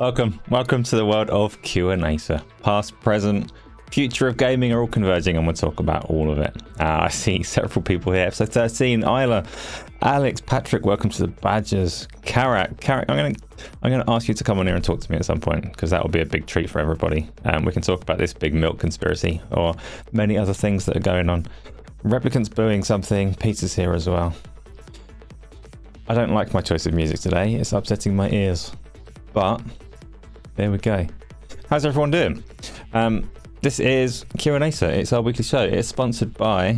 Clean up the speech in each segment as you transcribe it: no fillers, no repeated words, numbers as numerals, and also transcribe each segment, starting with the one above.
Welcome to the world of Q&Asa. Past, present, future of gaming are all converging, and we'll talk about all of it. I see several people here. Episode 13, Isla, Alex, Patrick, welcome to the Badgers. Karak, I'm gonna ask you to come on here and talk to me at some point, because that will be a big treat for everybody. We can talk about this big milk conspiracy or many other things that are going on. Replicants booing something. Peter's here as well. I don't like my choice of music today. It's upsetting my ears, but there we go. How's everyone doing? This is Q&Asa. It's our weekly show. It's sponsored by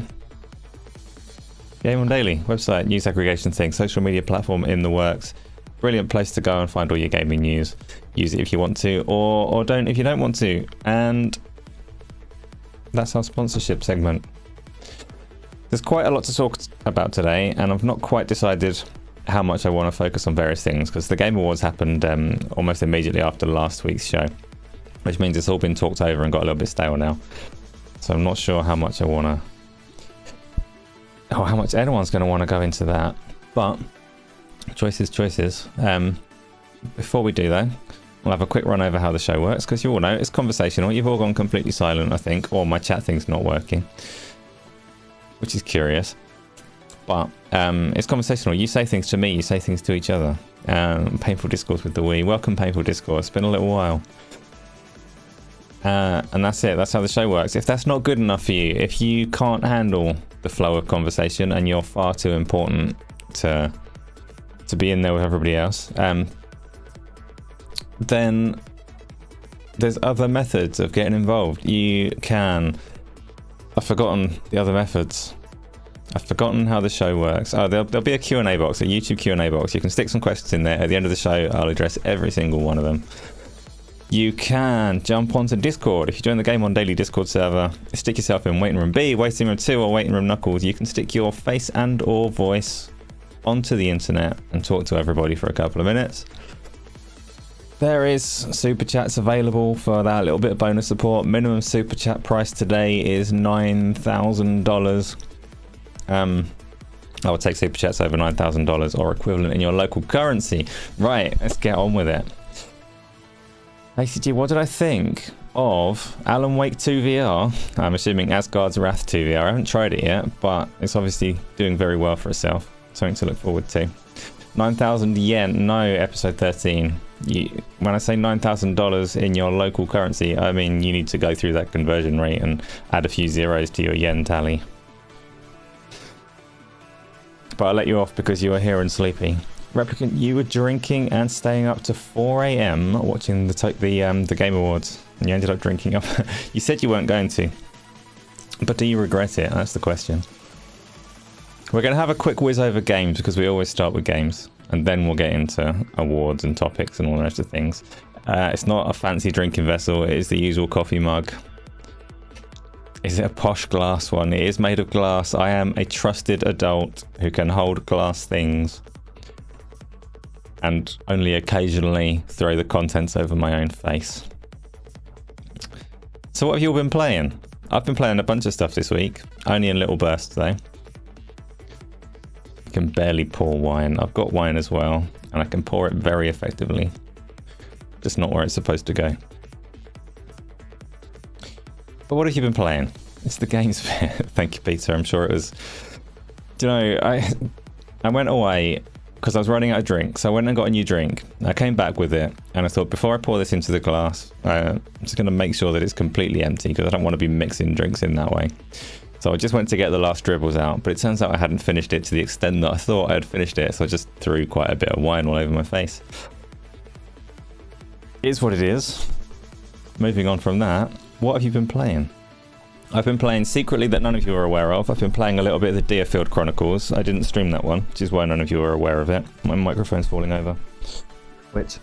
Game On Daily, website, news aggregation thing, social media platform in the works. Brilliant place to go and find all your gaming news. Use it if you want to, or don't if you don't want to. And that's our sponsorship segment. There's quite a lot to talk about today, and I've not quite decided how much I want to focus on various things, because the Game Awards happened almost immediately after last week's show, which means it's all been talked over and got a little bit stale now. So I'm not sure how much I want to, or how much anyone's going to want to go into that. But choices. Before we do though, we'll have a quick run over how the show works, because you all know it's conversational. You've all gone completely silent, I think, or my chat thing's not working, which is curious. But it's conversational. You say things to me, you say things to each other. Painful Discourse with the Wii. Welcome, Painful Discourse. It's been a little while. And that's it. That's how the show works. If that's not good enough for you, if you can't handle the flow of conversation and you're far too important to be in there with everybody else, then there's other methods of getting involved. You can... I've forgotten the other methods. I've forgotten how the show works. Oh, there'll be a Q&A box, a YouTube Q&A box. You can stick some questions in there. At the end of the show, I'll address every single one of them. You can jump onto Discord. If you join the Game On Daily Discord server, stick yourself in Waiting Room B, Waiting Room 2, or Waiting Room Knuckles. You can stick your face and or voice onto the internet and talk to everybody for a couple of minutes. There is super chats available for that little bit of bonus support. Minimum super chat price today is $9,000. I would take super chats over $9,000 or equivalent in your local currency. Right, let's get on with it. ACG, what did I think of Alan Wake 2 VR? I'm assuming Asgard's Wrath 2 VR. I haven't tried it yet, but it's obviously doing very well for itself. Something to look forward to. 9,000 yen. No, episode 13. When I say $9,000 in your local currency, I mean you need to go through that conversion rate and add a few zeros to your yen tally. But I'll let you off because you were here and sleepy. Replicant, you were drinking and staying up to 4 AM watching the Game Awards, and you ended up drinking up. You said you weren't going to, but do you regret it? That's the question. We're going to have a quick whiz over games, because we always start with games, and then we'll get into awards and topics and all the rest of things. It's not a fancy drinking vessel, it is the usual coffee mug. Is it a posh glass one? It is made of glass. I am a trusted adult who can hold glass things and only occasionally throw the contents over my own face. So what have you all been playing? I've been playing a bunch of stuff this week, only in little bursts though. I can barely pour wine. I've got wine as well, and I can pour it very effectively. Just not where it's supposed to go. But what have you been playing? It's the games fair. Thank you, Peter. I'm sure it was... Do you know, I went away because I was running out of drink, so I went and got a new drink. I came back with it, and I thought, before I pour this into the glass, I'm just going to make sure that it's completely empty, because I don't want to be mixing drinks in that way. So I just went to get the last dribbles out, but it turns out I hadn't finished it to the extent that I thought I had finished it, so I just threw quite a bit of wine all over my face. It is what it is. Moving on from that, what have you been playing? I've been playing secretly that none of you are aware of. I've been playing a little bit of the Deerfield Chronicles. I didn't stream that one, which is why none of you are aware of it. My microphone's falling over. Which...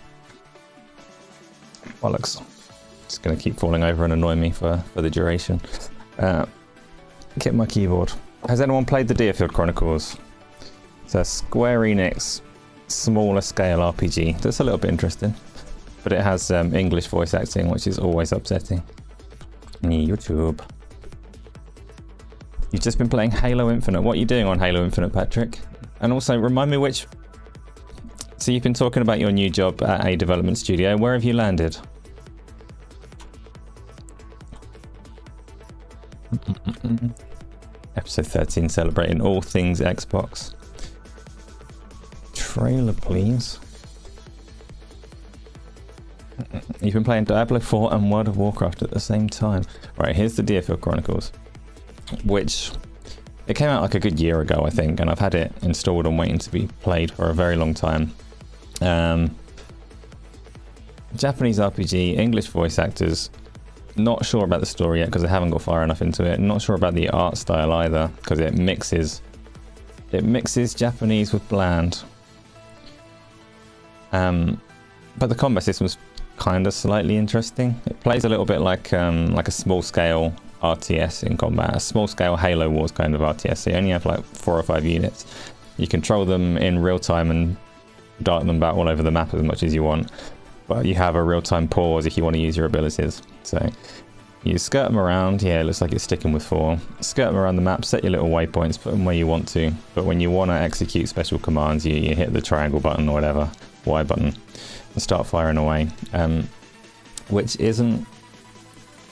bollocks. It's going to keep falling over and annoy me for the duration. Get my keyboard. Has anyone played the Deerfield Chronicles? It's a Square Enix smaller scale RPG. That's a little bit interesting. But it has English voice acting, which is always upsetting. YouTube. You've just been playing Halo Infinite. What are you doing on Halo Infinite, Patrick? And also, remind me which So you've been talking about your new job at a development studio. Where have you landed? Episode 13, celebrating all things Xbox. Trailer, please. You've been playing Diablo 4 and World of Warcraft at the same time. Right, here's the Deerfield Chronicles, which it came out like a good year ago, I think, and I've had it installed and waiting to be played for a very long time. Japanese RPG, English voice actors. Not sure about the story yet because I haven't got far enough into it. Not sure about the art style either because it mixes Japanese with bland. But the combat system's kind of slightly interesting. It plays a little bit like a small scale RTS in combat, a small scale Halo Wars kind of RTS. So you only have like 4 or 5 units. You control them in real time and dart them about all over the map as much as you want. But you have a real-time pause if you want to use your abilities. So you skirt them around. Yeah, it looks like it's sticking with 4. Skirt them around the map, set your little waypoints, put them where you want to. But when you want to execute special commands, you hit the triangle button or whatever, Y button, and start firing away. Which isn't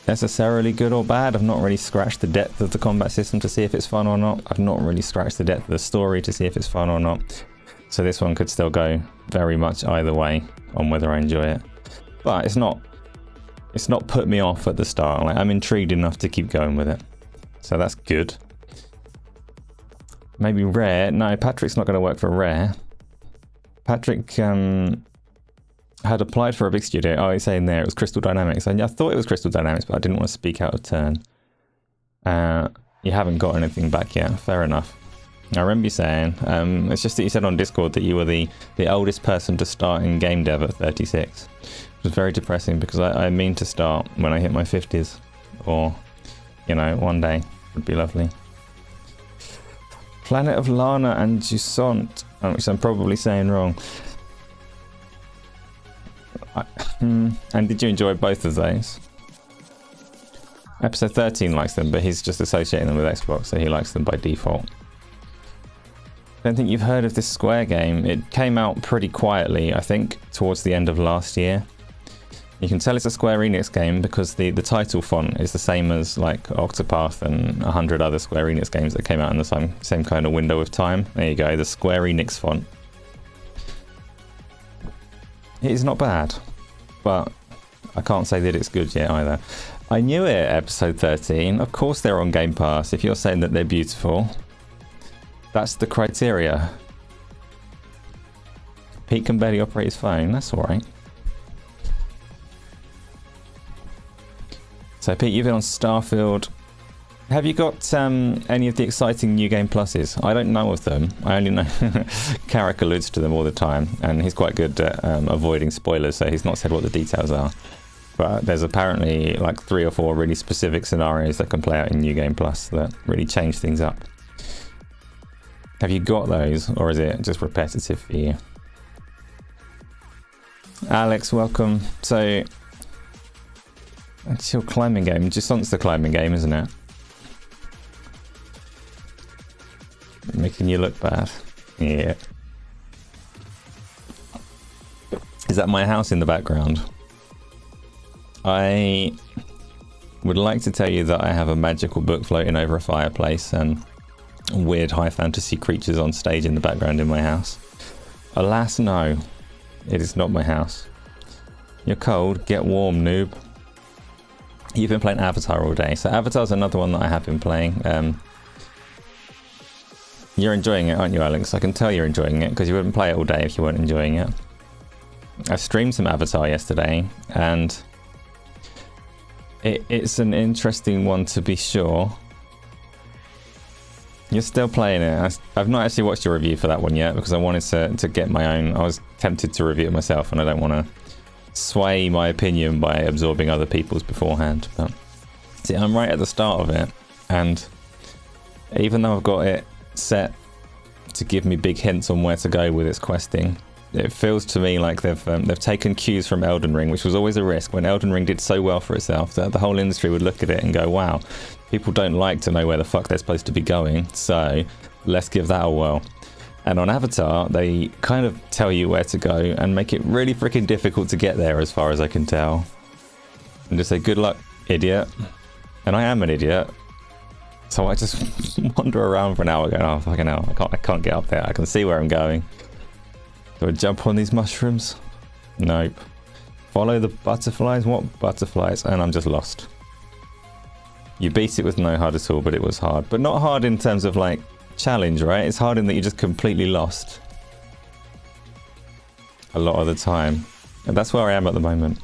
necessarily good or bad. I've not really scratched the depth of the combat system to see if it's fun or not. I've not really scratched the depth of the story to see if it's fun or not. So this one could still go very much either way on whether I enjoy it. But it's not put me off at the start. Like, I'm intrigued enough to keep going with it. So that's good. Maybe Rare. No, Patrick's not going to work for Rare. Patrick had applied for a big studio. Oh, he's saying there it was Crystal Dynamics. I thought it was Crystal Dynamics, but I didn't want to speak out of turn. You haven't got anything back yet. Fair enough. I remember you saying, it's just that you said on Discord that you were the oldest person to start in game dev at 36. It was very depressing because I mean to start when I hit my 50s. Or, you know, one day would be lovely. Planet of Lana and Jusant, which I'm probably saying wrong. And did you enjoy both of those? Episode 13 likes them, but he's just associating them with Xbox, so he likes them by default. I don't think you've heard of this Square game. It came out pretty quietly, I think, towards the end of last year. You can tell it's a Square Enix game because the title font is the same as like Octopath and 100 other Square Enix games that came out in the same kind of window of time. There you go, the Square Enix font. It is not bad, but I can't say that it's good yet either. I knew it, episode 13. Of course they're on Game Pass. If you're saying that they're beautiful, that's the criteria. Pete can barely operate his phone. That's alright. So Pete, you've been on Starfield. Have you got any of the exciting new game pluses? I don't know of them. I only know Carrick alludes to them all the time, and he's quite good at avoiding spoilers, so he's not said what the details are. But there's apparently like 3 or 4 really specific scenarios that can play out in New Game Plus that really change things up. Have you got those, or is it just repetitive for you? Alex, welcome. So, it's your climbing game. Jusant's the climbing game, isn't it? Making you look bad. Yeah. Is that my house in the background? I would like to tell you that I have a magical book floating over a fireplace and weird high fantasy creatures on stage in the background in my house. Alas, no. It is not my house. You're cold. Get warm, noob. You've been playing Avatar all day. So Avatar's another one that I have been playing. You're enjoying it, aren't you, Alex? I can tell you're enjoying it because you wouldn't play it all day if you weren't enjoying it. I streamed some Avatar yesterday and it's an interesting one to be sure. You're still playing it. I've not actually watched your review for that one yet because I wanted to get my own. I was tempted to review it myself and I don't want to sway my opinion by absorbing other people's beforehand. But see, I'm right at the start of it, and even though I've got it set to give me big hints on where to go with its questing, it feels to me like they've taken cues from Elden Ring, which was always a risk. When Elden Ring did so well for itself, that the whole industry would look at it and go, wow, people don't like to know where the fuck they're supposed to be going, so let's give that a whirl. And on Avatar, they kind of tell you where to go and make it really freaking difficult to get there, as far as I can tell. And just say, good luck, idiot. And I am an idiot. So I just wander around for an hour going, oh, fucking hell, I can't get up there. I can see where I'm going. Do I jump on these mushrooms? Nope. Follow the butterflies? What butterflies? And I'm just lost. You beat it with no HUD at all, but it was hard. But not hard in terms of, like, challenge, right? It's hard in that you're just completely lost a lot of the time. And that's where I am at the moment.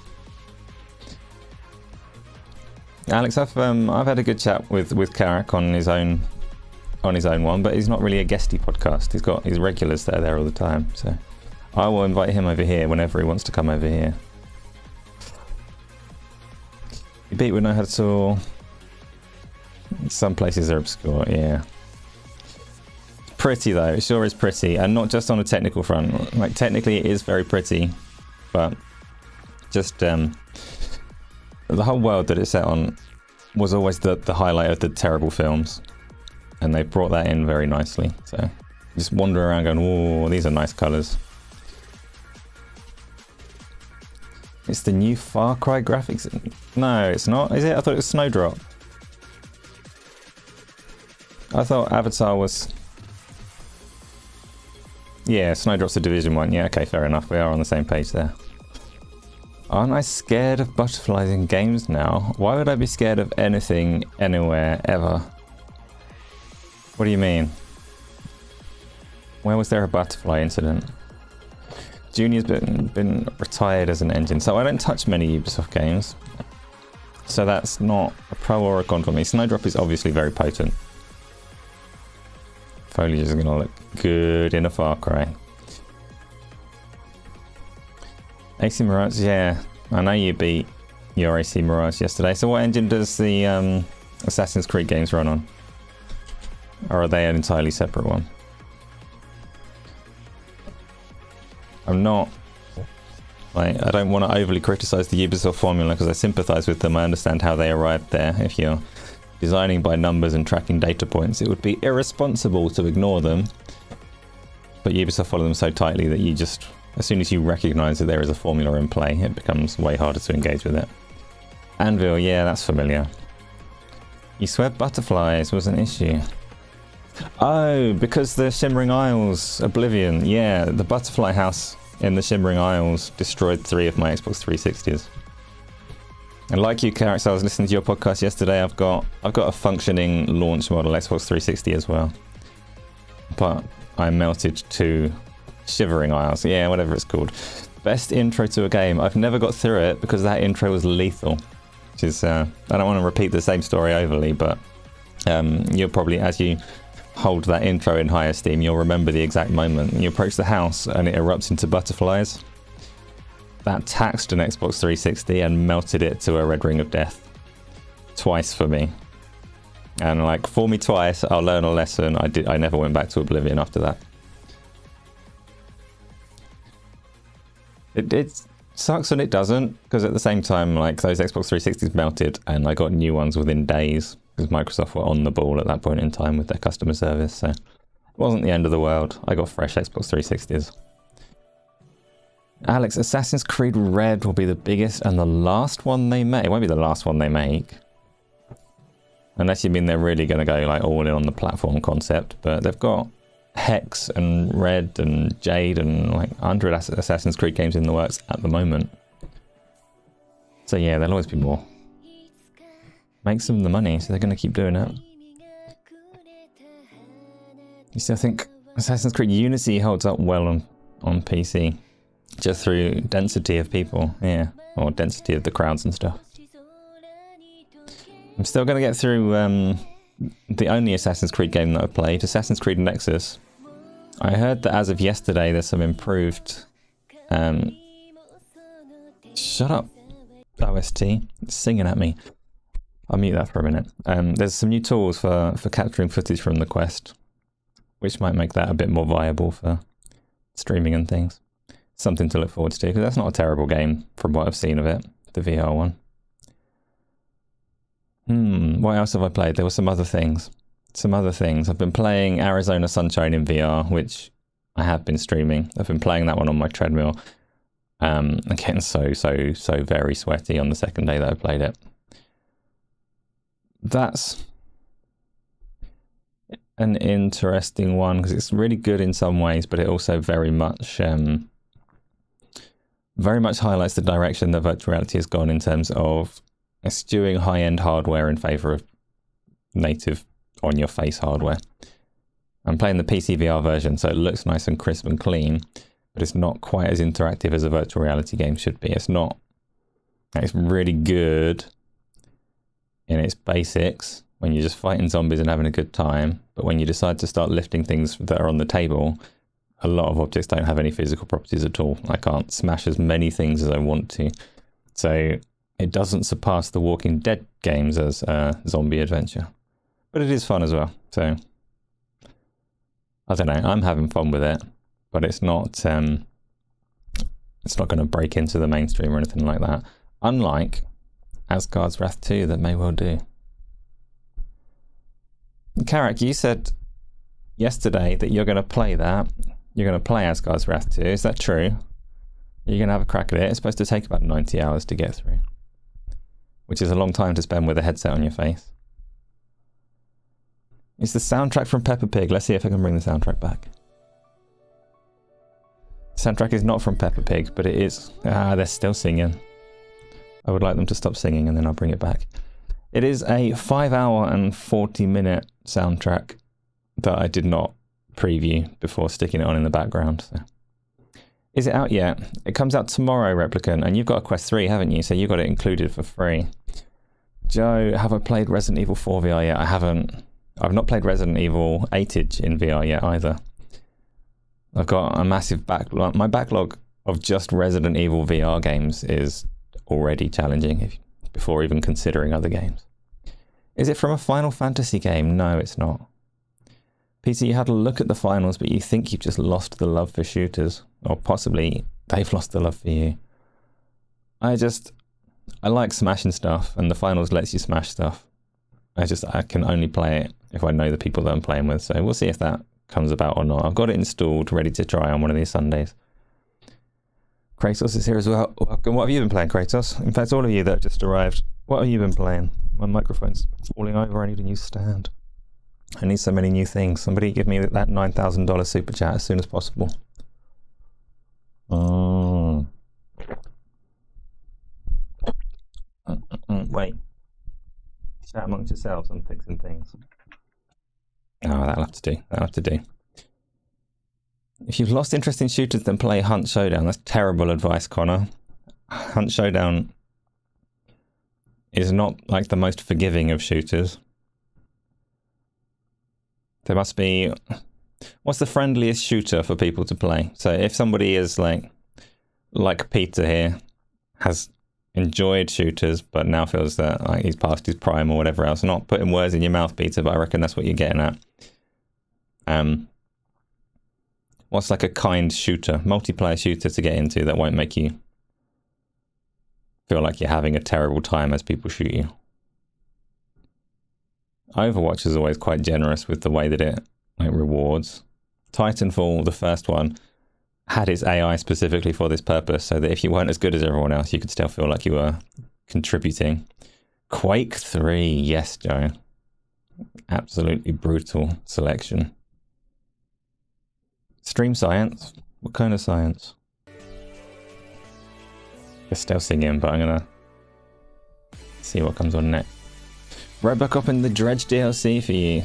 Alex, I've had a good chat with Carrick on his own one, but he's not really a guesty podcast. He's got his regulars that are there all the time, so I will invite him over here whenever he wants to come over here. You beat with no HUD at all. Some places are obscure, yeah. Pretty though, it sure is pretty, and not just on a technical front. Like, technically it is very pretty, but just the whole world that it's set on was always the highlight of the terrible films, and they brought that in very nicely. So just wander around going, oh, these are nice colours. It's the new Far Cry graphics. No, it's not, is it? I thought it was Snowdrop. I thought Avatar was... Yeah, Snowdrop's a Division 1. Yeah, okay, fair enough. We are on the same page there. Aren't I scared of butterflies in games now? Why would I be scared of anything, anywhere, ever? What do you mean? Where was there a butterfly incident? Junior's been retired as an engine, so I don't touch many Ubisoft games. So that's not a pro or a con for me. Snowdrop is obviously very potent. Foliage is going to look good in a Far Cry. AC Mirage, yeah. I know you beat your AC Mirage yesterday. So what engine does the Assassin's Creed games run on? Or are they an entirely separate one? I'm not... Like, I don't want to overly criticise the Ubisoft formula because I sympathise with them. I understand how they arrived there. If you're designing by numbers and tracking data points, it would be irresponsible to ignore them. But Ubisoft follow them so tightly that you just... As soon as you recognise that there is a formula in play, it becomes way harder to engage with it. Anvil, yeah, that's familiar. You swear butterflies was an issue. Oh, because the Shimmering Isles, Oblivion, yeah, the butterfly house in the Shimmering Isles destroyed 3 of my Xbox 360s. And like you, Carrick, I was listening to your podcast yesterday. I've got a functioning launch model Xbox 360 as well, but I melted 2 Shivering Isles, yeah, whatever it's called. Best intro to a game. I've never got through it because that intro was lethal. Which is, I don't want to repeat the same story overly, but you'll probably, as you hold that intro in high esteem, you'll remember the exact moment. You approach the house and it erupts into butterflies. That taxed an Xbox 360 and melted it to a red ring of death. Twice for me. And like, for me twice, I'll learn a lesson. I never went back to Oblivion after that. It sucks and it doesn't, because at the same time, like, those Xbox 360s melted and I got new ones within days because Microsoft were on the ball at that point in time with their customer service, so it wasn't the end of the world. I got fresh Xbox 360s. Alex, Assassin's Creed Red will be the biggest and the last one they make. It won't be the last one they make. Unless you mean they're really going to go like all in on the platform concept, but they've got Hex and Red and Jade and like 100 Assassin's Creed games in the works at the moment. So yeah, there'll always be more. Makes them the money, so they're going to keep doing it. You still think Assassin's Creed Unity holds up well on PC? Just through density of people, yeah. Or density of the crowds and stuff. I'm still going to get through the only Assassin's Creed game that I've played, Assassin's Creed Nexus. I heard that as of yesterday there's some improved... Shut up, OST. It's singing at me. I'll mute that for a minute. There's some new tools for capturing footage from the quest, which might make that a bit more viable for streaming and things. Something to look forward to, because that's not a terrible game from what I've seen of it, the VR one. What else have I played? There were some other things. I've been playing Arizona Sunshine in VR, which I have been streaming. I've been playing that one on my treadmill. I'm getting so very sweaty on the second day that I played it. That's an interesting one because it's really good in some ways, but it also very much highlights the direction that virtual reality has gone in terms of eschewing high-end hardware in favor of native on-your-face hardware. I'm playing the PC VR version, so it looks nice and crisp and clean, but it's not quite as interactive as a virtual reality game should be. It's really good in its basics when you're just fighting zombies and having a good time, but when you decide to start lifting things that are on the table, a lot of objects don't have any physical properties at all. I can't smash as many things as I want to. So it doesn't surpass the Walking Dead games as a zombie adventure. But it is fun as well. So I don't know, I'm having fun with it, but it's not going to break into the mainstream or anything like that. Unlike Asgard's Wrath 2 that may well do. Carrick, you said yesterday that you're going to play that. You're going to play Asgard's Wrath 2. Is that true? You're going to have a crack at it. It's supposed to take about 90 hours to get through, which is a long time to spend with a headset on your face. It's the soundtrack from Peppa Pig. Let's see if I can bring the soundtrack back. The soundtrack is not from Peppa Pig, but it is... they're still singing. I would like them to stop singing and then I'll bring it back. It is a 5-hour and 40-minute soundtrack that I did not preview before sticking it on in the background. So. Is it out yet? It comes out tomorrow, Replicant, and you've got a Quest 3, haven't you? So you got it included for free. Joe, have I played Resident Evil 4 VR yet? I haven't. I've not played Resident Evil 8 in VR yet either. I've got a massive backlog. My backlog of just Resident Evil VR games is already challenging before even considering other games. Is it from a Final Fantasy game? No, it's not. PC, you had a look at the finals, but you think you've just lost the love for shooters. Or possibly they've lost the love for you. I like smashing stuff, and the finals lets you smash stuff. I can only play it if I know the people that I'm playing with, so we'll see if that comes about or not. I've got it installed, ready to try on one of these Sundays. Kratos is here as well. Welcome. What have you been playing, Kratos? In fact, all of you that have just arrived, what have you been playing? My microphone's falling over. I need a new stand. I need so many new things. Somebody give me that $9,000 super chat as soon as possible. Wait. Chat amongst yourselves. I'm fixing things. Oh, that'll have to do. If you've lost interest in shooters, then play Hunt Showdown. That's terrible advice, Connor. Hunt Showdown is not like the most forgiving of shooters. There must be... What's the friendliest shooter for people to play? So if somebody is like Peter here, has enjoyed shooters, but now feels that like he's past his prime or whatever else. Not putting words in your mouth, Peter, but I reckon that's what you're getting at. What's like a kind shooter, multiplayer shooter to get into that won't make you feel like you're having a terrible time as people shoot you? Overwatch is always quite generous with the way that it like rewards. Titanfall, the first one, had its AI specifically for this purpose, so that if you weren't as good as everyone else, you could still feel like you were contributing. Quake 3, yes, Joe. Absolutely brutal selection. Stream science? What kind of science? You're still singing, but I'm gonna see what comes on next. Right back up in the Dredge DLC for you.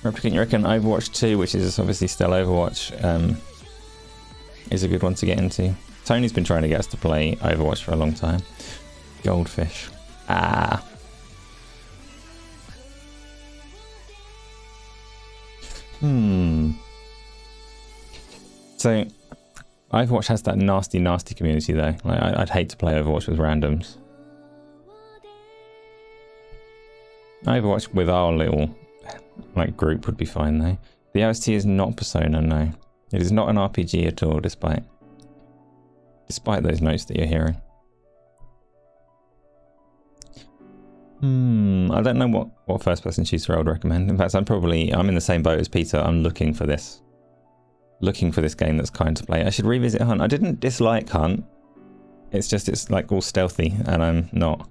Replicant, you reckon Overwatch 2, which is obviously still Overwatch, is a good one to get into? Tony's been trying to get us to play Overwatch for a long time. Goldfish. So, Overwatch has that nasty community though. Like, I'd hate to play Overwatch with randoms. Overwatch with our little like group would be fine though. The OST is not Persona, no. It is not an RPG at all, despite those notes that you're hearing. I don't know what first person shooter I would recommend. In fact, I'm in the same boat as Peter. I'm looking for this game that's kind to play. I should revisit Hunt. I didn't dislike Hunt. It's like all stealthy and I'm not.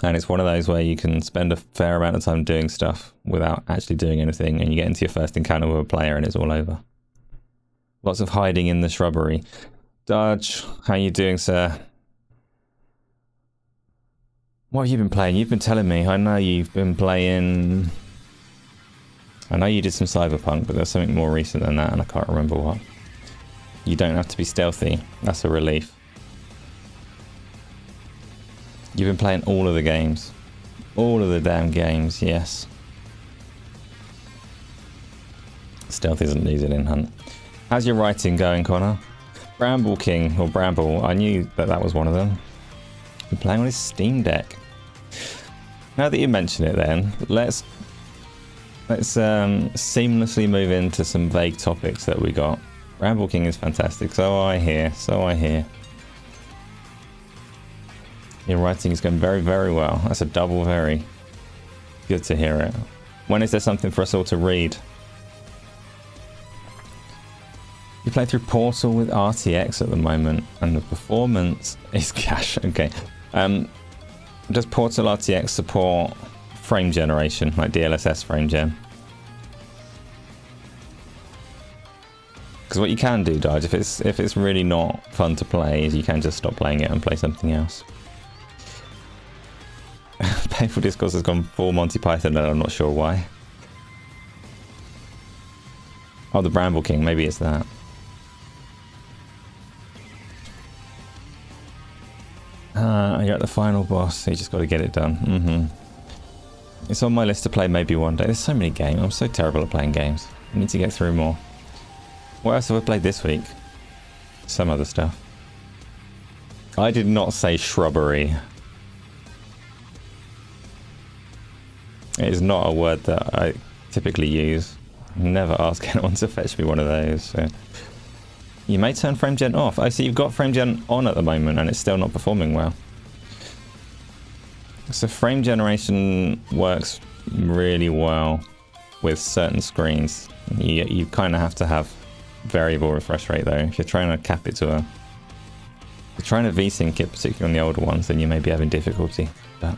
And it's one of those where you can spend a fair amount of time doing stuff without actually doing anything, and you get into your first encounter with a player and it's all over. Lots of hiding in the shrubbery. Dodge, how you doing, sir? What have you been playing? You've been telling me. I know you've been playing... I know you did some Cyberpunk, but there's something more recent than that, and I can't remember what. You don't have to be stealthy. That's a relief. You've been playing all of the games. All of the damn games, yes. Stealth isn't needed in Hunt. How's your writing going, Connor? Bramble King, or Bramble, I knew that was one of them. Been playing on his Steam Deck. Now that you mention it then, let's seamlessly move into some vague topics that we got. Bramble King is fantastic, so I hear. Your writing is going very, very well. That's a double very. Good to hear it. When is there something for us all to read? You play through Portal with RTX at the moment, and the performance is cash. Okay. Does Portal RTX support frame generation, like DLSS frame gen? Because what you can do, Dodge, if it's really not fun to play, is you can just stop playing it and play something else. Painful Discourse has gone full Monty Python, and I'm not sure why. Oh, the Bramble King, maybe it's that. You're at the final boss, so you just got to get it done. It's on my list to play maybe one day. There's so many games. I'm so terrible at playing games. I need to get through more. What else have I played this week? Some other stuff. I did not say shrubbery. It is not a word that I typically use. Never ask anyone to fetch me one of those. So. You may turn frame gen off. I see you've got frame gen on at the moment and it's still not performing well. So frame generation works really well with certain screens. You kind of have to have variable refresh rate though. If you're trying to cap it to a... If you're trying to VSync it, particularly on the older ones, then you may be having difficulty. But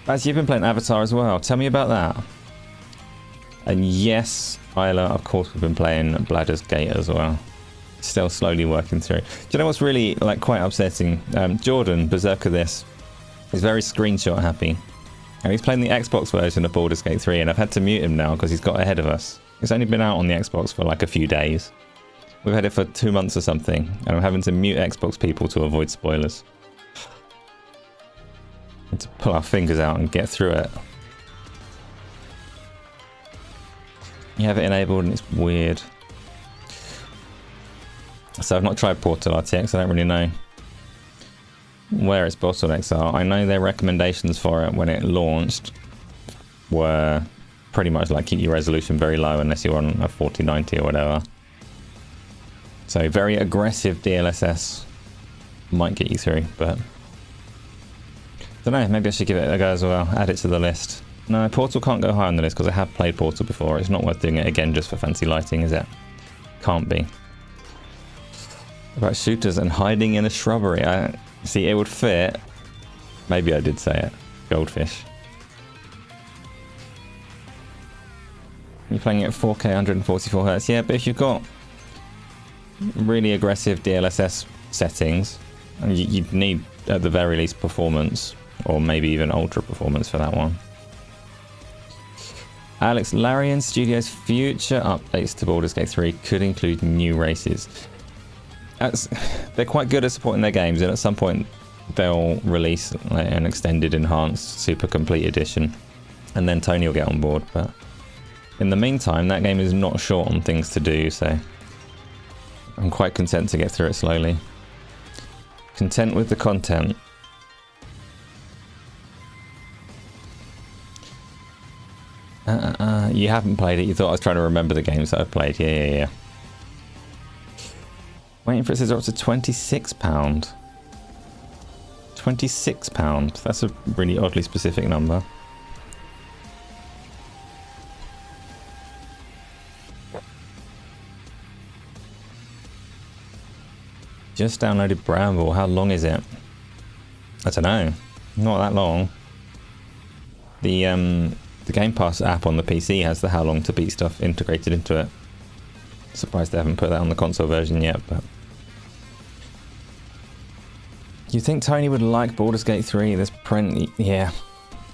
as you've been playing Avatar as well, tell me about that. And yes, Isla, of course, we've been playing Bladder's Gate as well. Still slowly working through. Do you know what's really quite upsetting? Jordan, Berserker this, is very screenshot happy. And he's playing the Xbox version of Baldur's Gate 3, and I've had to mute him now because he's got ahead of us. It's only been out on the Xbox for like a few days. We've had it for 2 months or something, and I'm having to mute Xbox people to avoid spoilers. And to pull our fingers out and get through it. You have it enabled and it's weird. So I've not tried Portal RTX, I don't really know where its bottlenecks are. I know their recommendations for it when it launched were pretty much like keep your resolution very low unless you're on a 4090 or whatever. So very aggressive DLSS might get you through, but don't know, maybe I should give it a go as well, add it to the list. No, Portal can't go high on the list because I have played Portal before. It's not worth doing it again just for fancy lighting, is it? Can't be. About shooters and hiding in a shrubbery. I see it would fit. Maybe I did say it. Goldfish. You're playing it at 4K 144 Hz. Yeah, but if you've got really aggressive DLSS settings, you'd need at the very least performance, or maybe even ultra performance for that one. Alex, Larian Studios' future updates to Baldur's Gate 3 could include new races. They're quite good at supporting their games, and at some point they'll release an extended, enhanced, super complete edition, and then Tony will get on board. But in the meantime, that game is not short on things to do, so I'm quite content to get through it slowly. Content with the content. You haven't played it. You thought I was trying to remember the games that I've played. Yeah. Waiting for it to drop to £26. £26. That's a really oddly specific number. Just downloaded Bramble. How long is it? I don't know. Not that long. The Game Pass app on the PC has the how long to beat stuff integrated into it. Surprised they haven't put that on the console version yet, but... You think Tony would like Baldur's Gate 3? There's plenty... Yeah.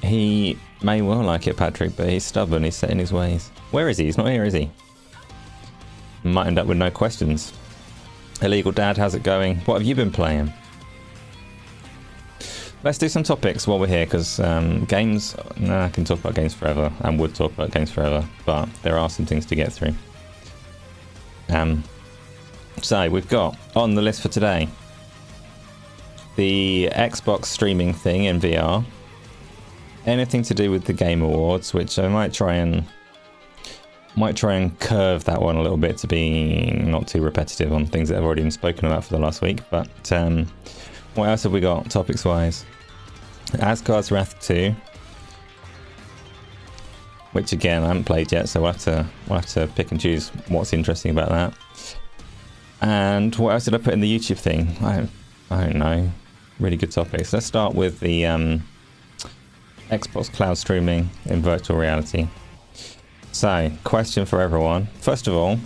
He may well like it, Patrick, but he's stubborn. He's set in his ways. Where is he? He's not here, is he? Might end up with no questions. Illegal Dad, how's it going? What have you been playing? Let's do some topics while we're here, because games... I can talk about games forever, and would talk about games forever, but there are some things to get through. So, we've got on the list for today the Xbox streaming thing in VR. Anything to do with the Game Awards, which I might try and curve that one a little bit to be not too repetitive on things that have already been spoken about for the last week. But what else have we got topics wise? Asgard's Wrath 2, which again I haven't played yet, so we'll have to pick and choose what's interesting about that. And what else did I put in the YouTube thing? I don't know. Really good topics. Let's start with the Xbox cloud streaming in virtual reality. So, question for everyone. First of all,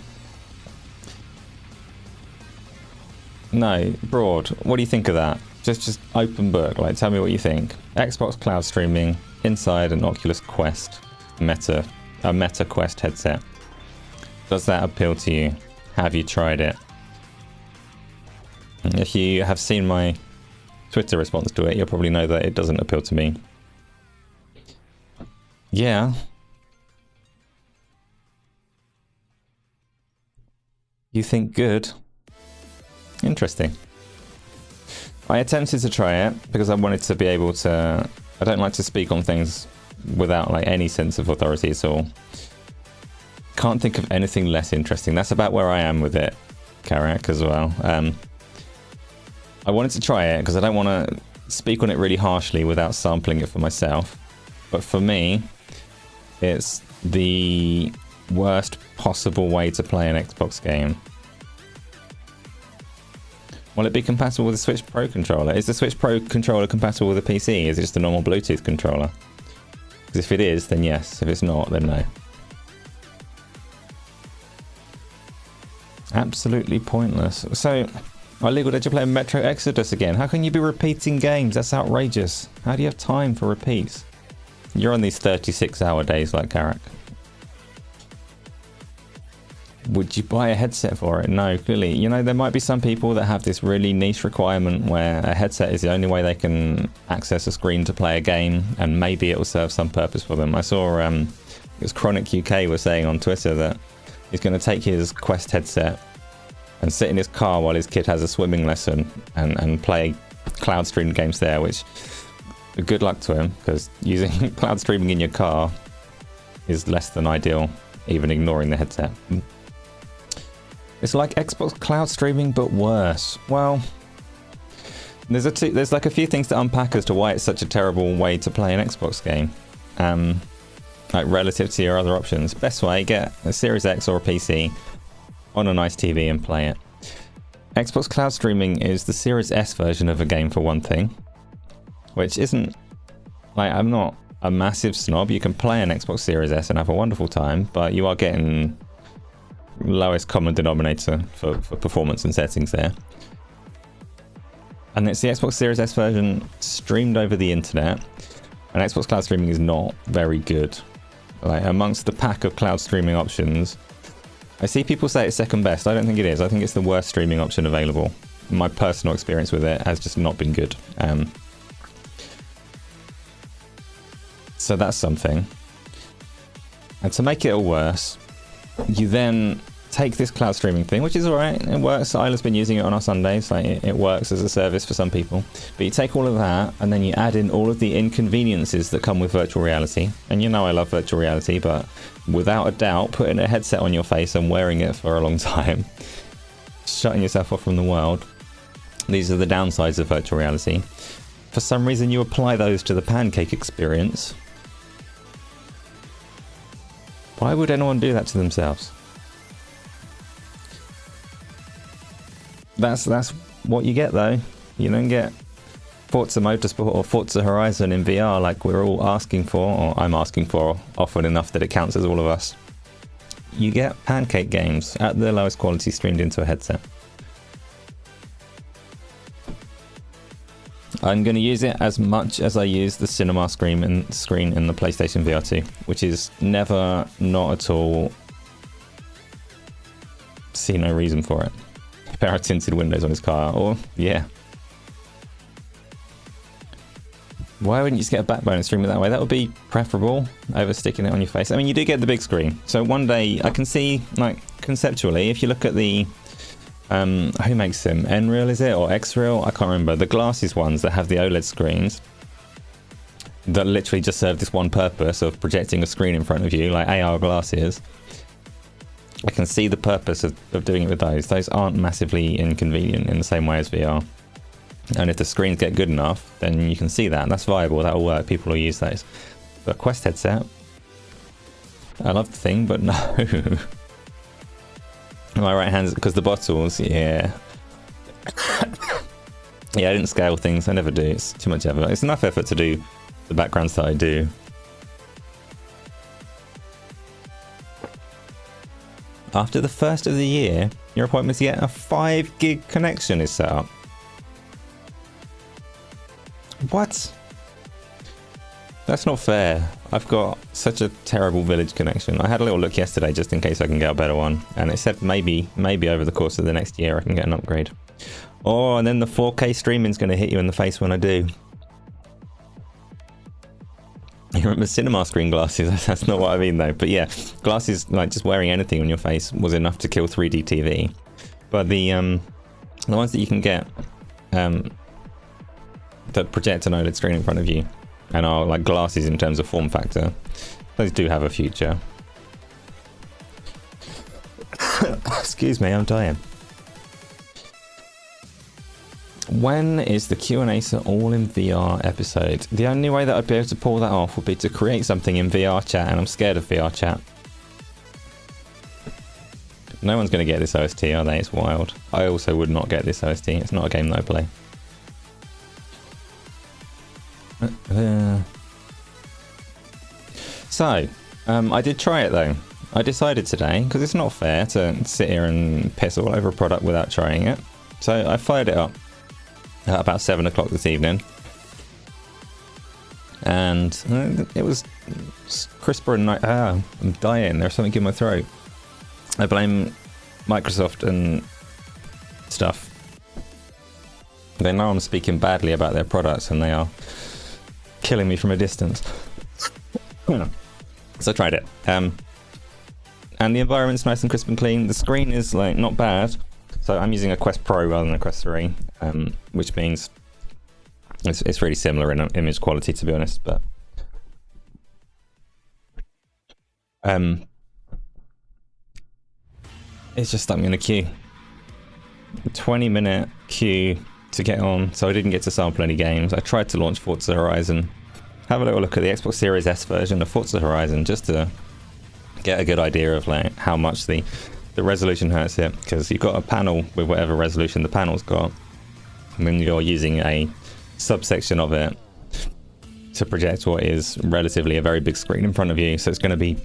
no, Broad, what do you think of that? Just open book, like tell me what you think. Xbox cloud streaming inside an Oculus Quest Meta Quest headset. Does that appeal to you? Have you tried it? If you have seen my Twitter response to it, you'll probably know that it doesn't appeal to me. Yeah. You think good? Interesting. I attempted to try it because I wanted to be able to... I don't like to speak on things without like any sense of authority at all. Can't think of anything less interesting. That's about where I am with it, Karak, as well. I wanted to try it because I don't want to speak on it really harshly without sampling it for myself. But for me, it's the worst possible way to play an Xbox game. Will it be compatible with the Switch Pro controller? Is the Switch Pro controller compatible with the PC? Is it just a normal Bluetooth controller? Because if it is, then yes. If it's not, then no. Absolutely pointless. So, illegal, did you play Metro Exodus again? How can you be repeating games? That's outrageous. How do you have time for repeats? You're on these 36-hour days like Karak. Would you buy a headset for it? No, clearly. You know, there might be some people that have this really niche requirement where a headset is the only way they can access a screen to play a game, and maybe it will serve some purpose for them. I saw, it was Chronic UK was saying on Twitter that he's going to take his Quest headset and sit in his car while his kid has a swimming lesson and play cloud streamed games there, which good luck to him, because using cloud streaming in your car is less than ideal, even ignoring the headset. It's like Xbox cloud streaming, but worse. Well, there's like a few things to unpack as to why it's such a terrible way to play an Xbox game. Like relative to your other options. Best way, get a Series X or a PC on a nice TV and play it. Xbox cloud streaming is the Series S version of a game for one thing, which isn't, like, I'm not a massive snob. You can play an Xbox Series S and have a wonderful time, but you are getting lowest common denominator for performance and settings there. And it's the Xbox Series S version streamed over the internet, and Xbox cloud streaming is not very good. Like, amongst the pack of cloud streaming options, I see people say it's second best. I don't think it is. I think it's the worst streaming option available. My personal experience with it has just not been good. So that's something. And to make it all worse, you then take this cloud streaming thing, which is alright, it works. Isla's been using it on our Sundays, like it works as a service for some people. But you take all of that, and then you add in all of the inconveniences that come with virtual reality. And you know I love virtual reality, but without a doubt, putting a headset on your face and wearing it for a long time, shutting yourself off from the world, these are the downsides of virtual reality. for some reason you apply those to the pancake experience, why would anyone do that to themselves? That's what you get though. You don't get Forza Motorsport or Forza Horizon in VR like we're all asking for, or I'm asking for often enough that it counts as all of us. You get pancake games at the lowest quality streamed into a headset. I'm going to use it as much as I use the cinema screen in the PlayStation VR 2, which is never, not at all, see no reason for it. There are tinted windows on his car, or yeah. Why wouldn't you just get a backbone and stream it that way? That would be preferable over sticking it on your face. I mean, you do get the big screen. So one day I can see, like, conceptually, if you look at the, who makes them? Nreal, is it? Or Xreal? I can't remember. The glasses ones that have the OLED screens that literally just serve this one purpose of projecting a screen in front of you, like AR glasses. I can see the purpose of doing it with those. Those aren't massively inconvenient in the same way as VR. And if the screens get good enough, then you can see that. That's viable. That'll work. People will use those. But Quest headset, I love the thing, but no. My right hand's because the bottles, yeah. Yeah, I didn't scale things. I never do. It's too much effort. It's enough effort to do the backgrounds that I do. After the first of the year, your appointment to get a 5 gig connection is set up. What? That's not fair. I've got such a terrible village connection. I had a little look yesterday just in case I can get a better one, and it said maybe over the course of the next year I can get an upgrade. Oh, and then the 4K streaming's going to hit you in the face when I do. You remember cinema screen glasses? That's not what I mean though. But yeah, glasses, like just wearing anything on your face was enough to kill 3D TV. But the ones that you can get that project an OLED screen in front of you and are like glasses in terms of form factor, those do have a future. Excuse me, I'm dying. When is the Q&Asa all in VR episode? The only way that I'd be able to pull that off would be to create something in VR chat, and I'm scared of VR chat. No one's going to get this OST, are they? It's wild. I also would not get this OST. It's not a game that I play. So, I did try it though. I decided today, because it's not fair to sit here and piss all over a product without trying it. So I fired it up at about 7 o'clock this evening. And it was crisper and nice. I'm dying. There's something in my throat. I blame Microsoft and stuff. They know I'm speaking badly about their products and they are killing me from a distance. So I tried it. And the environment's nice and crisp and clean. The screen is like not bad. So I'm using a Quest Pro rather than a Quest 3, which means it's really similar in image quality, to be honest. But it's just stuck me in a queue. A 20-minute queue to get on, so I didn't get to sample any games. I tried to launch Forza Horizon. Have a little look at the Xbox Series S version of Forza Horizon just to get a good idea of like how much the resolution hurts it, because you've got a panel with whatever resolution the panel's got, and then you're using a subsection of it to project what is relatively a very big screen in front of you, so it's going to be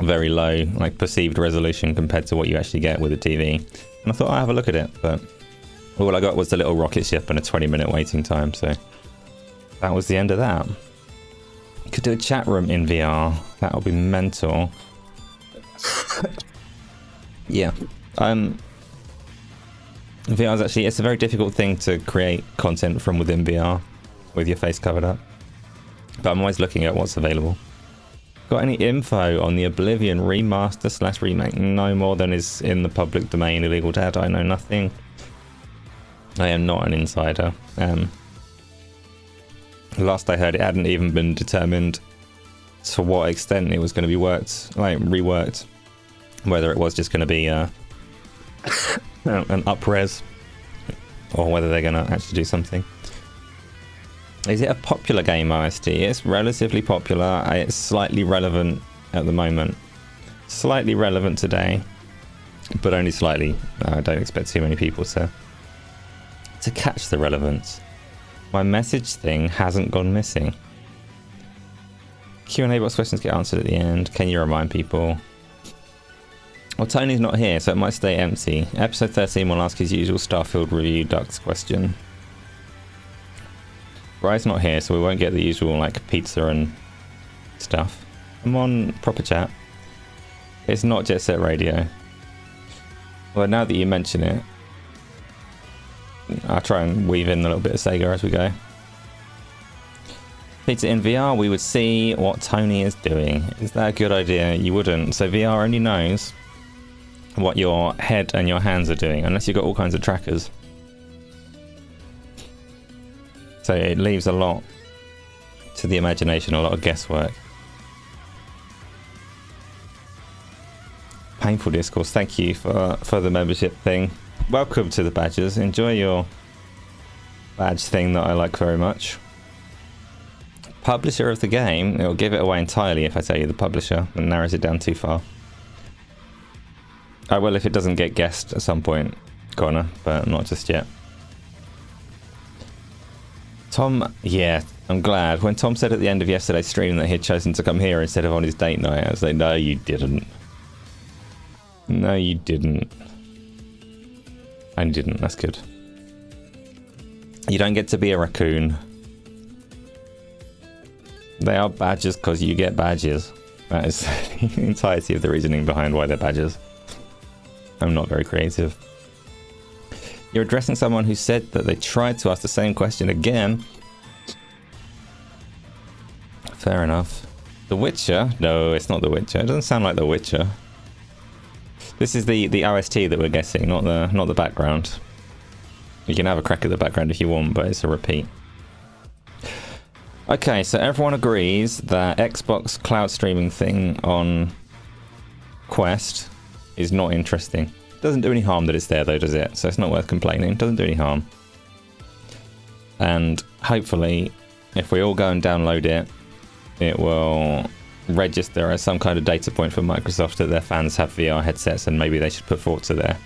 very low, like perceived resolution compared to what you actually get with a TV. And I thought I'd have a look at it, but all I got was the little rocket ship and a 20-minute waiting time, so that was the end of that. You could do a chat room in VR. That would be mental. Yeah. VR is actually, it's a very difficult thing to create content from within VR with your face covered up. But I'm always looking at what's available. Got any info on the Oblivion remaster / remake? No more than is in the public domain. Illegal Dad, I know nothing. I am not an insider. Last I heard, it hadn't even been determined to what extent it was going to be reworked. Whether it was just going to be an up-res, or whether they're going to actually do something. Is it a popular game, OST? It's relatively popular. It's slightly relevant at the moment. Slightly relevant today, but only slightly. I don't expect too many people to catch the relevance. My message thing hasn't gone missing. Q&A box questions get answered at the end. Can you remind people? Well, Tony's not here, so it might stay empty. Episode 13 will ask his usual Starfield review ducks question. Bry's not here, so we won't get the usual, like, pizza and stuff. I'm on proper chat. It's not Jet Set Radio. Well, now that you mention it, I'll try and weave in a little bit of Sega as we go. Pizza in VR, we would see what Tony is doing. Is that a good idea? You wouldn't. So VR only knows what your head and your hands are doing, unless you've got all kinds of trackers. So it leaves a lot to the imagination, a lot of guesswork. Painful Discourse, thank you for the membership thing. Welcome to the badges. Enjoy your badge thing that I like very much. Publisher of the game, it'll give it away entirely if I tell you the publisher and narrows it down too far. I will if it doesn't get guessed at some point, Connor, but not just yet. Tom, yeah, I'm glad. When Tom said at the end of yesterday's stream that he'd chosen to come here instead of on his date night, I was like, no, you didn't. No, you didn't. I didn't, that's good. You don't get to be a raccoon. They are badges because you get badges. That is the entirety of the reasoning behind why they're badges. I'm not very creative. You're addressing someone who said that they tried to ask the same question again. Fair enough. The Witcher? No, it's not The Witcher. It doesn't sound like The Witcher. This is the OST that we're guessing, not the background. You can have a crack at the background if you want, but it's a repeat. Okay, so everyone agrees that Xbox cloud streaming thing on Quest is not interesting. Doesn't do any harm that it's there though, does it? So it's not worth complaining. Doesn't do any harm. And hopefully, if we all go and download it, it will register as some kind of data point for Microsoft that their fans have VR headsets and maybe they should put Forza there.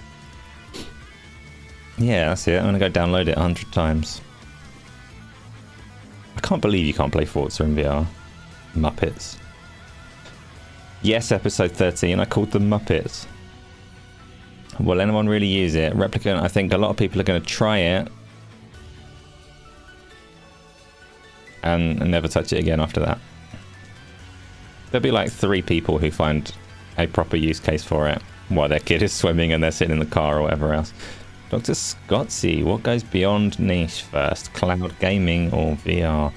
Yeah, that's it. I'm going to go download it 100 times. I can't believe you can't play Forza in VR. Muppets. Yes, episode 13, I called them Muppets. Will anyone really use it? Replicant, I think a lot of people are going to try it and never touch it again after that. There'll be like 3 people who find a proper use case for it while their kid is swimming and they're sitting in the car or whatever else. Dr. Scottsy, what goes beyond niche first? Cloud gaming or VR?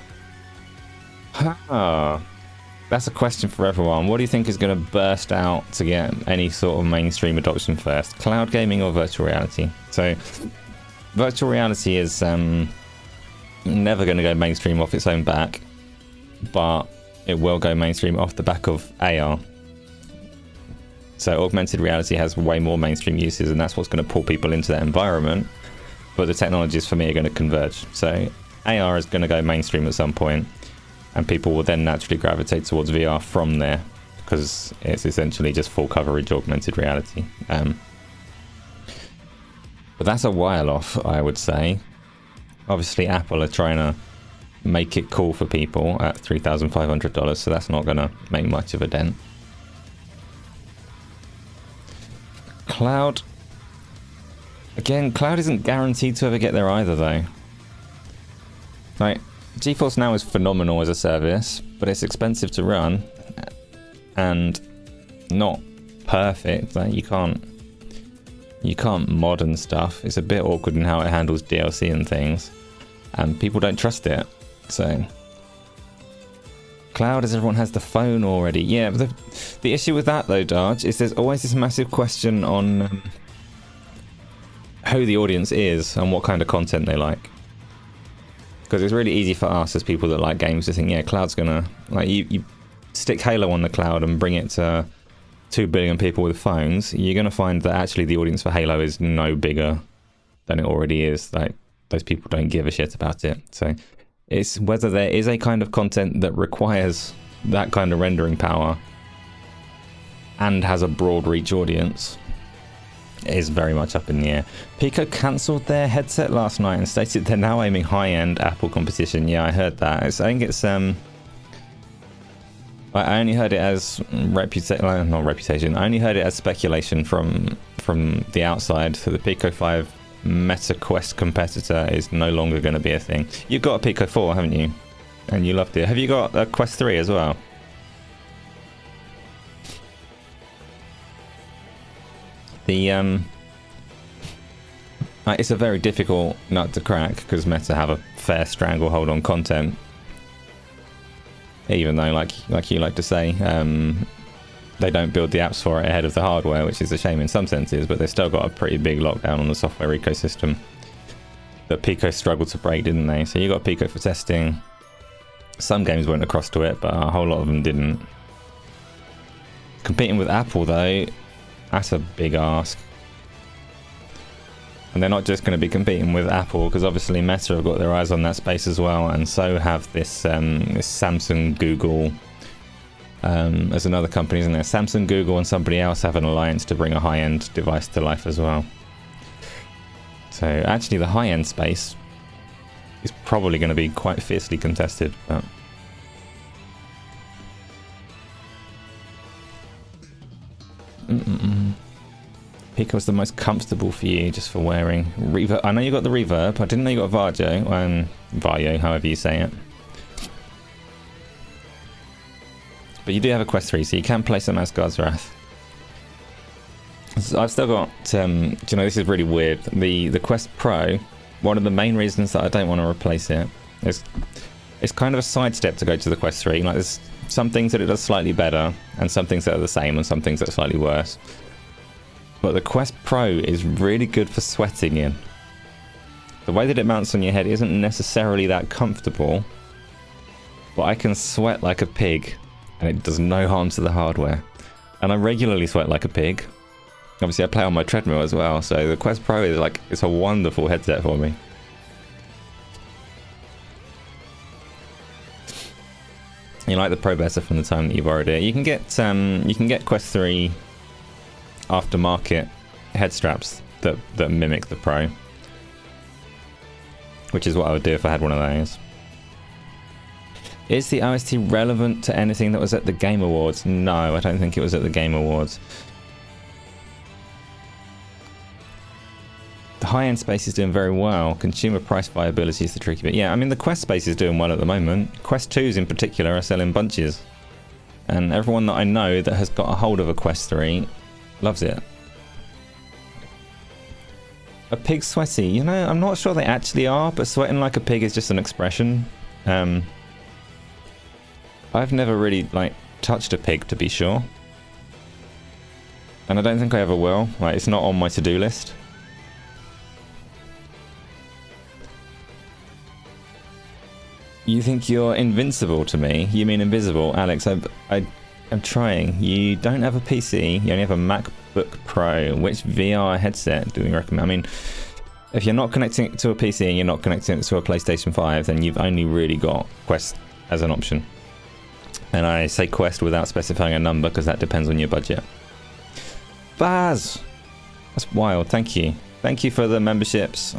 That's a question for everyone. What do you think is going to burst out to get any sort of mainstream adoption first? Cloud gaming or virtual reality? So, virtual reality is never going to go mainstream off its own back, but it will go mainstream off the back of AR. So augmented reality has way more mainstream uses, and that's what's going to pull people into that environment. But the technologies for me are going to converge. So AR is going to go mainstream at some point, and people will then naturally gravitate towards VR from there, because it's essentially just full coverage augmented reality. But that's a while off, I would say. Obviously, Apple are trying to make it cool for people at $3,500, so that's not going to make much of a dent. Cloud. Again, cloud isn't guaranteed to ever get there either, though. Like, GeForce Now is phenomenal as a service, but it's expensive to run and not perfect. Like, you can't mod and stuff. It's a bit awkward in how it handles DLC and things, and people don't trust it. So cloud, as everyone has the phone already. Yeah, but the issue with that though, Darge, is there's always this massive question on who the audience is and what kind of content they like. Because it's really easy for us as people that like games to think, yeah, cloud's gonna, like, you stick Halo on the cloud and bring it to 2 billion people with phones, you're gonna find that actually the audience for Halo is no bigger than it already is. Like, those people don't give a shit about it. So It's whether there is a kind of content that requires that kind of rendering power and has a broad reach audience is very much up in the air. Pico cancelled their headset last night and stated they're now aiming high-end Apple competition. Yeah, I heard that. I think it's I only heard it as not reputation. I only heard it as speculation from the outside. So the Pico 5 Meta Quest competitor is no longer going to be a thing. You've got a Pico 4, haven't you? And you loved it. Have you got a Quest 3 as well? The it's a very difficult nut to crack because Meta have a fair stranglehold on content. Even though, like you like to say, they don't build the apps for it ahead of the hardware, which is a shame in some senses, but they've still got a pretty big lockdown on the software ecosystem that Pico struggled to break, didn't they? So you got Pico for testing. Some games went across to it, but a whole lot of them didn't. Competing with Apple, though, that's a big ask. And they're not just going to be competing with Apple, because obviously Meta have got their eyes on that space as well, and so have this Samsung, Google. There's another company, isn't there? Samsung, Google, and somebody else have an alliance to bring a high-end device to life as well. So actually, the high-end space is probably going to be quite fiercely contested. But Pico's the most comfortable for you, just for wearing reverb. I know you got the reverb. I didn't know you got Varjo, Varjo, however you say it. But you do have a Quest 3, so you can play some Asgard's Wrath. So I've still got, do you know, this is really weird. The Quest Pro, one of the main reasons that I don't want to replace it is it's kind of a sidestep to go to the Quest 3. Like, there's some things that it does slightly better, and some things that are the same, and some things that are slightly worse. But the Quest Pro is really good for sweating in. The way that it mounts on your head isn't necessarily that comfortable, but I can sweat like a pig, and it does no harm to the hardware. And I regularly sweat like a pig. Obviously I play on my treadmill as well, so the Quest Pro is like, it's a wonderful headset for me. You like the Pro better from the time that you borrowed it. You can get Quest 3 aftermarket head straps that mimic the Pro, which is what I would do if I had one of those. Is the OST relevant to anything that was at the Game Awards? No, I don't think it was at the Game Awards. The high-end space is doing very well. Consumer price viability is the tricky bit. Yeah, I mean, the Quest space is doing well at the moment. Quest 2s in particular are selling bunches. And everyone that I know that has got a hold of a Quest 3 loves it. A pig sweaty? You know, I'm not sure they actually are, but sweating like a pig is just an expression. I've never really, like, touched a pig, to be sure. And I don't think I ever will. Like, it's not on my to-do list. You think you're invincible to me? You mean invisible? Alex, I'm trying. You don't have a PC, you only have a MacBook Pro. Which VR headset do we recommend? I mean, if you're not connecting it to a PC and you're not connecting it to a PlayStation 5, then you've only really got Quest as an option. And I say Quest without specifying a number because that depends on your budget. Baz! That's wild, thank you. Thank you for the memberships.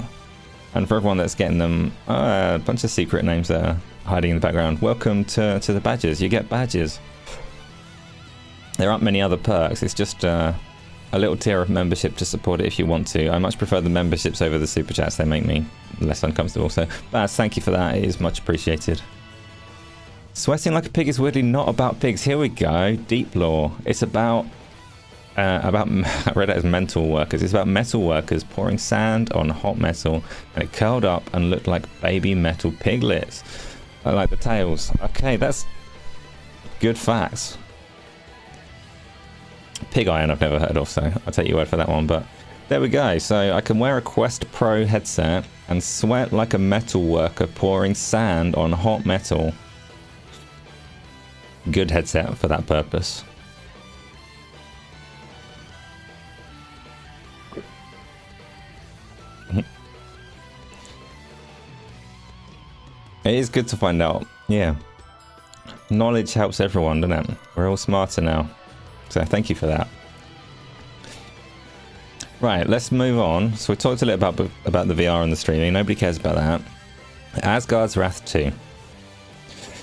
And for everyone that's getting them, a bunch of secret names there hiding in the background. Welcome to the badges. You get badges. There aren't many other perks. It's just a little tier of membership to support it if you want to. I much prefer the memberships over the super chats. They make me less uncomfortable. So, Baz, thank you for that. It is much appreciated. Sweating like a pig is weirdly not about pigs. Here we go. Deep lore. It's about I read it as mental workers. It's about metal workers pouring sand on hot metal, and it curled up and looked like baby metal piglets. I like the tails. Okay, that's good facts. Pig iron I've never heard of, so I'll take your word for that one. But there we go. So I can wear a Quest Pro headset and sweat like a metal worker pouring sand on hot metal. Good headset for that purpose. It is good to find out. Yeah. Knowledge helps everyone, doesn't it? We're all smarter now. So thank you for that. Right, let's move on. So we talked a little about the VR and the streaming. Nobody cares about that. Asgard's Wrath 2.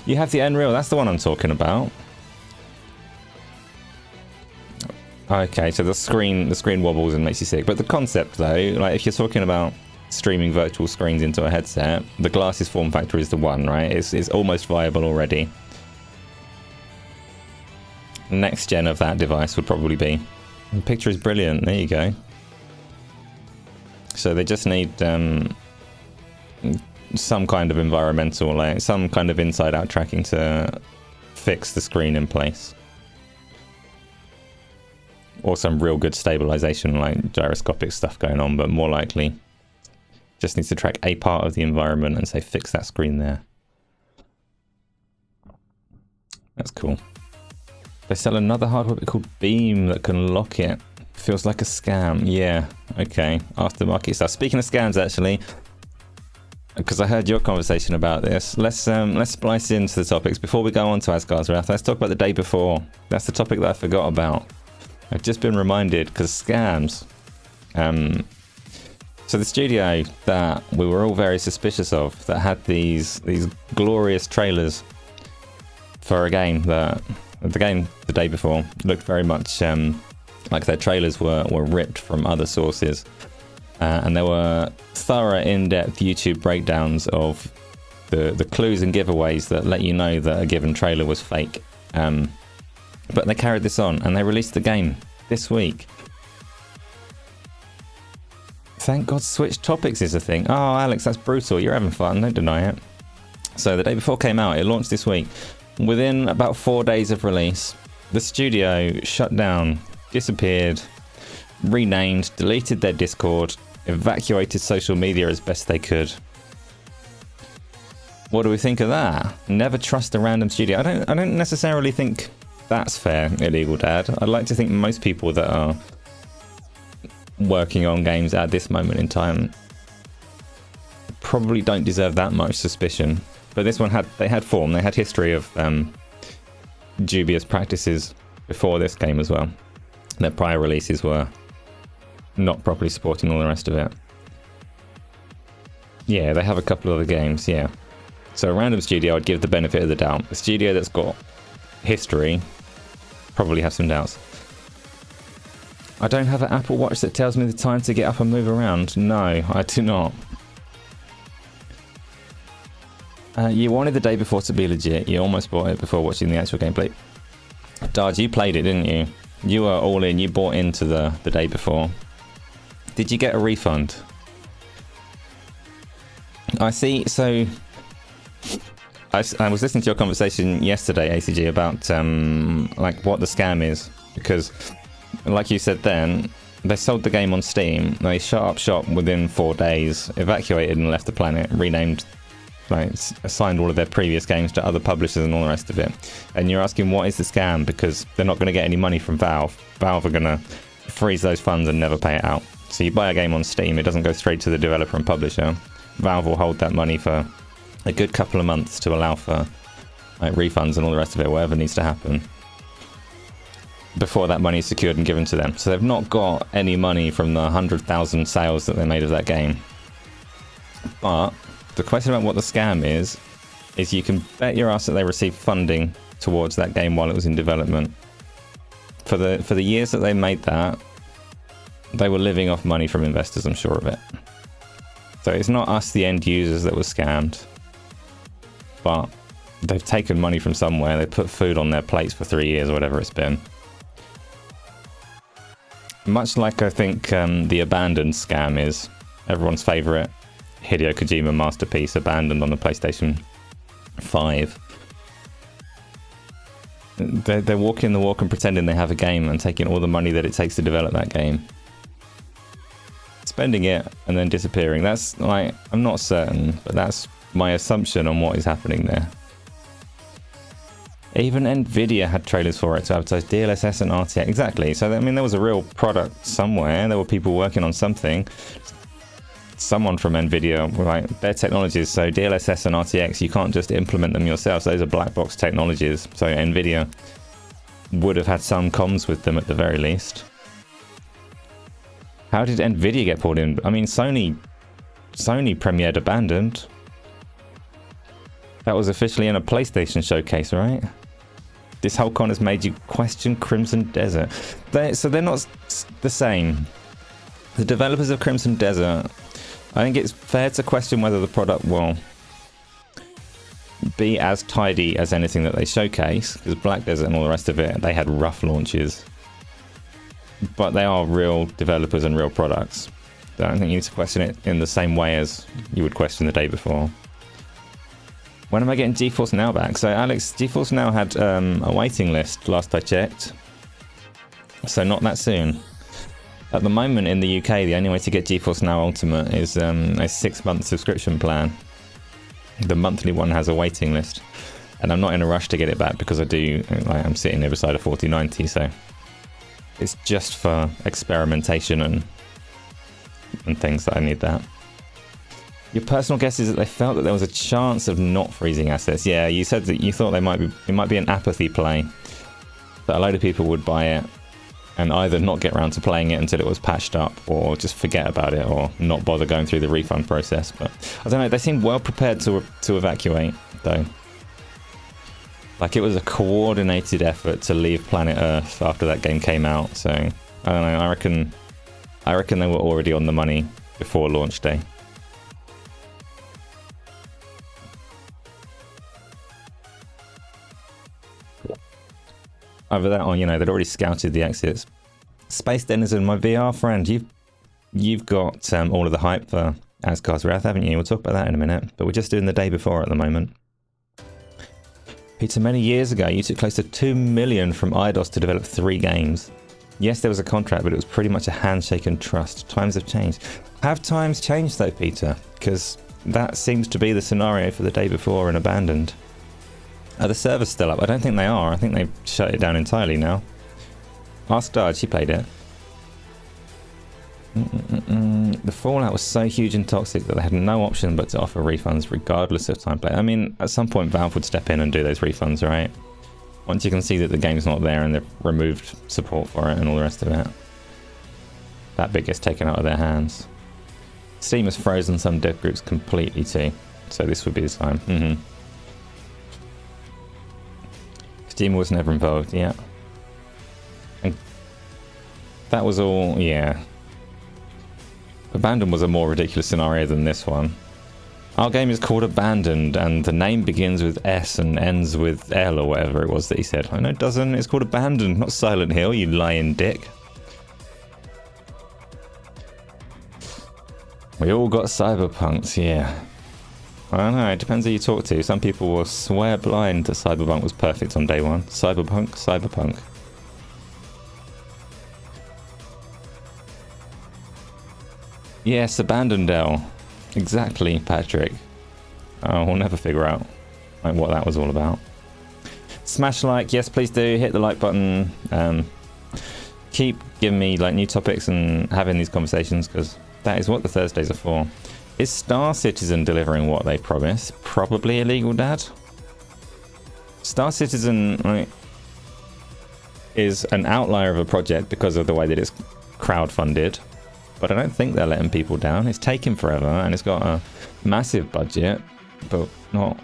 You have the Unreal. That's the one I'm talking about. Okay, so the screen wobbles and makes you sick. But the concept, though, like if you're talking about streaming virtual screens into a headset, the glasses form factor is the one, right? It's almost viable already. Next gen of that device would probably be. The picture is brilliant. There you go. So they just need some kind of environmental, like some kind of inside-out tracking to fix the screen in place. Or some real good stabilization, like gyroscopic stuff going on, but more likely just needs to track a part of the environment and say fix that screen there. That's cool. They sell another hardware called Beam that can lock it. Feels like a scam. Yeah, okay. Aftermarket stuff. Speaking of scams, actually, because I heard your conversation about this, let's splice into the topics before we go on to Asgard's Wrath. Let's talk about the day before. That's the topic that I forgot about. I've just been reminded because scams. So the studio that we were all very suspicious of, that had these glorious trailers for a game that the game the day before looked very much like their trailers were ripped from other sources, and there were thorough, in-depth YouTube breakdowns of the clues and giveaways that let you know that a given trailer was fake. But they carried this on and they released the game this week. Thank God Switch Topics is a thing. Oh, Alex, that's brutal. You're having fun. Don't deny it. So the day before came out. It launched this week. Within about 4 days of release, the studio shut down, disappeared, renamed, deleted their Discord, evacuated social media as best they could. What do we think of that? Never trust a random studio. I don't necessarily think that's fair, Illegal Dad. I'd like to think most people that are working on games at this moment in time probably don't deserve that much suspicion. But this one they had form. They had history of dubious practices before this game as well. Their prior releases were not properly supporting all the rest of it. Yeah, they have a couple of other games, yeah. So a random studio, I'd give the benefit of the doubt. A studio that's got history probably have some doubts. I don't have an Apple Watch that tells me the time to get up and move around. No, I do not. You wanted the day before to be legit. You almost bought it before watching the actual gameplay. Dard, you played it, didn't you? You were all in. You bought into the day before. Did you get a refund? I see. So I was listening to your conversation yesterday, ACG, about like what the scam is, because like you said then, they sold the game on Steam. They shut up shop within 4 days, evacuated and left the planet, renamed, like assigned all of their previous games to other publishers and all the rest of it. And you're asking what is the scam, because they're not going to get any money from Valve. Valve are going to freeze those funds and never pay it out. So you buy a game on Steam, it doesn't go straight to the developer and publisher. Valve will hold that money for a good couple of months to allow for like refunds and all the rest of it, whatever needs to happen, before that money is secured and given to them. So they've not got any money from the 100,000 sales that they made of that game. But the question about what the scam is you can bet your ass that they received funding towards that game while it was in development. For the years that they made that, they were living off money from investors, I'm sure of it. So it's not us, the end users, that were scammed. But they've taken money from somewhere. They put food on their plates for 3 years or whatever it's been. Much like I think the Abandoned scam is everyone's favourite Hideo Kojima masterpiece, Abandoned on the PlayStation 5. They're walking the walk and pretending they have a game and taking all the money that it takes to develop that game, spending it and then disappearing. That's like, I'm not certain, but that's my assumption on what is happening there. Even Nvidia had trailers for it to advertise DLSS and RTX. Exactly. So I mean, there was a real product somewhere. There were people working on something. someone from NVIDIA, right, their technologies, so DLSS and RTX, you can't just implement them yourself. Those are black box technologies. So NVIDIA would have had some comms with them at the very least. How did NVIDIA get pulled in? I mean, Sony premiered Abandoned. That was officially in a PlayStation showcase, right? This whole con has made you question Crimson Desert. So they're not the same. The developers of Crimson Desert, I think it's fair to question whether the product will be as tidy as anything that they showcase, because Black Desert and all the rest of it, they had rough launches. But they are real developers and real products. I don't think you need to question it in the same way as you would question the day before. When am I getting GeForce Now back? So Alex, GeForce Now had a waiting list last I checked. So not that soon. At the moment in the UK, the only way to get GeForce Now Ultimate is a 6-month subscription plan. The monthly one has a waiting list. And I'm not in a rush to get it back because I'm sitting here beside a 4090, so it's just for experimentation and things that I need that. Your personal guess is that they felt that there was a chance of not freezing assets. Yeah, you said that you thought it might be an apathy play. That a load of people would buy it and either not get around to playing it until it was patched up, or just forget about it, or not bother going through the refund process. But I don't know, they seemed well prepared to evacuate, though. Like, it was a coordinated effort to leave planet Earth after that game came out, so I don't know, I reckon they were already on the money before launch day. Either that, or, you know, they'd already scouted the exits. Space Denizen, my VR friend, you've got all of the hype for Asgard's Wrath, haven't you? We'll talk about that in a minute, but we're just doing the day before at the moment. Peter, many years ago, you took close to 2 million from Eidos to develop 3 games. Yes, there was a contract, but it was pretty much a handshake and trust. Times have changed. Have times changed, though, Peter? Because that seems to be the scenario for the day before and Abandoned. Are the servers still up? I don't think they are. I think they've shut it down entirely now. Asgard, she played it. The fallout was so huge and toxic that they had no option but to offer refunds regardless of time play. I mean, at some point Valve would step in and do those refunds, right? Once you can see that the game's not there and they've removed support for it and all the rest of it. That bit gets taken out of their hands. Steam has frozen some dev groups completely too, so this would be the time. Steam was never involved, yeah. And that was all, yeah. Abandoned was a more ridiculous scenario than this one. Our game is called Abandoned, and the name begins with S and ends with L, or whatever it was that he said. I know it doesn't, it's called Abandoned, not Silent Hill, you lying dick. We all got cyberpunks, yeah. I don't know, it depends who you talk to. Some people will swear blind that Cyberpunk was perfect on day one. Cyberpunk. Yes, Abandoned L. Exactly, Patrick. Oh, we'll never figure out what that was all about. Smash like, yes please do, hit the like button. Keep giving me new topics and having these conversations, because that is what the Thursdays are for. Is Star Citizen delivering what they promise? Probably illegal, Dad. Star Citizen is an outlier of a project because of the way that it's crowdfunded, but I don't think they're letting people down. It's taken forever and it's got a massive budget, but not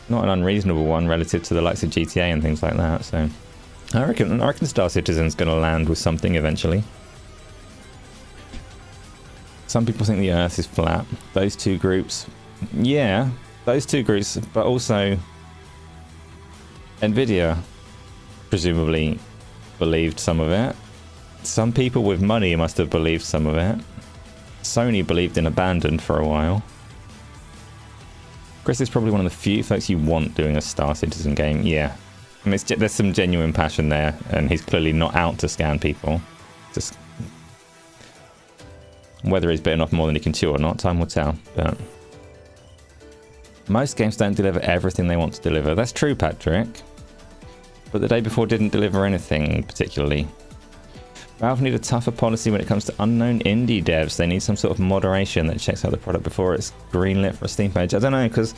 an unreasonable one relative to the likes of GTA and things like that. So I reckon Star Citizen's going to land with something eventually. Some people think the Earth is flat. Those two groups, yeah, those two groups, but also NVIDIA presumably believed some of it. Some people with money must have believed some of it. Sony believed in Abandoned for a while. Chris is probably one of the few folks you want doing a Star Citizen game. Yeah, I mean, there's some genuine passion there, and he's clearly not out to scam people. Just whether he's bitten off more than he can chew or not, time will tell. But most games don't deliver everything they want to deliver. That's true, Patrick. But the day before didn't deliver anything particularly. Valve need a tougher policy when it comes to unknown indie devs. They need some sort of moderation that checks out the product before it's greenlit for a Steam page. I don't know, because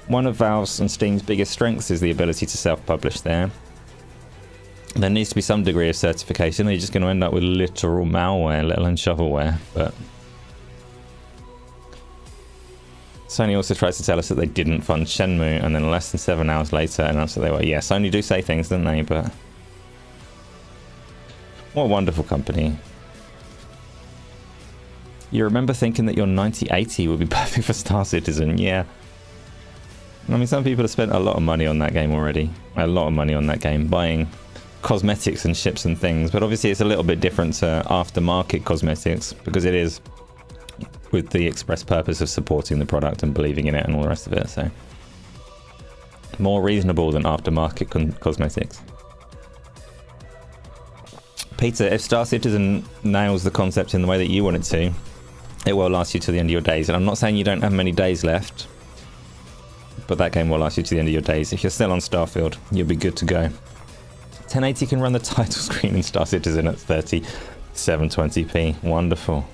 one of Valve's and Steam's biggest strengths is the ability to self-publish there. There needs to be some degree of certification. You're just going to end up with literal malware, let alone shovelware. But Sony also tries to tell us that they didn't fund Shenmue, and then less than 7 hours later announced that they were. Yeah, Sony do say things, don't they? But what a wonderful company. You remember thinking that your 9080 would be perfect for Star Citizen? Yeah. I mean, some people have spent a lot of money on that game already. A lot of money on that game, buying cosmetics and ships and things. But obviously it's a little bit different to aftermarket cosmetics, because it is with the express purpose of supporting the product and believing in it and all the rest of it. So more reasonable than aftermarket cosmetics. Peter, if Star Citizen nails the concept in the way that you want it to, it will last you to the end of your days. And I'm not saying you don't have many days left, but that game will last you to the end of your days. If you're still on Starfield, you'll be good to go. 1080 can run the title screen in Star Citizen at 720p. Wonderful.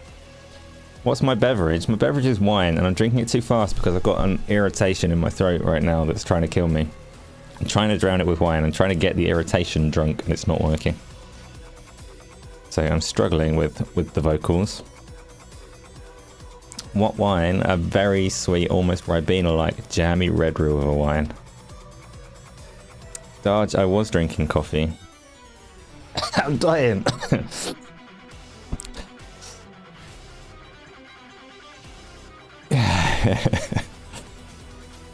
What's my beverage? My beverage is wine, and I'm drinking it too fast because I've got an irritation in my throat right now that's trying to kill me. I'm trying to drown it with wine. I'm trying to get the irritation drunk, and it's not working. So I'm struggling with the vocals. What wine? A very sweet, almost Ribena-like jammy red river wine. Darge, I was drinking coffee. I'm dying.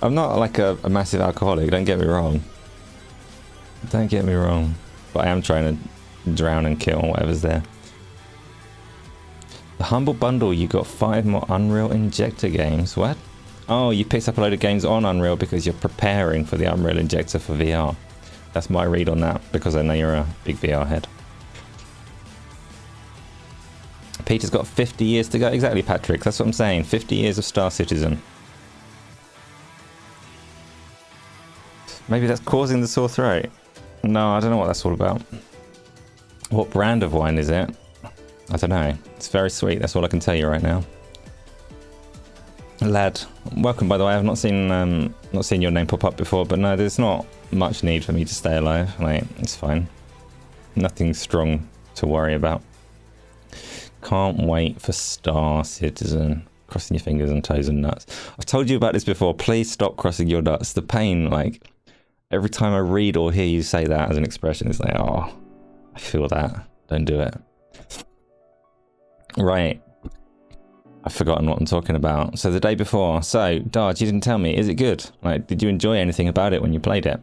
I'm not like a massive alcoholic, don't get me wrong. Don't get me wrong. But I am trying to drown and kill whatever's there. The Humble Bundle, you got 5 more Unreal Injector games. What? Oh, you picked up a load of games on Unreal because you're preparing for the Unreal Injector for VR. That's my read on that, because I know you're a big VR head. Peter's got 50 years to go. Exactly, Patrick. That's what I'm saying. 50 years of Star Citizen. Maybe that's causing the sore throat. No, I don't know what that's all about. What brand of wine is it? I don't know. It's very sweet. That's all I can tell you right now. Lad, welcome by the way. I've not seen your name pop up before, but no, there's not much need for me to stay alive. Like, it's fine. Nothing strong to worry about. Can't wait for Star Citizen. Crossing your fingers and toes and nuts. I've told you about this before. Please stop crossing your nuts. The pain, like, every time I read or hear you say that as an expression, it's like, oh, I feel that. Don't do it. Right. I've forgotten what I'm talking about. So the day before. So, Darge, you didn't tell me. Is it good? Like, did you enjoy anything about it when you played it?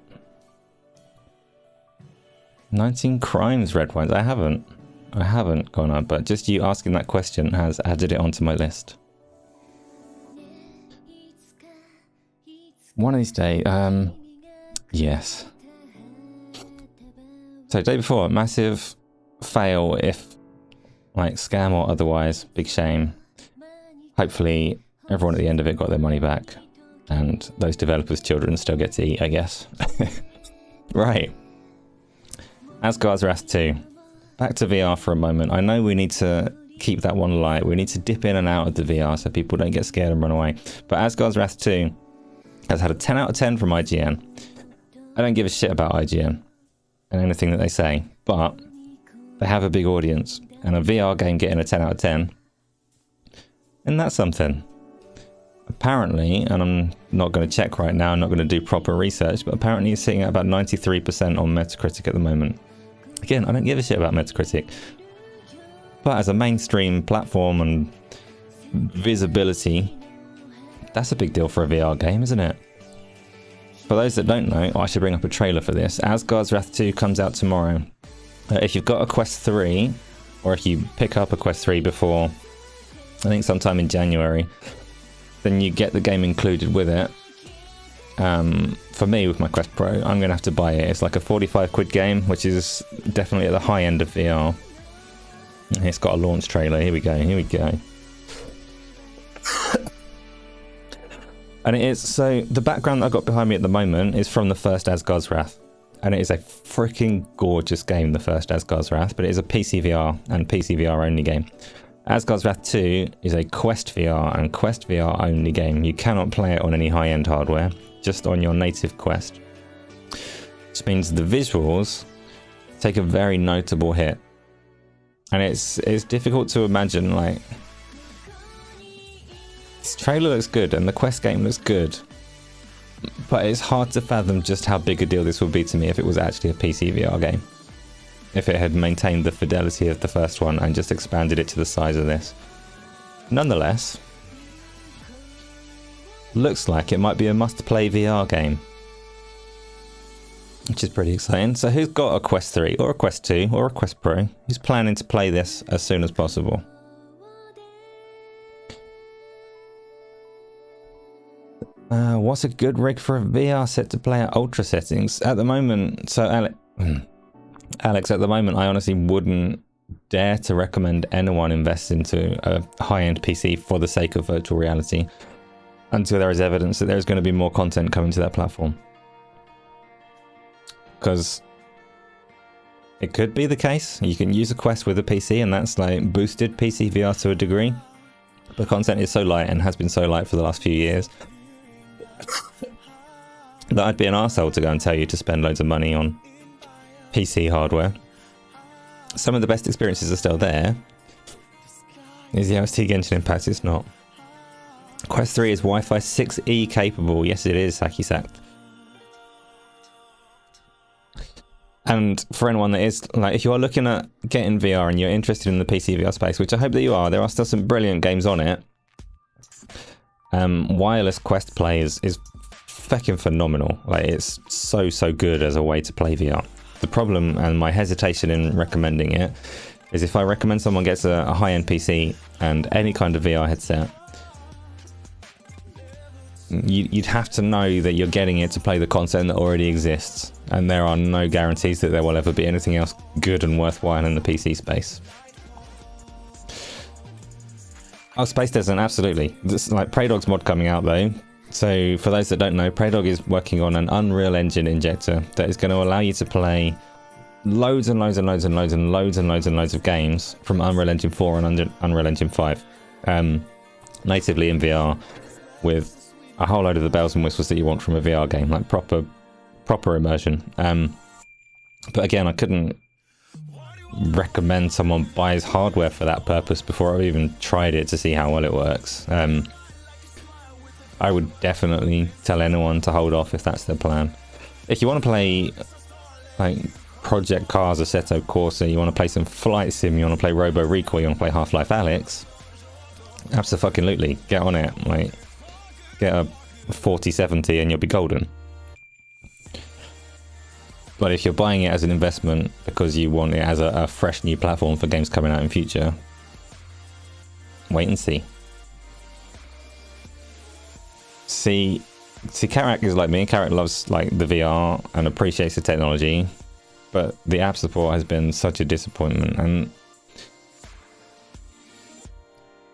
19 Crimes Red Wines. I haven't gone on, but just you asking that question has added it onto my list. One of these days, yes. So day before, massive fail, if like scam or otherwise, big shame. Hopefully everyone at the end of it got their money back, and those developers' children still get to eat, I guess. Right. Asgard's Wrath 2. Back to VR for a moment. I know we need to keep that one light. We need to dip in and out of the VR so people don't get scared and run away. But Asgard's Wrath 2 has had a 10 out of 10 from IGN. I don't give a shit about IGN and anything that they say, but they have a big audience, and a VR game getting a 10 out of 10, and that's something. Apparently, and I'm not going to check right now, I'm not going to do proper research, but apparently it's sitting at about 93% on Metacritic at the moment. Again, I don't give a shit about Metacritic, but as a mainstream platform and visibility, that's a big deal for a VR game, isn't it? For those that don't know, I should bring up a trailer for this. Asgard's Wrath 2 comes out tomorrow. If you've got a Quest 3, or if you pick up a Quest 3 before, I think sometime in January, then you get the game included with it. For me, with my Quest Pro, I'm going to have to buy it. It's like a 45 quid game, which is definitely at the high end of VR. It's got a launch trailer. Here we go. Here we go. And it is, so the background that I've got behind me at the moment is from the first Asgard's Wrath. and it is a freaking gorgeous game, the first Asgard's Wrath, but it is a PC VR and PC VR only game. Asgard's Wrath 2 is a Quest VR and Quest VR only game. You cannot play it on any high-end hardware, just on your native Quest. Which means the visuals take a very notable hit. And it's difficult to imagine, like... This trailer looks good and the Quest game looks good. But it's hard to fathom just how big a deal this would be to me if it was actually a PC VR game. If it had maintained the fidelity of the first one and just expanded it to the size of this. Nonetheless, looks like it might be a must-play VR game. Which is pretty exciting. So who's got a Quest 3 or a Quest 2 or a Quest Pro? Who's planning to play this as soon as possible? What's a good rig for a VR set to play at ultra settings? At the moment, so Alex, at the moment, I honestly wouldn't dare to recommend anyone invest into a high-end PC for the sake of virtual reality until there is evidence that there's going to be more content coming to that platform. Because it could be the case. You can use a Quest with a PC and that's like boosted PC VR to a degree. The content is so light and has been so light for the last few years that I'd be an arsehole to go and tell you to spend loads of money on PC hardware. Some of the best experiences are still there. Is the OST Genshin Impact? It's not. Quest 3 is Wi-Fi 6E capable. Yes, it is, Saki-sak. And for anyone that is, like, if you are looking at getting VR and you're interested in the PC VR space, which I hope that you are, there are still some brilliant games on it. Wireless Quest Play is fucking phenomenal. Like, it's so good as a way to play VR. The problem and my hesitation in recommending it is if I recommend someone gets a high-end PC and any kind of VR headset, you'd have to know that you're getting it to play the content that already exists, and there are no guarantees that there will ever be anything else good and worthwhile in the PC space. Oh, Space Desert, absolutely. This, like, Praydog's mod coming out though. So for those that don't know, Praydog is working on an Unreal Engine injector that is going to allow you to play loads of games from Unreal Engine 4 and Unreal Engine 5 natively in VR with a whole load of the bells and whistles that you want from a VR game, like proper immersion. But again, I couldn't recommend someone buys hardware for that purpose before I've even tried it to see how well it works. I would definitely tell anyone to hold off if that's their plan. If you want to play like Project Cars, Assetto Corsa, you want to play some flight sim, you want to play Robo Recall, you want to play Half-Life Alyx, absolutely, get on it. Like, get a 4070 and you'll be golden. But if you're buying it as an investment because you want it as a fresh new platform for games coming out in future, wait and see. See, Karak is like me. Karak loves like the VR and appreciates the technology, but the app support has been such a disappointment. And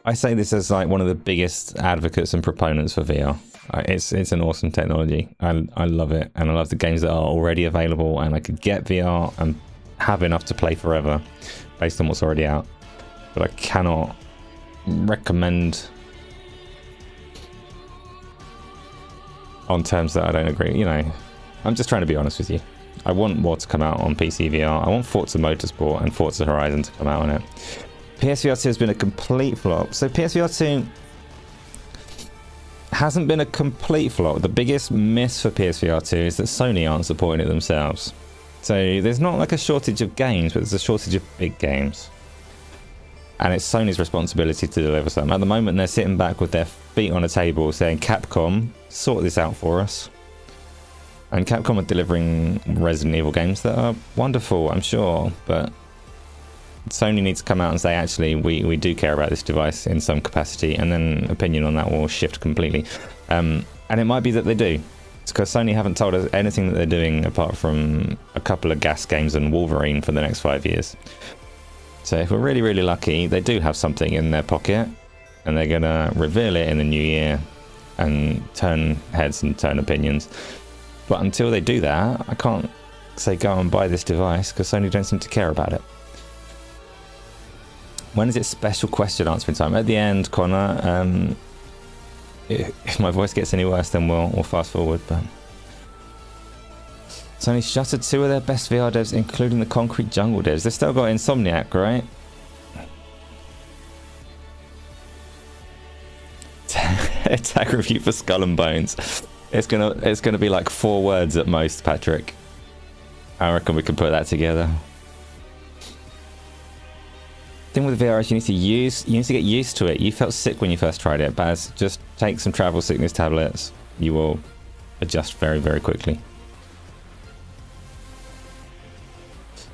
I say this as like one of the biggest advocates and proponents for VR. It's an awesome technology. I love it, and I love the games that are already available, and I could get VR and have enough to play forever based on what's already out. But I cannot recommend on terms that I don't agree. You know, I'm just trying to be honest with you. I want more to come out on PC VR. I want Forza Motorsport and Forza Horizon to come out on it. PSVR 2 has been a complete flop. So PSVR 2 hasn't been a complete flop. The biggest miss for PSVR 2 is that Sony aren't supporting it themselves. So there's not like a shortage of games, but there's a shortage of big games. And it's Sony's responsibility to deliver something. At the moment, they're sitting back with their feet on a table saying, Capcom, sort this out for us. And Capcom are delivering Resident Evil games that are wonderful, I'm sure, but Sony needs to come out and say, actually, we do care about this device in some capacity, and then opinion on that will shift completely. And it might be that they do. It's because Sony haven't told us anything that they're doing apart from a couple of gas games and Wolverine for the next 5 years. So if we're really, really lucky, they do have something in their pocket, and they're going to reveal it in the new year and turn heads and turn opinions. But until they do that, I can't say go and buy this device, because Sony don't seem to care about it. When is it special question answering time? At the end, Connor. If my voice gets any worse, then we'll fast forward. But Sony shuttered 2 of their best VR devs, including the Concrete Jungle devs. They've still got Insomniac, right? Tag review for Skull and Bones. It's gonna be like 4 words at most, Patrick. I reckon we can put that together. Thing with VR is you need to get used to it. You felt sick when you first tried it, Baz. Just take some travel sickness tablets. You will adjust very, very quickly.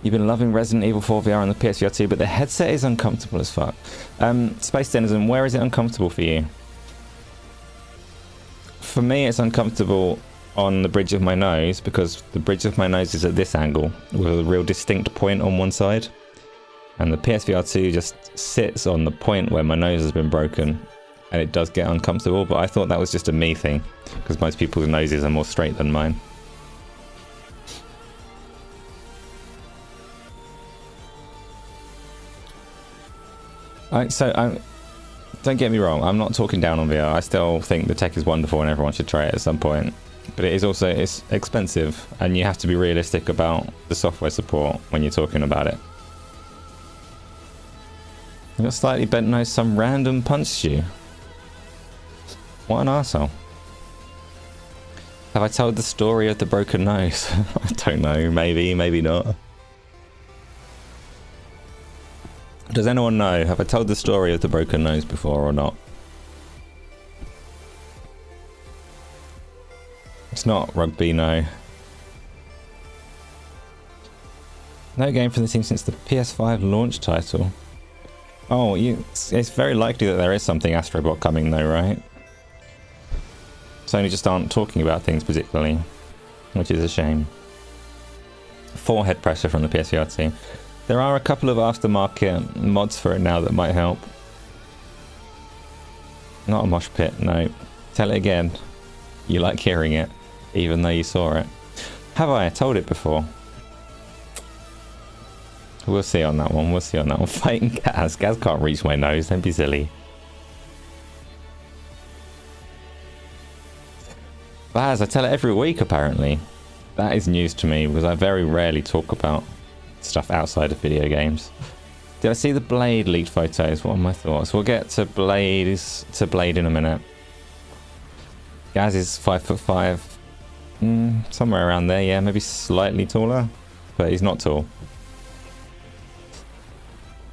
You've been loving Resident Evil 4 VR on the PSVR 2, but the headset is uncomfortable as fuck. Space Denizen, where is it uncomfortable for you? For me, it's uncomfortable on the bridge of my nose, because the bridge of my nose is at this angle with a real distinct point on one side. And the PSVR 2 just sits on the point where my nose has been broken, and it does get uncomfortable, but I thought that was just a me thing, because most people's noses are more straight than mine. Don't get me wrong, I'm not talking down on VR. I still think the tech is wonderful and everyone should try it at some point. But it's expensive, and you have to be realistic about the software support when you're talking about it. I got slightly bent nose, some random punched you. What an arsehole. Have I told the story of the broken nose? I don't know, maybe not. Does anyone know? Have I told the story of the broken nose before or not? It's not rugby, no. No game from the team since the PS5 launch title. Oh, it's very likely that there is something Astrobot coming though, right? Sony just aren't talking about things particularly, which is a shame. 4 head pressure from the PSVR 2. There are a couple of aftermarket mods for it now that might help. Not a mosh pit, no. Tell it again. You like hearing it, even though you saw it. Have I told it before? We'll see on that one, Fighting Gaz. Gaz can't reach my nose, don't be silly. Baz, I tell it every week apparently. That is news to me, because I very rarely talk about stuff outside of video games. Did I see the Blade leaked photos? What are my thoughts? We'll get to Blade in a minute. Gaz is 5'5". Somewhere around there, yeah, maybe slightly taller, but he's not tall.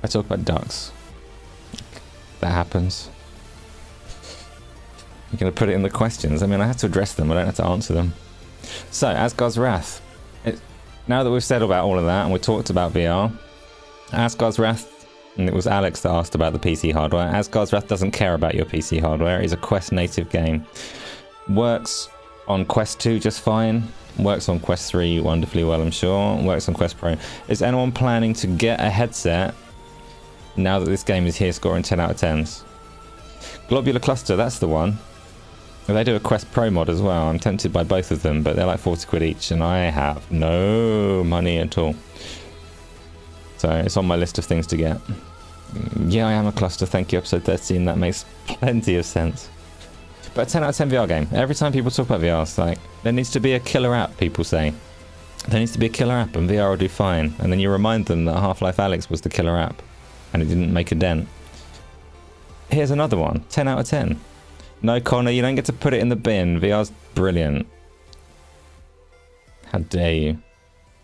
I talk about ducks. That happens. You're going to put it in the questions. I mean, I have to address them. I don't have to answer them. So, Asgard's Wrath. Now that we've said about all of that and we talked about VR, Asgard's Wrath, and it was Alex that asked about the PC hardware. Asgard's Wrath doesn't care about your PC hardware. It's a Quest native game. Works on Quest 2 just fine. Works on Quest 3 wonderfully well, I'm sure. Works on Quest Pro. Is anyone planning to get a headset now that this game is here scoring 10 out of 10s? Globular Cluster, that's the one. They do a Quest Pro mod as well. I'm tempted by both of them, but they're like 40 quid each, and I have no money at all. So it's on my list of things to get. Yeah, I am a cluster. Thank you, episode 13. That makes plenty of sense. But a 10 out of 10 VR game. Every time people talk about VR, it's like, there needs to be a killer app, people say. There needs to be a killer app, and VR will do fine. And then you remind them that Half-Life Alyx was the killer app, and it didn't make a dent. Here's another one. 10 out of 10. No, Connor, you don't get to put it in the bin. VR's brilliant. How dare you?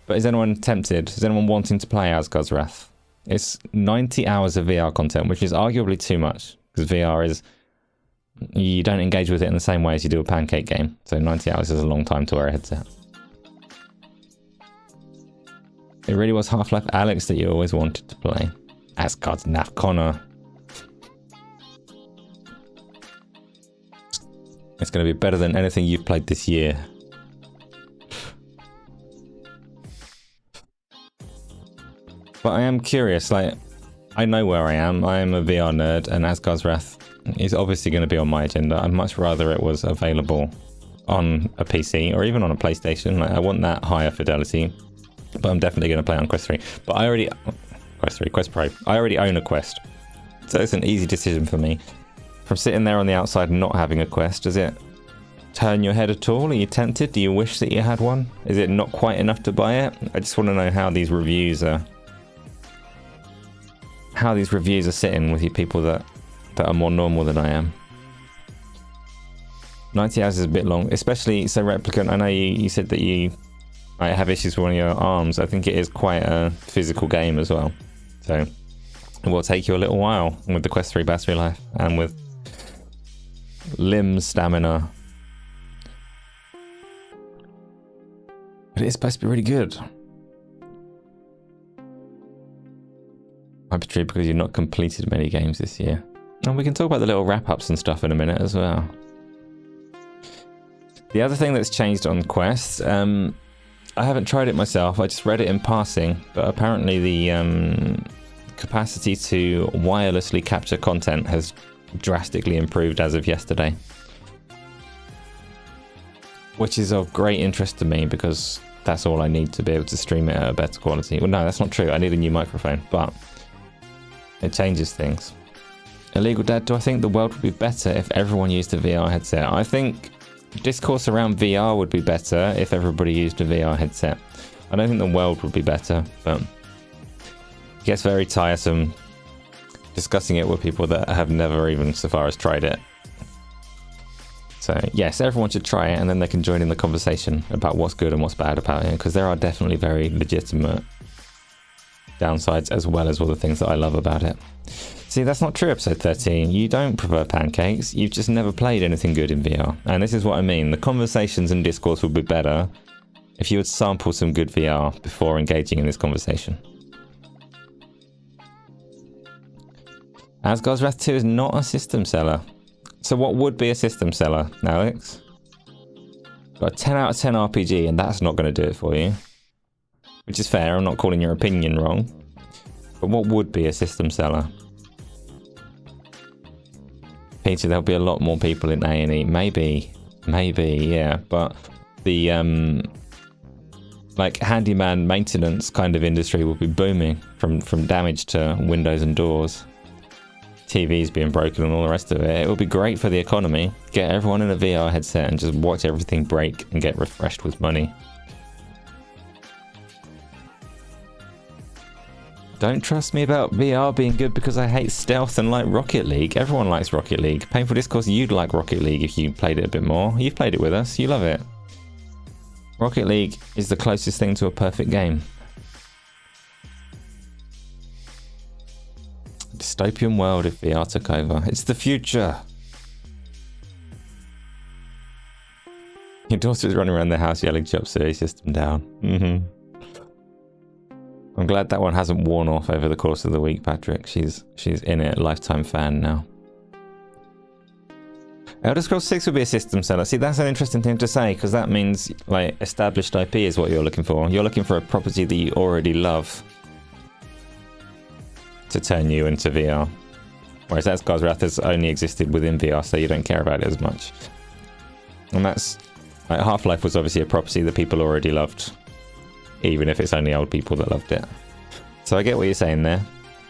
But is anyone tempted? Is anyone wanting to play Asgard's Wrath? It's 90 hours of VR content, which is arguably too much, because VR is... you don't engage with it in the same way as you do a pancake game. So 90 hours is a long time to wear a headset. It really was Half-Life Alyx that you always wanted to play. Asgard's Wrath, Connor. It's going to be better than anything you've played this year. But I am curious, like, I know where I am. I am a VR nerd, and Asgard's Wrath is obviously going to be on my agenda. I'd much rather it was available on a PC or even on a PlayStation. Like, I want that higher fidelity. But I'm definitely going to play on Quest 3. But I already... Quest Pro. I already own a Quest. So it's an easy decision for me. From sitting there on the outside and not having a Quest, does it turn your head at all? Are you tempted? Do you wish that you had one? Is it not quite enough to buy it? I just want to know how these reviews are... how these reviews are sitting with you people that are more normal than I am. 90 hours is a bit long, especially so Replicant. I know you said that you might have issues with one of your arms. I think it is quite a physical game as well, so it will take you a little while with the Quest 3 battery life and with limb stamina. But it is supposed to be really good. Might be true because you've not completed many games this year. And we can talk about the little wrap-ups and stuff in a minute as well. The other thing that's changed on Quest, I haven't tried it myself, I just read it in passing, but apparently the capacity to wirelessly capture content has drastically improved as of yesterday. Which is of great interest to me because that's all I need to be able to stream it at a better quality. Well, no, that's not true, I need a new microphone, but it changes things. Illegal Dad, do I think the world would be better if everyone used a VR headset? I think discourse around VR would be better if everybody used a VR headset. I don't think the world would be better, but it gets very tiresome discussing it with people that have never even so far as tried it. So yes, everyone should try it and then they can join in the conversation about what's good and what's bad about it, because there are definitely very legitimate downsides as well as all the things that I love about it. See, that's not true, episode 13. You don't prefer pancakes. You've just never played anything good in VR. And this is what I mean. The conversations and discourse would be better if you would sample some good VR before engaging in this conversation. Asgard's Wrath 2 is not a system seller. So what would be a system seller, Alex? Got a 10 out of 10 RPG and that's not going to do it for you. Which is fair, I'm not calling your opinion wrong. But what would be a system seller? Peter, there'll be a lot more people in A&E. Maybe, yeah. But the like handyman maintenance kind of industry will be booming from damage to windows and doors. TVs being broken and all the rest of it. It will be great for the economy. Get everyone in a VR headset and just watch everything break and get refreshed with money. Don't trust me about VR being good because I hate stealth and like Rocket League. Everyone likes Rocket League. Painful Discourse, you'd like Rocket League if you played it a bit more. You've played it with us. You love it. Rocket League is the closest thing to a perfect game. Dystopian world if VR took over. It's the future. Your daughter's running around the house yelling chop suey system down. I'm glad that one hasn't worn off over the course of the week, Patrick. She's in it, lifetime fan now. Elder Scrolls 6 would be a system seller. See, that's an interesting thing to say, because that means like established IP is what you're looking for. You're looking for a property that you already love to turn you into VR. Whereas Asgard's Wrath has only existed within VR, so you don't care about it as much. And that's like Half-Life was obviously a property that people already loved, even if it's only old people that loved it. So I get what you're saying there.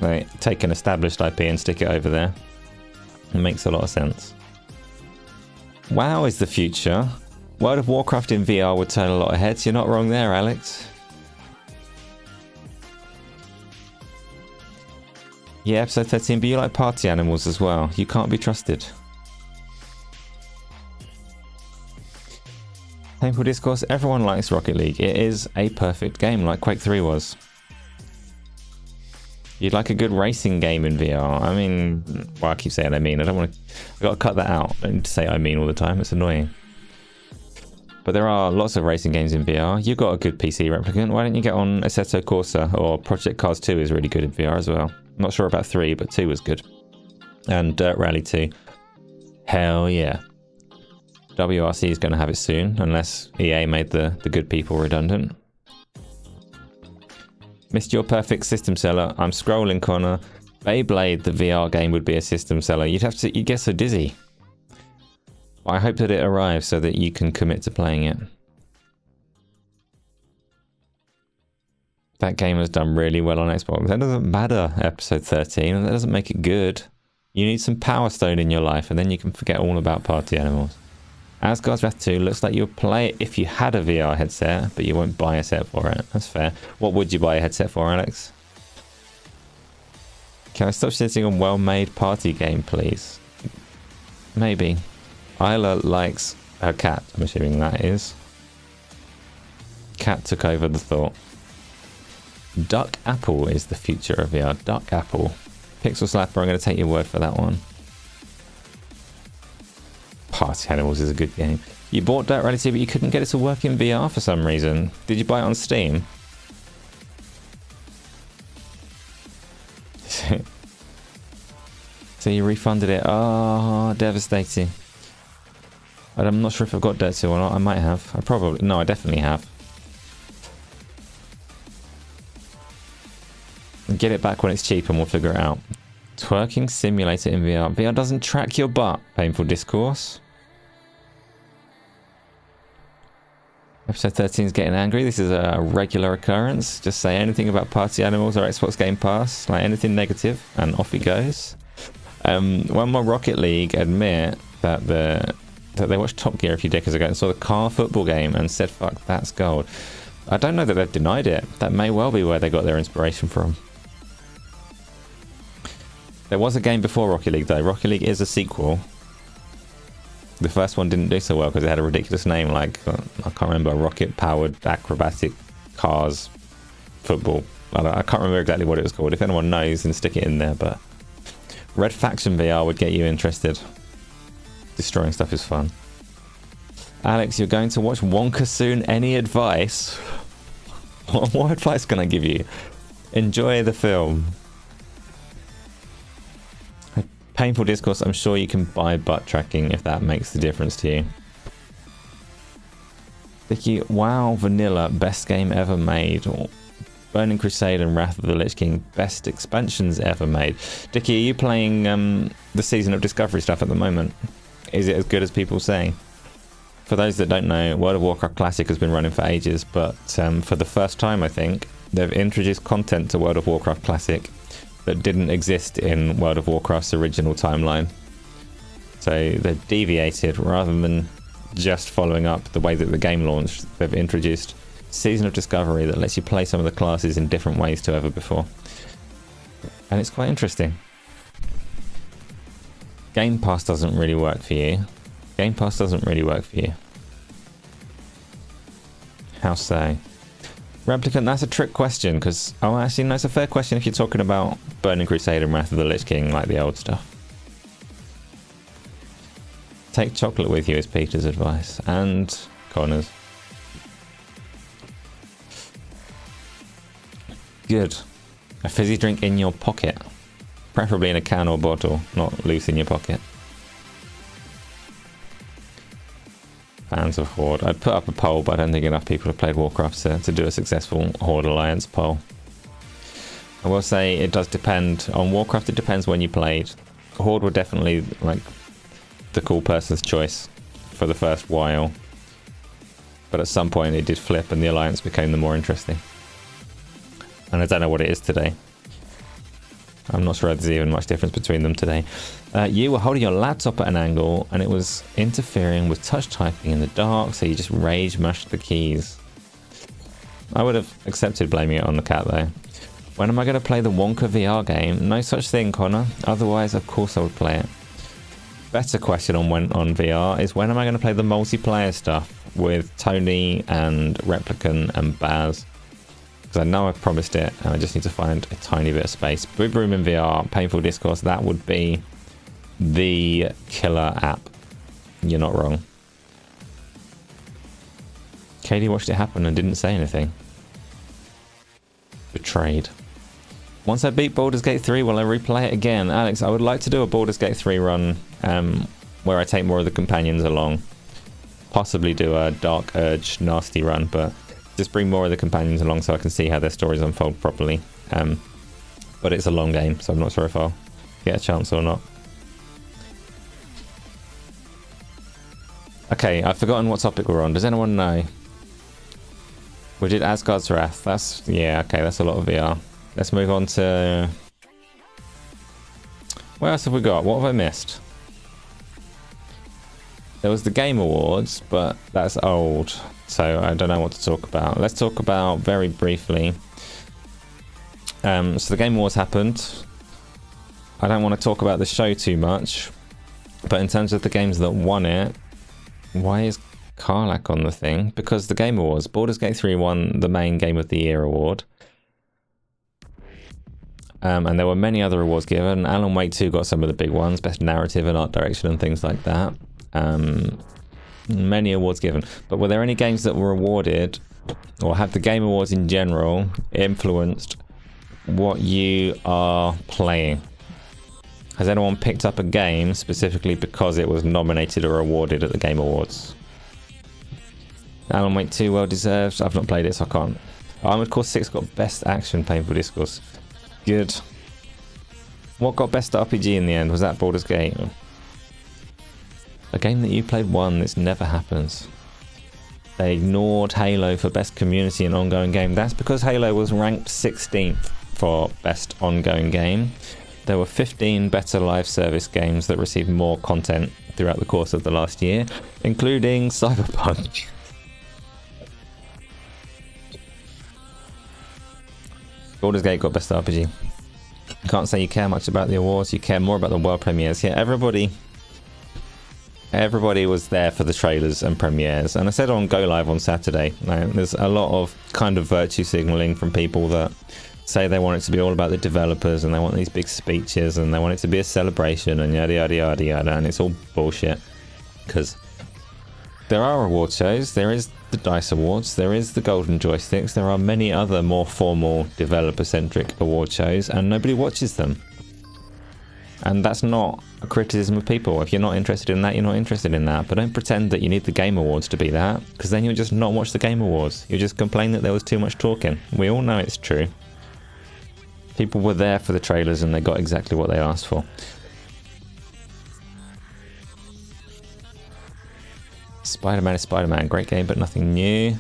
Like, take an established IP and stick it over there. It makes a lot of sense. WoW is the future. World of Warcraft in VR would turn a lot of heads. You're not wrong there, Alex. Yeah, episode 13, but you like party animals as well. You can't be trusted. Painful Discourse, everyone likes Rocket League. It is a perfect game, like Quake 3 was. You'd like a good racing game in VR. I mean, well, I keep saying I mean. I don't want to... I've got to cut that out. I don't need to say I mean all the time. It's annoying. But there are lots of racing games in VR. You've got a good PC, Replicant. Why don't you get on Assetto Corsa? Or Project Cars 2 is really good in VR as well. I'm not sure about 3, but 2 was good. And Dirt Rally 2. Hell yeah. WRC is going to have it soon, unless EA made the good people redundant. Missed your perfect system seller. I'm scrolling, Connor. Beyblade, the VR game, would be a system seller. You'd get so dizzy. I hope that it arrives so that you can commit to playing it. That game has done really well on Xbox. That doesn't matter, episode 13, and that doesn't make it good. You need some Power Stone in your life, and then you can forget all about party animals. Asgard's Wrath 2 looks like you'll play it if you had a VR headset, but you won't buy a set for it. That's fair. What would you buy a headset for, Alex? Can I stop sitting on well-made party game, please? Maybe. Isla likes her cat, I'm assuming that is. Cat took over the thought. Duck Apple is the future of VR. Duck Apple. Pixel Slapper, I'm going to take your word for that one. Party Animals is a good game. You bought Dirt Rally 2, but you couldn't get it to work in VR for some reason. Did you buy it on Steam? So you refunded it. Oh, devastating. I'm not sure if I've got Dirt 2 or not. I might have. No, I definitely have. Get it back when it's cheap and we'll figure it out. Twerking simulator in VR. VR doesn't track your butt. Painful discourse. Episode 13 is getting angry. This is a regular occurrence. Just say anything about party animals or Xbox Game Pass. Like anything negative and off it goes. When my Rocket League admit that they watched Top Gear a few decades ago and saw the car football game and said, fuck, that's gold. I don't know that they've denied it. That may well be where they got their inspiration from. There was a game before Rocket League though. Rocket League is a sequel. The first one didn't do so well because it had a ridiculous name like, I can't remember, rocket-powered acrobatic cars football. I can't remember exactly what it was called. If anyone knows, then stick it in there. But Red Faction VR would get you interested. Destroying stuff is fun. Alex, you're going to watch Wonka soon. Any advice? What advice can I give you? Enjoy the film. Painful discourse. I'm sure you can buy butt tracking if that makes the difference to you. Vicky, WoW Vanilla, best game ever made. Or Burning Crusade and Wrath of the Lich King, best expansions ever made. Dickie, are you playing the Season of Discovery stuff at the moment? Is it as good as people say? For those that don't know, World of Warcraft Classic has been running for ages, but for the first time, I think, they've introduced content to World of Warcraft Classic that didn't exist in World of Warcraft's original timeline. So they've deviated rather than just following up the way that the game launched. They've introduced Season of Discovery that lets you play some of the classes in different ways to ever before. And it's quite interesting. Game Pass doesn't really work for you. Game Pass doesn't really work for you. How so? Replicant, that's a trick question, because... Oh, actually, no, it's a fair question if you're talking about Burning Crusade and Wrath of the Lich King, like the old stuff. Take chocolate with you is Peter's advice. And Connor's. Good. A fizzy drink in your pocket. Preferably in a can or bottle, not loose in your pocket. Fans of Horde. I'd put up a poll, but I don't think enough people have played Warcraft to do a successful Horde Alliance poll. I will say it does depend. On Warcraft, it depends when you played. Horde were definitely like the cool person's choice for the first while. But at some point it did flip and the Alliance became the more interesting. And I don't know what it is today. I'm not sure there's even much difference between them today. You were holding your laptop at an angle and it was interfering with touch typing in the dark, so you just rage mashed the keys. I would have accepted blaming it on the cat though. When am I going to play the Wonka VR game? No such thing, Connor. Otherwise, of course I would play it. Better question on VR is when am I going to play the multiplayer stuff with Tony and Replicant and Baz? Because I know I've promised it and I just need to find a tiny bit of space. Boob Room in VR, Painful Discourse, that would be the killer app. You're not wrong. Katie watched it happen and didn't say anything. Betrayed. Once I beat Baldur's Gate 3, will I replay it again? Alex, I would like to do a Baldur's Gate 3 run where I take more of the companions along. Possibly do a Dark Urge nasty run, but just bring more of the companions along so I can see how their stories unfold properly. But it's a long game, so I'm not sure if I'll get a chance or not. Okay, I've forgotten what topic we're on. Does anyone know? We did Asgard's Wrath. That's, yeah, okay, that's a lot of VR. Let's move on to... What else have we got? What have I missed? There was the Game Awards, but that's old, so I don't know what to talk about. Let's talk about, very briefly... so the Game Awards happened. I don't want to talk about the show too much, but in terms of the games that won it, why is Karlak on the thing? Because the Game Awards, Baldur's Gate 3 won the main Game of the Year award. And there were many other awards given. Alan Wake 2 got some of the big ones, Best Narrative and Art Direction and things like that. Many awards given. But were there any games that were awarded, or have the Game Awards in general influenced what you are playing? Has anyone picked up a game specifically because it was nominated or awarded at the Game Awards? Alan Wake 2, well deserved. I've not played it, so I can't. Armored Core 6 got Best Action, Painful Discourse. Good. What got Best RPG in the end? Was that Baldur's Gate? A game that you played won. This never happens. They ignored Halo for Best Community and Ongoing Game. That's because Halo was ranked 16th for Best Ongoing Game. There were 15 better live service games that received more content throughout the course of the last year, including Cyberpunk. Baldur's Gate got Best RPG. You can't say you care much about the awards, you care more about the world premieres. Yeah, everybody was there for the trailers and premieres. And I said on Go Live on Saturday, there's a lot of kind of virtue signaling from people that say they want it to be all about the developers and they want these big speeches and they want it to be a celebration and yada yada yada yada, and it's all bullshit. Because there are award shows, there is the DICE Awards, there is the Golden Joysticks, there are many other more formal developer-centric award shows, and nobody watches them. And that's not a criticism of people. If you're not interested in that, you're not interested in that. But don't pretend that you need the Game Awards to be that, because then you'll just not watch the Game Awards. You'll just complain that there was too much talking. We all know it's true. People were there for the trailers and they got exactly what they asked for. Spider-Man is Spider-Man. Great game, but nothing new.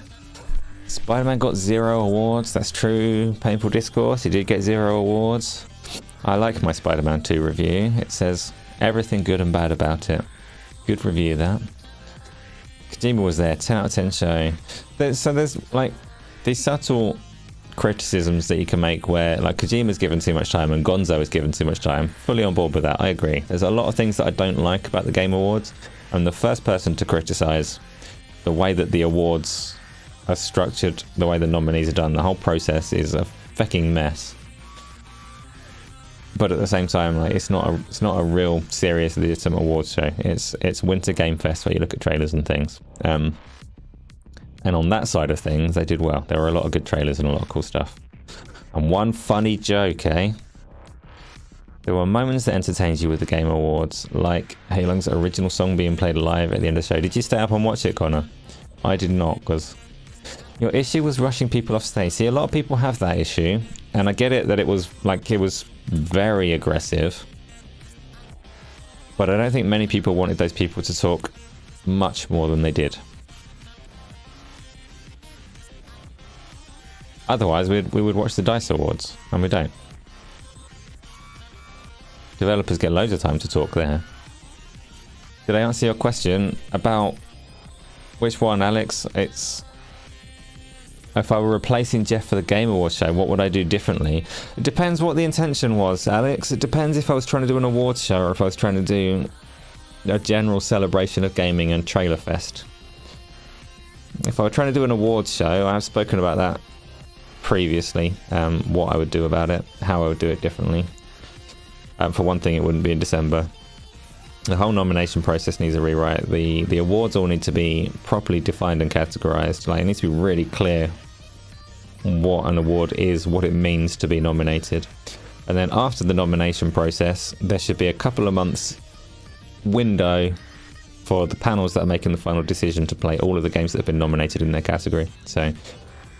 Spider-Man got 0 awards. That's true. Painful Discourse. He did get 0 awards. I like my Spider-Man 2 review. It says everything good and bad about it. Good review, that. Kojima was there. 10 out of 10 show. So there's like these subtle criticisms that you can make where like Kojima's given too much time and Gonzo is given too much time. Fully on board with that. I agree. There's a lot of things that I don't like about the Game Awards. I'm the first person to criticize the way that the awards are structured, the way the nominees are done. The whole process is a fucking mess. But at the same time, like it's not a real serious legitimate awards show. It's Winter Game Fest where you look at trailers and things. And on that side of things, they did well. There were a lot of good trailers and a lot of cool stuff. And one funny joke, eh? There were moments that entertained you with the Game Awards, like Heilung's original song being played live at the end of the show. Did you stay up and watch it, Connor? I did not, because your issue was rushing people off stage. See, a lot of people have that issue, and I get it that it was very aggressive. But I don't think many people wanted those people to talk much more than they did. Otherwise, we would watch the DICE Awards, and we don't. Developers get loads of time to talk there. Did I answer your question about which one, Alex? It's if I were replacing Jeff for the Game Awards show, what would I do differently? It depends what the intention was, Alex. It depends if I was trying to do an awards show or if I was trying to do a general celebration of gaming and trailer fest. If I were trying to do an awards show, I've spoken about that previously, what I would do about it, how I would do it differently. For one thing, it wouldn't be in December. The whole nomination process needs a rewrite. The awards all need to be properly defined and categorized. Like, it needs to be really clear what an award is, what it means to be nominated. And then after the nomination process, there should be a couple of months window for the panels that are making the final decision to play all of the games that have been nominated in their category. So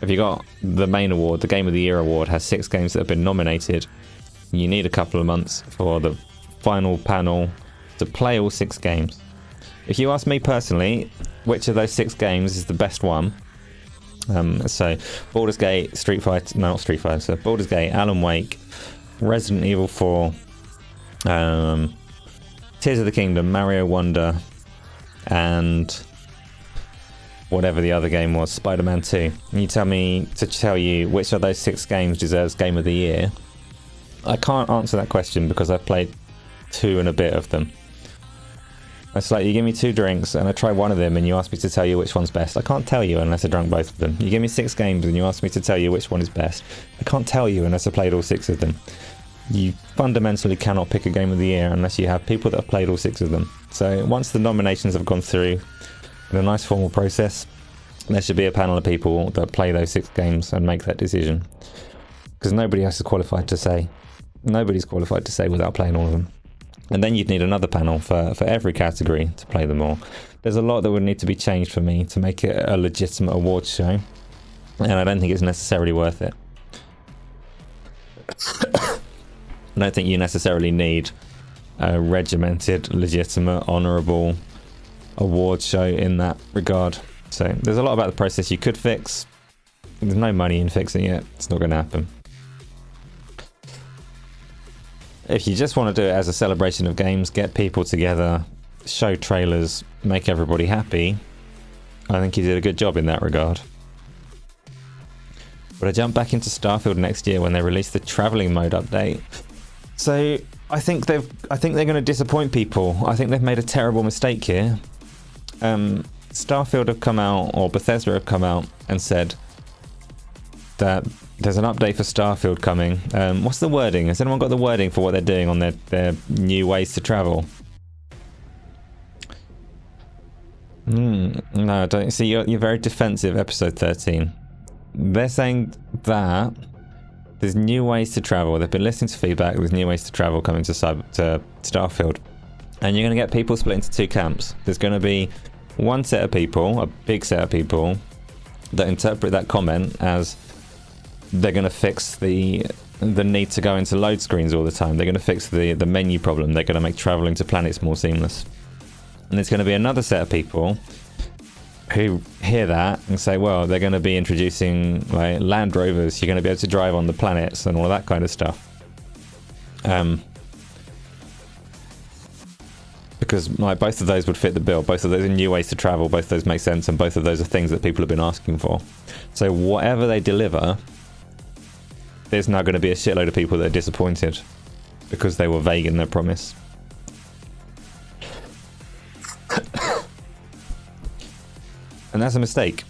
if you got the main award, the Game of the Year award has 6 games that have been nominated. You need a couple of months for the final panel to play all 6 games. If you ask me personally, which of those 6 games is the best one, So Baldur's Gate, Street Fighter, no, not Street Fighter, so Baldur's Gate, Alan Wake, Resident Evil 4, Tears of the Kingdom, Mario Wonder, and whatever the other game was, Spider-Man 2. And you tell me to tell you which of those 6 games deserves Game of the Year. I can't answer that question because I've played 2 and a bit of them. It's like you give me 2 drinks and I try one of them and you ask me to tell you which one's best. I can't tell you unless I drunk both of them. You give me 6 games and you ask me to tell you which one is best. I can't tell you unless I played all 6 of them. You fundamentally cannot pick a Game of the Year unless you have people that have played all 6 of them. So once the nominations have gone through in a nice formal process, there should be a panel of people that play those 6 games and make that decision. Because nobody else is qualified to say. Nobody's qualified to say without playing all of them. And then you'd need another panel for every category to play them all. There's a lot that would need to be changed for me to make it a legitimate awards show. And I don't think it's necessarily worth it. I don't think you necessarily need a regimented, legitimate, honourable awards show in that regard. So there's a lot about the process you could fix. There's no money in fixing it. It's not going to happen. If you just want to do it as a celebration of games, get people together, show trailers, make everybody happy, I think you did a good job in that regard. But I jump back into Starfield next year when they release the travelling mode update. So I think they're going to disappoint people. I think they've made a terrible mistake here. Starfield have come out, or Bethesda have come out and said that there's an update for Starfield coming. What's the wording? Has anyone got the wording for what they're doing on their new ways to travel? No, I don't. See, you're very defensive, episode 13. They're saying that there's new ways to travel. They've been listening to feedback. There's new ways to travel coming to Starfield. And you're going to get people split into 2 camps. There's going to be one set of people, a big set of people, that interpret that comment as they're going to fix the need to go into load screens all the time. They're going to fix the menu problem. They're going to make traveling to planets more seamless. And there's going to be another set of people who hear that and say, well, they're going to be introducing like Land Rovers. You're going to be able to drive on the planets and all of that kind of stuff. Because like both of those would fit the bill. Both of those are new ways to travel. Both of those make sense, and both of those are things that people have been asking for. So whatever they deliver, there's now going to be a shitload of people that are disappointed because they were vague in their promise. And that's a mistake.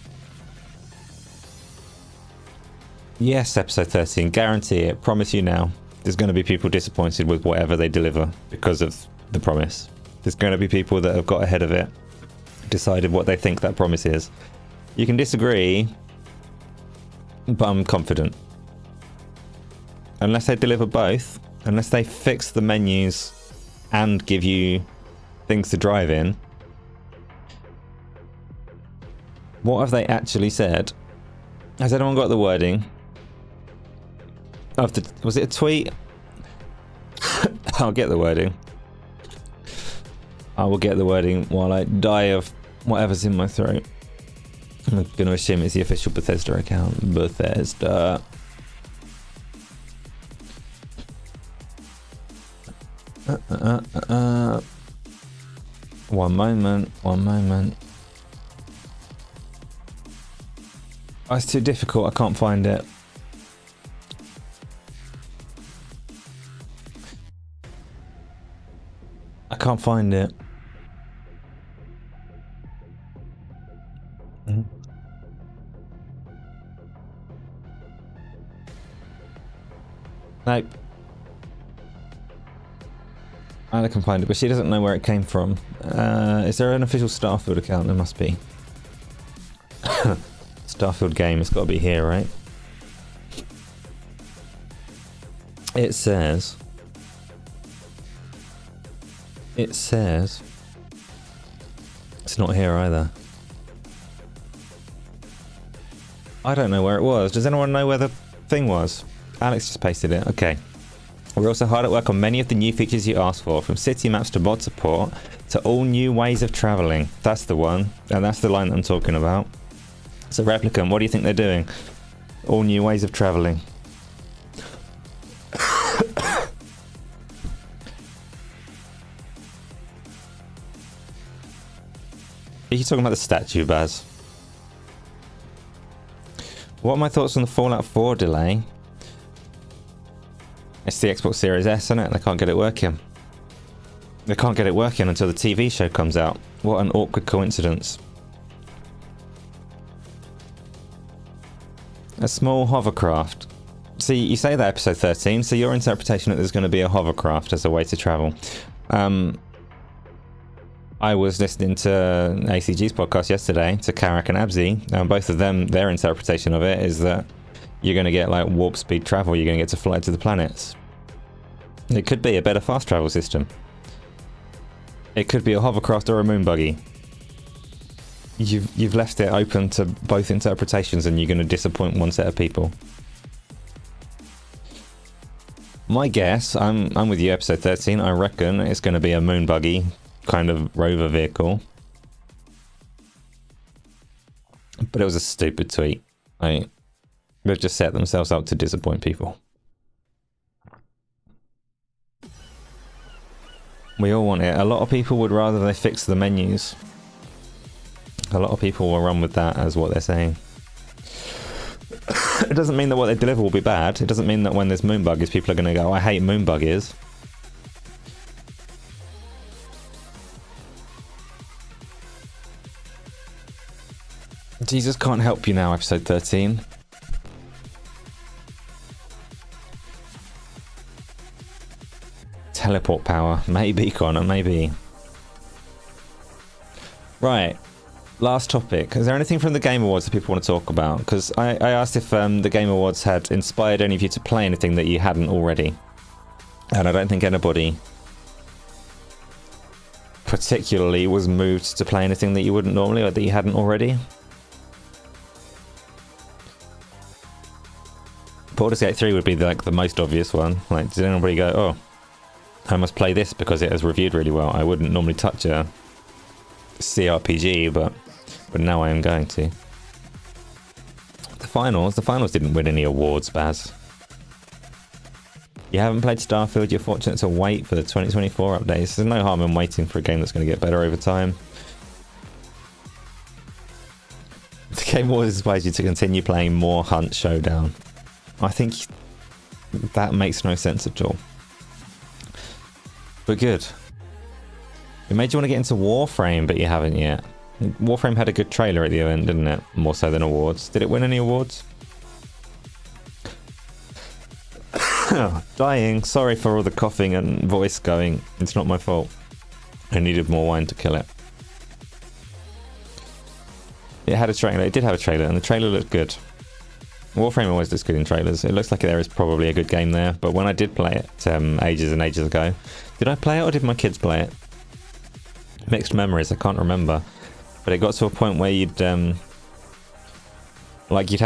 Yes, episode 13, guarantee it, promise you now, there's going to be people disappointed with whatever they deliver because of the promise. There's going to be people that have got ahead of it, decided what they think that promise is. You can disagree, but I'm confident. Unless they deliver both, unless they fix the menus and give you things to drive in, what have they actually said? Has anyone got the wording? Was it a tweet? I'll get the wording. I will get the wording while I die of whatever's in my throat. I'm going to assume it's the official Bethesda account. Bethesda. One moment. Oh, it's too difficult. I can't find it. I can't find it. Nope. I can find it, but she doesn't know where it came from. Is there an official Starfield account? There must be. Starfield game, it's got to be here, right? It says... It's not here either. I don't know where it was. Does anyone know where the thing was? Alex just pasted it. Okay. We're also hard at work on many of the new features you asked for, from city maps to bot support to all new ways of travelling. That's the one, and that's the line that I'm talking about. So Replicant, what do you think they're doing? All new ways of travelling. Are you talking about the statue, Baz? What are my thoughts on the Fallout 4 delay? It's the Xbox Series S, isn't it? They can't get it working. They can't get it working until the TV show comes out. What an awkward coincidence. A small hovercraft. See, you say that episode 13, so your interpretation that there's going to be a hovercraft as a way to travel. I was listening to ACG's podcast yesterday, to Karak and Abzi, and both of them, their interpretation of it is that you're going to get like warp speed travel, you're going to get to fly to the planets. It could be a better fast travel system. It could be a hovercraft or a moon buggy. You've left it open to both interpretations and you're going to disappoint one set of people. My guess, I'm with you, episode 13, I reckon it's going to be a moon buggy kind of rover vehicle. But it was a stupid tweet. They've just set themselves up to disappoint people. We all want it. A lot of people would rather they fix the menus. A lot of people will run with that as what they're saying. It doesn't mean that what they deliver will be bad. It doesn't mean that when there's moon buggies, people are going to go, I hate moon buggies. Jesus can't help you now, episode 13. Teleport power. Maybe, Connor, maybe. Right. Last topic. Is there anything from the Game Awards that people want to talk about? Because I asked if the Game Awards had inspired any of you to play anything that you hadn't already. And I don't think anybody particularly was moved to play anything that you wouldn't normally or that you hadn't already. Baldur's Gate 3 would be like the most obvious one. Like, did anybody go, oh, I must play this because it has reviewed really well? I wouldn't normally touch a CRPG, but now I am going to. The finals didn't win any awards, Baz. You haven't played Starfield, you're fortunate to wait for the 2024 updates. There's no harm in waiting for a game that's going to get better over time. The Game Awards inspires you to continue playing more Hunt Showdown. I think that makes no sense at all. But good. It made you want to get into Warframe, but you haven't yet. Warframe had a good trailer at the end, didn't it? More so than awards. Did it win any awards? Dying. Sorry for all the coughing and voice going. It's not my fault. I needed more wine to kill it. It had a trailer. It did have a trailer, and the trailer looked good. Warframe always looks good in trailers. It looks like there is probably a good game there, but when I did play it ages and ages ago, did I play it or did my kids play it? Mixed memories, I can't remember. But it got to a point where you'd have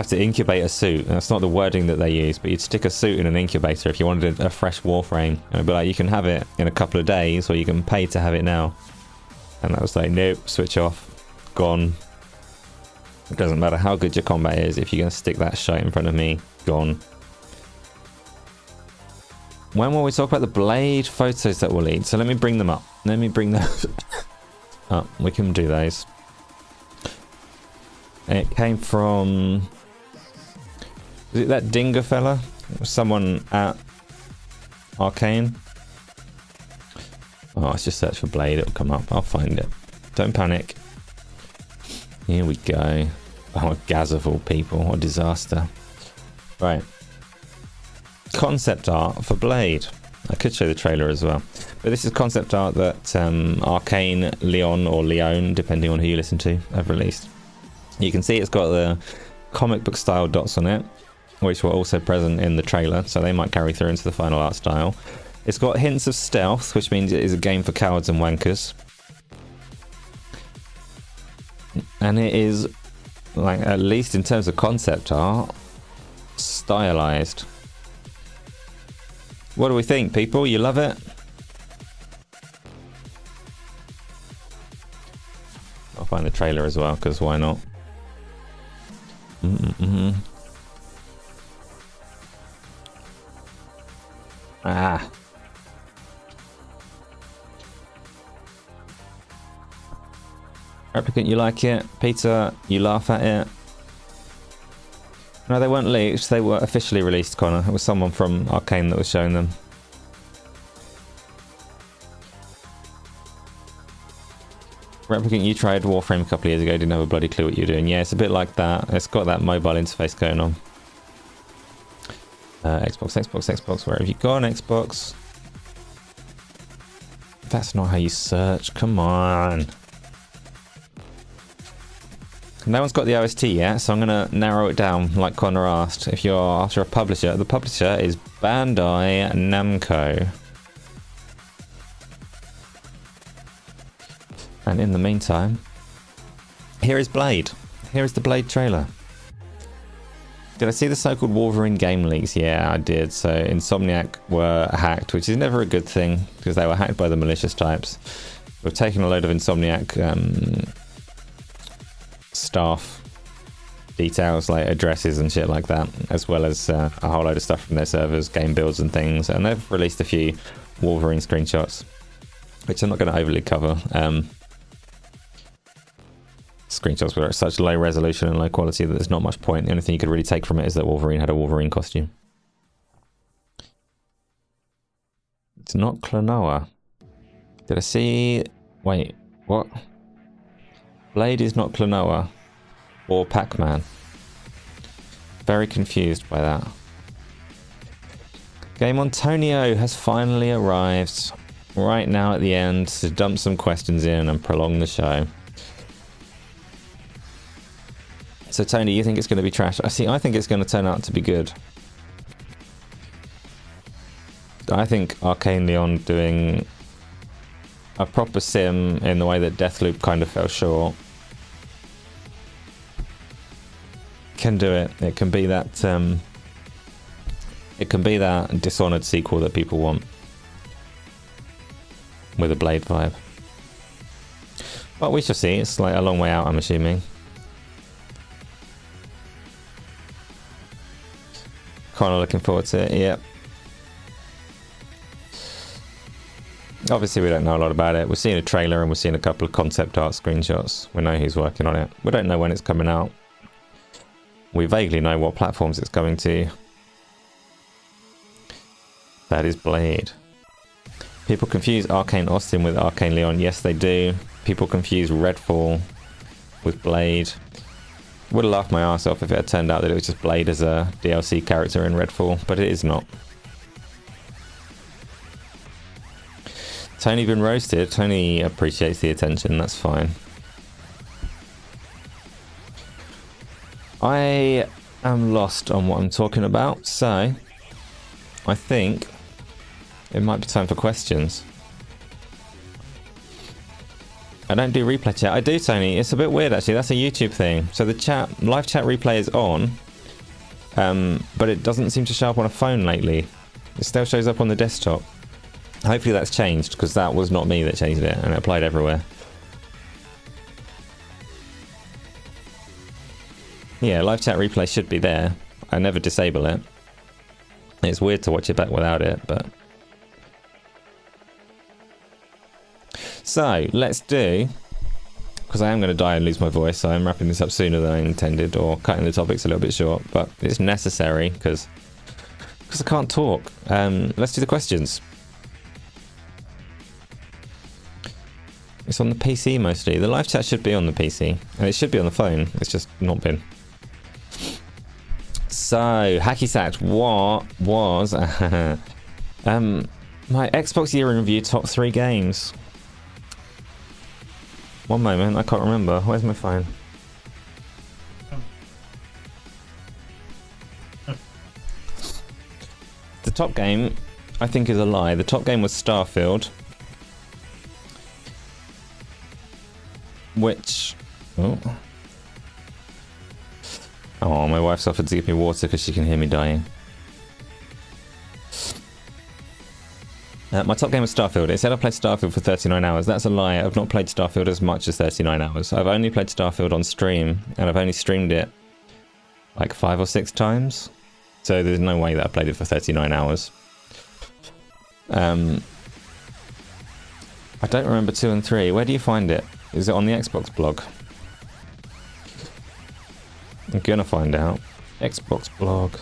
to incubate a suit. That's not the wording that they use, but you'd stick a suit in an incubator if you wanted a fresh Warframe. And it'd be like, you can have it in a couple of days, or you can pay to have it now. And that was like, nope, switch off, gone. It doesn't matter how good your combat is, if you're going to stick that shite in front of me, gone. When will we talk about the Blade photos that will leak? So let me bring them up. Let me bring those up. We can do those. It came from... is it that Dinger fella? Someone at Arcane? Oh, let's just search for Blade. It'll come up. I'll find it. Don't panic. Here we go. Oh, Gaza of all people. What a disaster. Right. Concept art for Blade. I could show the trailer as well. But this is concept art that Arcane, Leon, or Leon, depending on who you listen to, have released. You can see it's got the comic book style dots on it, which were also present in the trailer, so they might carry through into the final art style. It's got hints of stealth, which means it is a game for cowards and wankers. And it is, like, at least in terms of concept art, stylized. What do we think, people? You love it? I'll find the trailer as well, because why not? Ah. Replicant, you like it? Peter, you laugh at it? No, they weren't leaked. They were officially released, Connor. It was someone from Arcane that was showing them. Replicant, you tried Warframe a couple of years ago. Didn't have a bloody clue what you're doing. Yeah, it's a bit like that. It's got that mobile interface going on. Xbox. Where have you gone, Xbox? That's not how you search. Come on. No one's got the OST yet, so I'm going to narrow it down like Connor asked. If you're after a publisher, the publisher is Bandai Namco. And in the meantime, here is Blade. Here is the Blade trailer. Did I see the so-called Wolverine game leaks? Yeah, I did. So Insomniac were hacked, which is never a good thing because they were hacked by the malicious types. We've taken a load of Insomniac staff details like addresses and shit like that, as well as a whole load of stuff from their servers, game builds and things, and they've released a few Wolverine screenshots, which I'm not going to overly cover. Screenshots were at such low resolution and low quality that there's not much point. The only thing you could really take from it is that Wolverine had a Wolverine costume. It's not Klonoa. Did I see... Wait, what? Blade is not Klonoa or Pac-Man. Very confused by that. Game Antonio has finally arrived right now at the end to dump some questions in and prolong the show. So Tony, you think it's going to be trash? I think it's going to turn out to be good. I think Arcane Leon doing a proper sim in the way that Deathloop kind of fell short can do it. It can be that Dishonored sequel that people want with a Blade vibe. But we shall see. It's like a long way out, I'm assuming. Kind of looking forward to it. Yep. Obviously, we don't know a lot about it. We're seeing a trailer and we're seeing a couple of concept art screenshots. We know who's working on it. We don't know when it's coming out. We vaguely know what platforms it's going to. That is Blade. People confuse Arcane Austin with Arcane Leon. Yes, they do. People confuse Redfall with Blade. Would have laughed my ass off if it had turned out that it was just Blade as a DLC character in Redfall, but it is not. Tony been roasted. Tony appreciates the attention, that's fine. I am lost on what I'm talking about, so I think it might be time for questions. I don't do replay chat. I do, Tony. It's a bit weird, actually. That's a YouTube thing. So the live chat replay is on, but it doesn't seem to show up on a phone lately. It still shows up on the desktop. Hopefully that's changed, because that was not me that changed it, and it applied everywhere. Yeah, live chat replay should be there. I never disable it. It's weird to watch it back without it, but... So, let's do... Because I am going to die and lose my voice, so I'm wrapping this up sooner than I intended, or cutting the topics a little bit short, but it's necessary, because I can't talk. Let's do the questions. It's on the PC mostly. The live chat should be on the PC, and it should be on the phone. It's just not been. So, Hacky Sacked, what was my Xbox year in review top 3 games? One moment, I can't remember. Where's my phone? The top game, I think, is a lie. The top game was Starfield. Which... Oh, my wife's offered to give me water because she can hear me dying. My top game was Starfield. It said I played Starfield for 39 hours. That's a lie. I've not played Starfield as much as 39 hours. I've only played Starfield on stream, and I've only streamed it like 5 or 6 times. So there's no way that I played it for 39 hours. I don't remember 2 and 3. Where do you find it? Is it on the Xbox blog? I'm gonna find out. Xbox blog.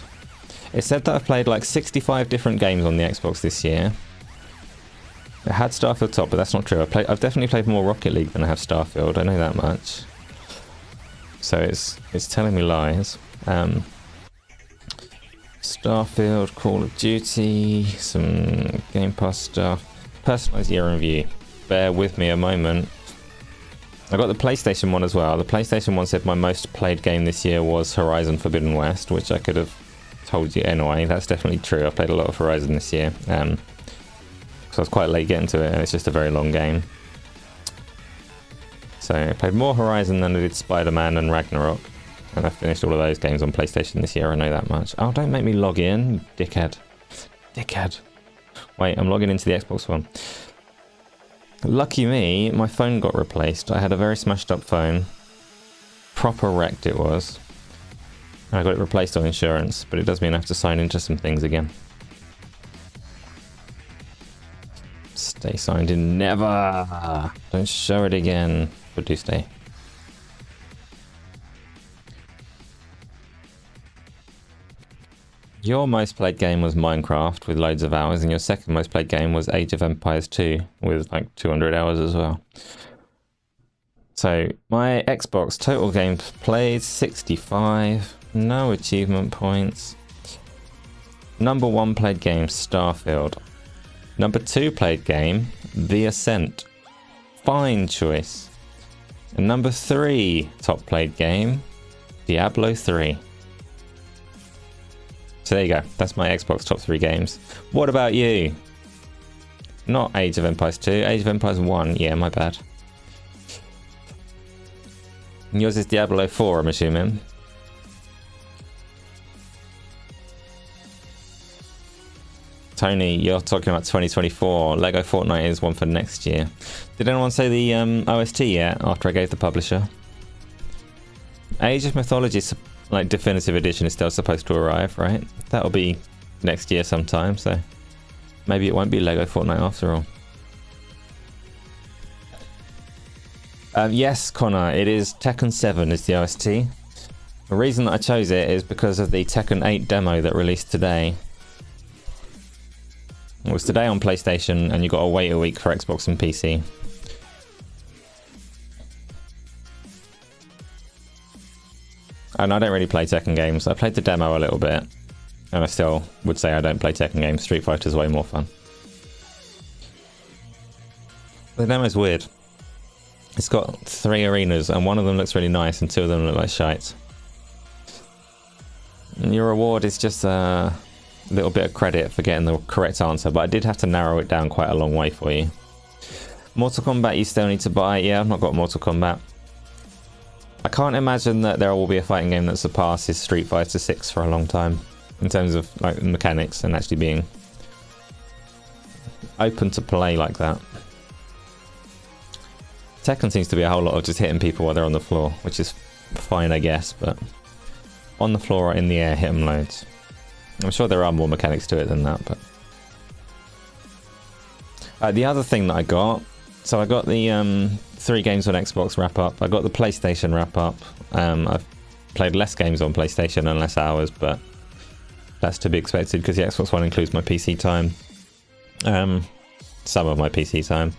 It said that I've played like 65 different games on the Xbox this year. It had Starfield top, but that's not true. I've definitely played more Rocket League than I have Starfield. I know that much. So it's telling me lies. Starfield, Call of Duty, some Game Pass stuff. Personalised year in review. Bear with me a moment. I got the PlayStation 1 as well. The PlayStation 1 said my most played game this year was Horizon Forbidden West, which I could have told you anyway. That's definitely true. I played a lot of Horizon this year. So I was quite late getting to it, and it's just a very long game. So I played more Horizon than I did Spider-Man and Ragnarok. And I finished all of those games on PlayStation this year, I know that much. Oh, don't make me log in, you dickhead. Dickhead. Wait, I'm logging into the Xbox One. Lucky me, my phone got replaced. I had a very smashed up phone. Proper wrecked it was. I got it replaced on insurance, but it does mean I have to sign into some things again. Stay signed in. Never! Don't show it again, but do stay. Your most played game was Minecraft with loads of hours, and your second most played game was Age of Empires 2 with like 200 hours as well. So my Xbox total games played 65, no achievement points. Number 1 played game, Starfield. Number 2 played game, The Ascent. Fine choice. And number 3 top played game, Diablo 3. So there you go, that's my Xbox top 3 games. What about you? Not Age of Empires 2, Age of Empires 1, yeah, my bad. And yours is Diablo 4, I'm assuming. Tony, you're talking about 2024. Lego Fortnite is one for next year. Did anyone say the OST yet after I gave the publisher? Age of Mythology, like Definitive Edition, is still supposed to arrive, right? That'll be next year sometime, so maybe it won't be Lego Fortnite after all. Yes, Connor, it is Tekken 7 is the OST. The reason that I chose it is because of the Tekken 8 demo that released today. It was today on PlayStation, and you got to wait a week for Xbox and PC. And I don't really play Tekken games. I played the demo a little bit, and I still would say I don't play Tekken games. Street Fighter's way more fun. The demo's weird. It's got 3 arenas, and one of them looks really nice, and 2 of them look like shite. And your reward is just a little bit of credit for getting the correct answer, but I did have to narrow it down quite a long way for you. Mortal Kombat you still need to buy. Yeah, I've not got Mortal Kombat. I can't imagine that there will be a fighting game that surpasses Street Fighter 6 for a long time in terms of like mechanics and actually being open to play like that. Tekken seems to be a whole lot of just hitting people while they're on the floor, which is fine, I guess, but on the floor or in the air, hit them loads. I'm sure there are more mechanics to it than that, but the other thing that I got, so I got the 3 games on Xbox wrap up. I got the PlayStation wrap up. I've played less games on PlayStation and less hours, but that's to be expected because the Xbox One includes my PC time. Some of my PC time.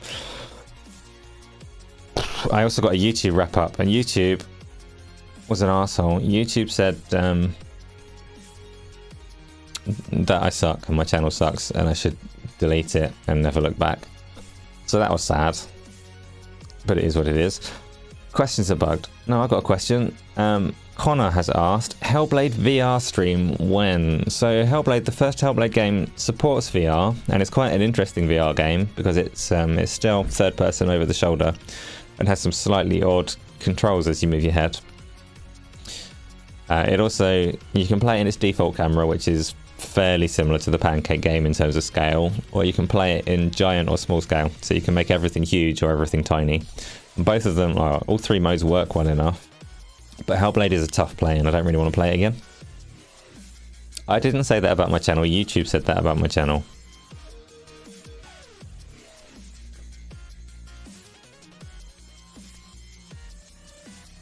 I also got a YouTube wrap up, and YouTube was an arsehole. YouTube said that I suck and my channel sucks and I should delete it and never look back. So that was sad, but it is what it is. Questions are bugged. No, I got a question. Connor has asked, Hellblade VR stream when? So Hellblade, the first Hellblade game supports VR, and it's quite an interesting VR game because it's still third person over the shoulder and has some slightly odd controls as you move your head. It also, you can play it in its default camera, which is fairly similar to the Pancake game in terms of scale, or you can play it in giant or small scale, so you can make everything huge or everything tiny. And both of them, all 3 modes work well enough. But Hellblade is a tough play and I don't really want to play it again. I didn't say that about my channel. YouTube said that about my channel.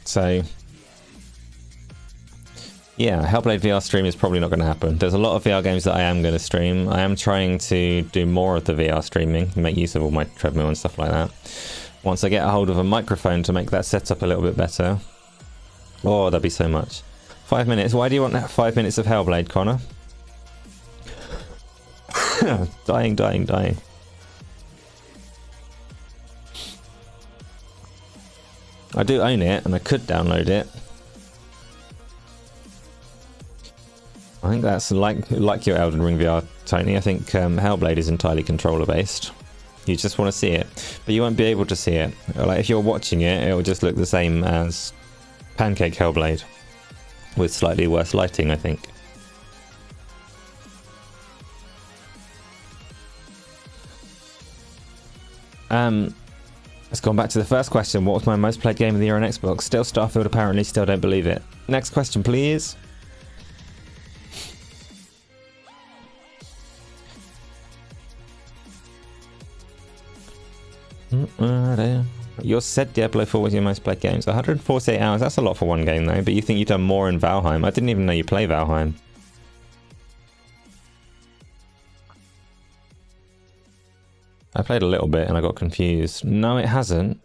So, yeah, Hellblade VR stream is probably not going to happen. There's a lot of VR games that I am going to stream. I am trying to do more of the VR streaming, make use of all my treadmill and stuff like that. Once I get a hold of a microphone to make that setup a little bit better. Oh, that'd be so much. 5 minutes. Why do you want 5 minutes of Hellblade, Connor? Dying. I do own it, and I could download it. I think that's like your Elden Ring VR, Tony. I think Hellblade is entirely controller based. You just want to see it, but you won't be able to see it. Like if you're watching it, it will just look the same as Pancake Hellblade, with slightly worse lighting, I think. Let's go back to the first question. What was my most played game of the year on Xbox? Still Starfield, apparently. Still don't believe it. Next question, please. You said Diablo 4 was your most played games. 148 hours. That's a lot for one game, though. But you think you've done more in Valheim. I didn't even know you play Valheim. I played a little bit and I got confused. No, it hasn't.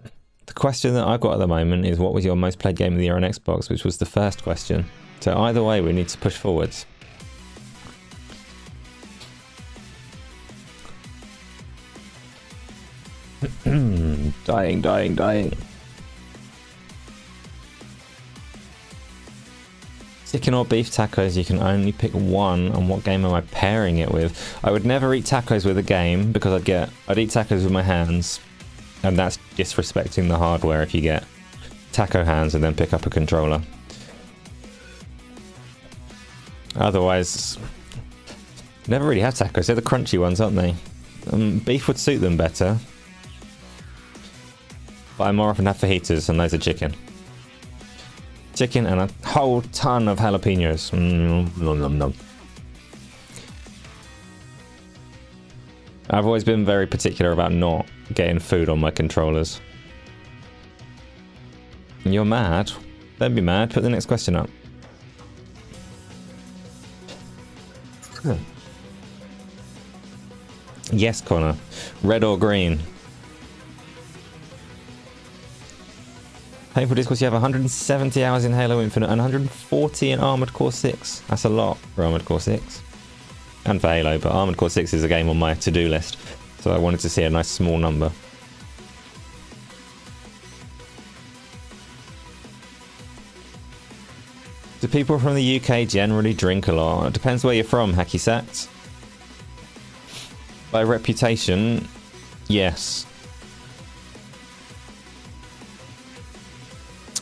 The question that I've got at the moment is what was your most played game of the year on Xbox, which was the first question. So either way, we need to push forwards. Dying. Chicken or beef tacos, you can only pick one, and what game am I pairing it with? I would never eat tacos with a game because I'd eat tacos with my hands, and that's disrespecting the hardware if you get taco hands and then pick up a controller. Otherwise, never really had tacos. They're the crunchy ones, aren't they? Beef would suit them better, but I more often have fajitas and loads of chicken. Chicken and a whole ton of jalapenos. Nom. I've always been very particular about not getting food on my controllers. You're mad? Don't be mad. Put the next question up. Yes, Connor. Red or green? Painful Discourse, you have 170 hours in Halo Infinite and 140 in Armored Core 6. That's a lot for Armored Core 6. And for Halo, but Armored Core 6 is a game on my to-do list. So I wanted to see a nice small number. Do people from the UK generally drink a lot? It depends where you're from, Hacky Sacks. By reputation, yes.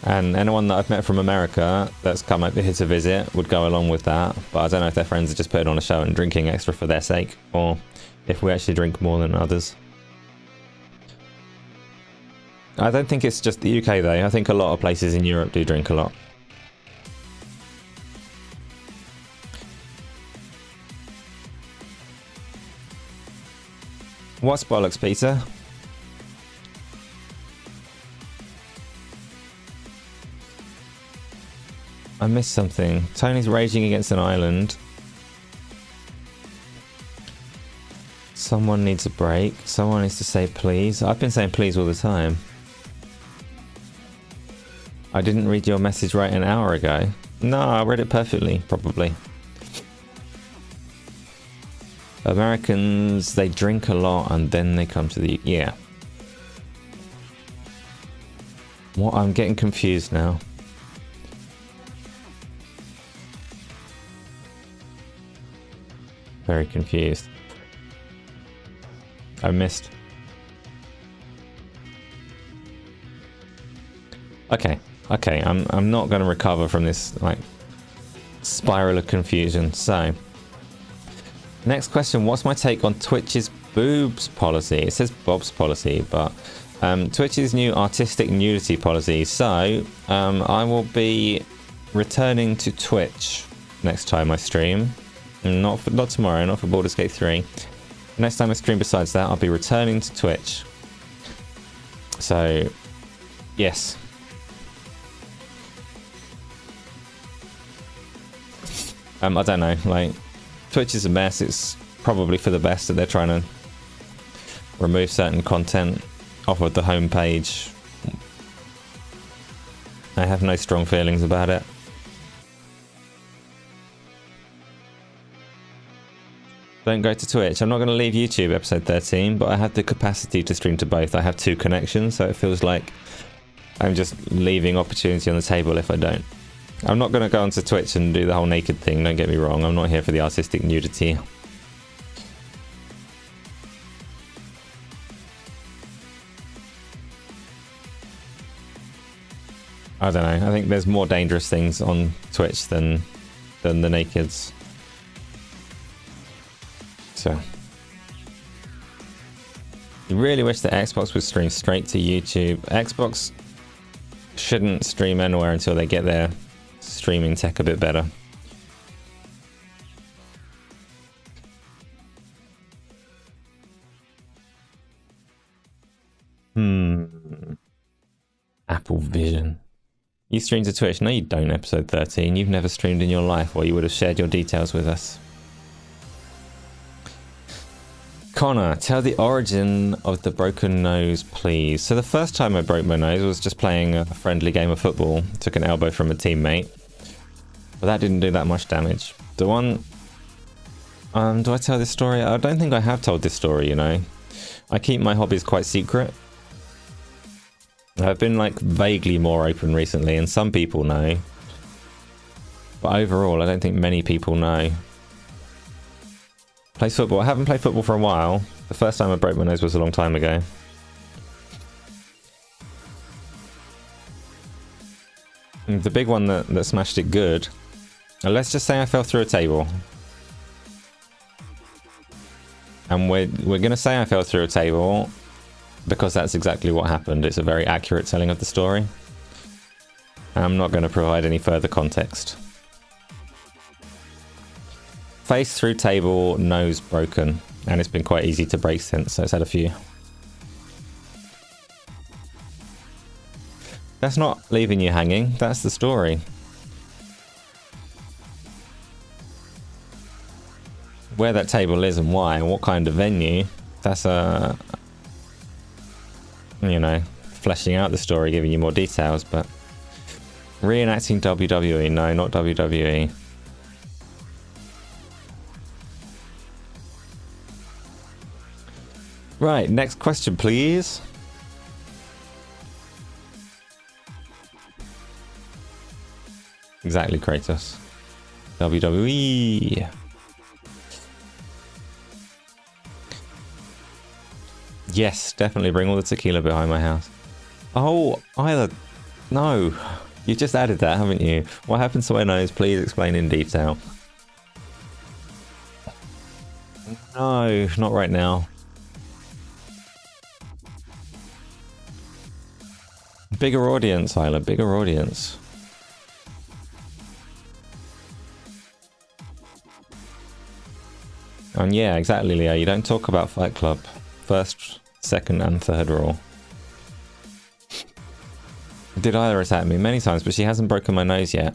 And anyone that I've met from America that's come over here to visit would go along with that. But I don't know if their friends are just putting on a show and drinking extra for their sake, or if we actually drink more than others. I don't think it's just the UK though. I think a lot of places in Europe do drink a lot. What's bollocks, Peter? I missed something. Tony's raging against an island. Someone needs a break. Someone needs to say please. I've been saying please all the time. I didn't read your message right an hour ago. No, I read it perfectly, probably. Americans, they drink a lot and then they come to the... Yeah. What? I'm getting confused now. Very confused. I missed. Okay, I'm not going to recover from this like spiral of confusion. So, next question: what's my take on Twitch's boobs policy. It says Bob's policy, but Twitch's new artistic nudity policy. So I will be returning to Twitch next time I stream. Not tomorrow, not for Baldur's Gate 3. Next time I stream besides that, I'll be returning to Twitch. So, yes. I don't know, like, Twitch is a mess. It's probably for the best that they're trying to remove certain content off of the homepage. I have no strong feelings about it. Don't go to Twitch. I'm not going to leave YouTube episode 13, but I have the capacity to stream to both. I have 2 connections, so it feels like I'm just leaving opportunity on the table if I don't. I'm not going to go onto Twitch and do the whole naked thing, don't get me wrong. I'm not here for the artistic nudity. I don't know. I think there's more dangerous things on Twitch than the nakeds. So, you really wish that Xbox would stream straight to YouTube. Xbox shouldn't stream anywhere until they get their streaming tech a bit better. Apple Vision. You stream to Twitch? No, you don't, episode 13. You've never streamed in your life, or you would have shared your details with us. Connor, tell the origin of the broken nose, please. So the first time I broke my nose was just playing a friendly game of football. Took an elbow from a teammate. But that didn't do that much damage. The one... do I tell this story? I don't think I have told this story, you know. I keep my hobbies quite secret. I've been like vaguely more open recently, and some people know. But overall, I don't think many people know. Plays football. I haven't played football for a while. The first time I broke my nose was a long time ago. And the big one that smashed it good. Let's just say I fell through a table. And we're gonna say I fell through a table because that's exactly what happened. It's a very accurate telling of the story. I'm not going to provide any further context. Face through table, nose broken, and it's been quite easy to break since, so it's had a few. That's not leaving you hanging, that's the story. Where that table is and why, and what kind of venue, that's a... you know, fleshing out the story, giving you more details, but reenacting WWE, no, not WWE. Right, next question, please. Exactly, Kratos. WWE. Yes, definitely bring all the tequila behind my house. Oh, Isla, no. You've just added that, haven't you? What happens to my nose? Please explain in detail. No, not right now. Bigger audience, Isla, bigger audience. And yeah, exactly, Leo. You don't talk about Fight Club. First, second, and third rule. Did Isla attack me many times, but she hasn't broken my nose yet.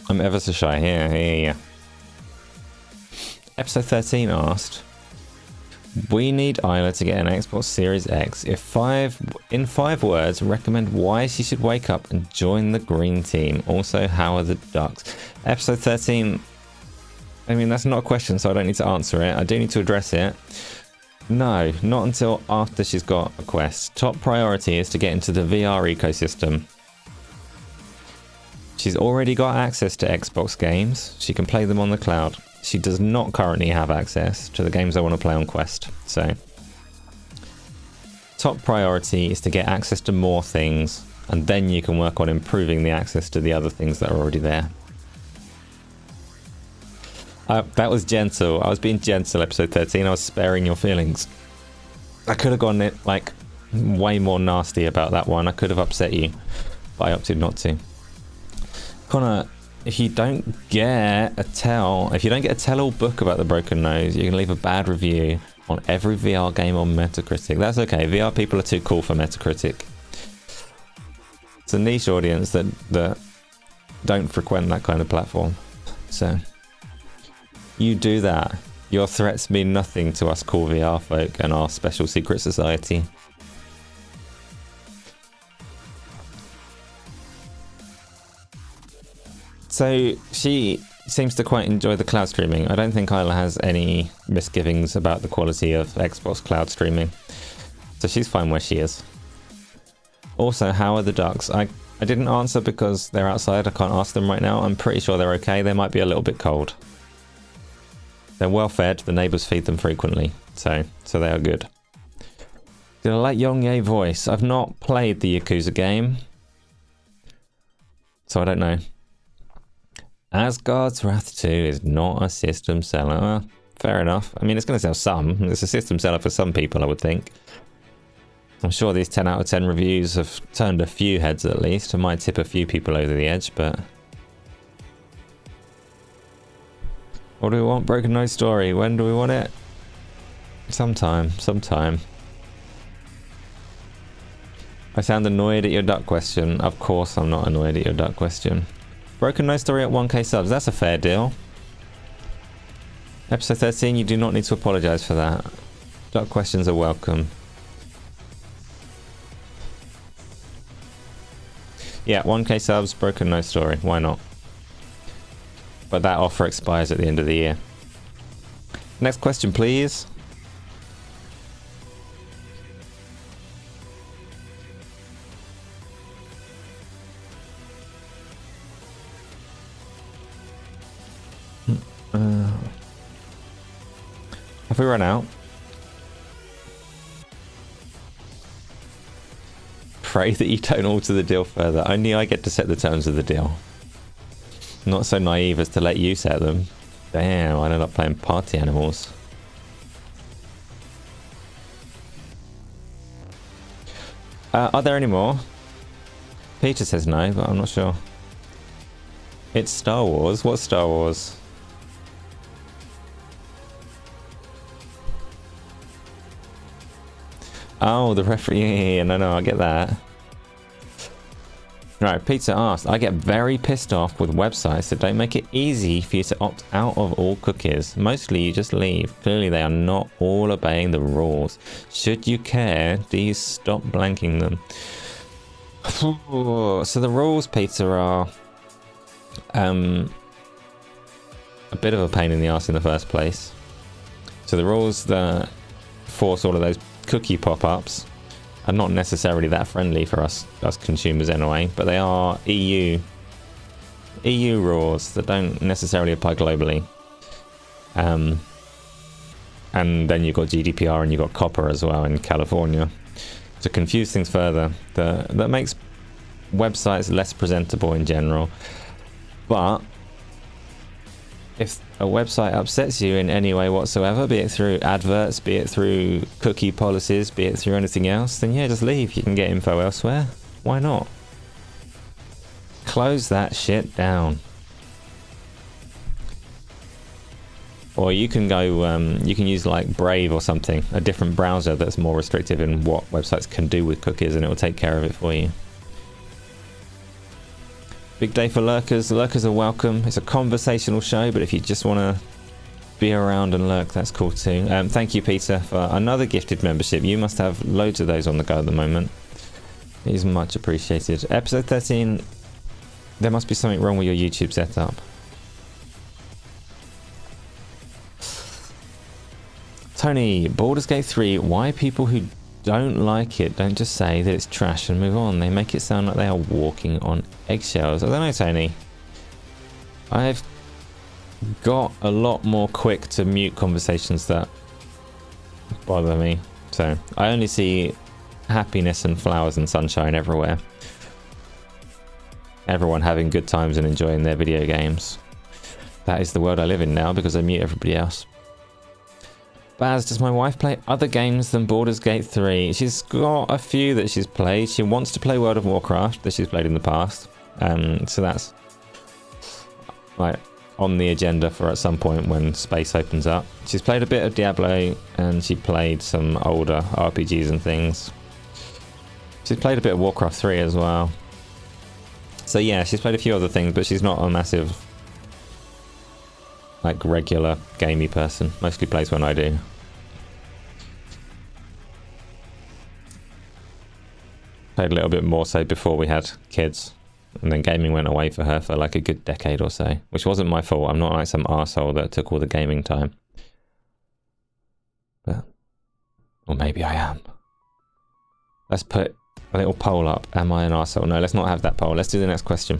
I'm ever so shy. Here. Episode 13 asked, we need Isla to get an Xbox Series X. In 5 words, recommend why she should wake up and join the green team. Also, how are the Ducks? Episode 13... I mean, that's not a question, so I don't need to answer it. I do need to address it. No, not until after she's got a quest. Top priority is to get into the VR ecosystem. She's already got access to Xbox games. She can play them on the cloud. She does not currently have access to the games I want to play on Quest. So, top priority is to get access to more things, and then you can work on improving the access to the other things that are already there. That was gentle. I was being gentle, episode 13. I was sparing your feelings. I could have gone it like way more nasty about that one. I could have upset you, but I opted not to. Connor, if you don't get a tell-all book about the broken nose, you can leave a bad review on every VR game on Metacritic. That's okay. VR people are too cool for Metacritic. It's a niche audience that don't frequent that kind of platform. So you do that. Your threats mean nothing to us cool VR folk and our special secret society. So she seems to quite enjoy the cloud streaming. I don't think Isla has any misgivings about the quality of Xbox cloud streaming. So she's fine where she is. Also, how are the ducks? I didn't answer because they're outside. I can't ask them right now. I'm pretty sure they're okay. They might be a little bit cold. They're well fed. The neighbours feed them frequently. So they are good. Did I like Yongye voice? I've not played the Yakuza game, so I don't know. Asgard's Wrath 2 is not a system seller. Well, fair enough. I mean, it's going to sell some. It's a system seller for some people, I would think. I'm sure these 10 out of 10 reviews have turned a few heads at least. It might tip a few people over the edge, but... What do we want? Broken Nose Story. When do we want it? Sometime. I sound annoyed at your duck question. Of course I'm not annoyed at your duck question. Broken Nose Story at 1k subs. That's a fair deal. Episode 13, you do not need to apologise for that. Duck questions are welcome. Yeah, 1k subs, Broken Nose Story. Why not? But that offer expires at the end of the year. Next question, please. Have we run out? Pray that you don't alter the deal further. Only I get to set the terms of the deal. Not so naive as to let you set them. Damn, I ended up playing party animals. Are there any more? Peter says no, but I'm not sure. It's Star Wars. What's Star Wars? Oh, the referee. Yeah, no, I get that. Right, Peter asked, I get very pissed off with websites that don't make it easy for you to opt out of all cookies. Mostly you just leave. Clearly they are not all obeying the rules. Should you care, do you stop blanking them? So the rules, Peter, are a bit of a pain in the ass in the first place. So the rules that force all of those cookie pop-ups are not necessarily that friendly for us consumers anyway, but they are EU rules that don't necessarily apply globally. And then you've got GDPR and you've got copper as well in California. To confuse things further, that makes websites less presentable in general. But if a website upsets you in any way whatsoever, be it through adverts, be it through cookie policies, be it through anything else, then yeah, just leave. You can get info elsewhere. Why not? Close that shit down. Or you can go, you can use like Brave or something, a different browser that's more restrictive in what websites can do with cookies, and it will take care of it for you. Big day for lurkers. Lurkers are welcome. It's a conversational show, but if you just want to be around and lurk, that's cool too. Thank you, Peter, for another gifted membership. You must have loads of those on the go at the moment. It is much appreciated. Episode 13, there must be something wrong with your YouTube setup. Tony, Baldur's Gate 3, why people who don't like it don't just say that it's trash and move on? They make it sound like they are walking on eggshells. I don't know, Tony. I've got a lot more quick to mute conversations that bother me. So I only see happiness and flowers and sunshine everywhere. Everyone having good times and enjoying their video games. That is the world I live in now because I mute everybody else. Baz, does my wife play other games than Baldur's Gate 3? She's got a few that she's played. She wants to play World of Warcraft that she's played in the past. So that's like on the agenda for at some point when space opens up. She's played a bit of Diablo and she played some older RPGs and things. She's played a bit of Warcraft 3 as well. So yeah, she's played a few other things, but she's not a massive like regular gamey person. Mostly plays when I do. Played a little bit more so before we had kids, and then gaming went away for her for like a good decade or so, which wasn't my fault. I'm not like some arsehole that took all the gaming time. But, or maybe I am. Let's put a little poll up. Am I an arsehole? No, let's not have that poll. Let's do the next question.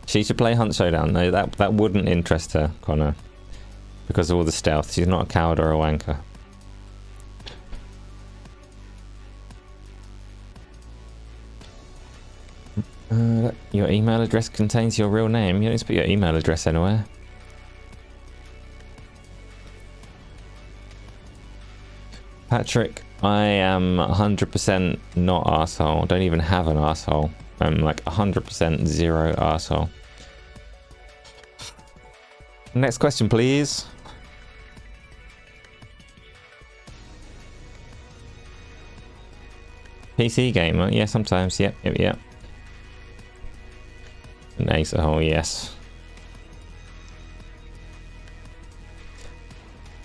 She should play Hunt Showdown. No, that wouldn't interest her, Connor, because of all the stealth. She's not a coward or a wanker. Your email address contains your real name. You don't need to put your email address anywhere. Patrick, I am 100% not arsehole. Don't even have an arsehole. I'm like 100% zero arsehole. Next question, please. PC gamer? Yeah, sometimes. Yep. An ace-a-hole, yes.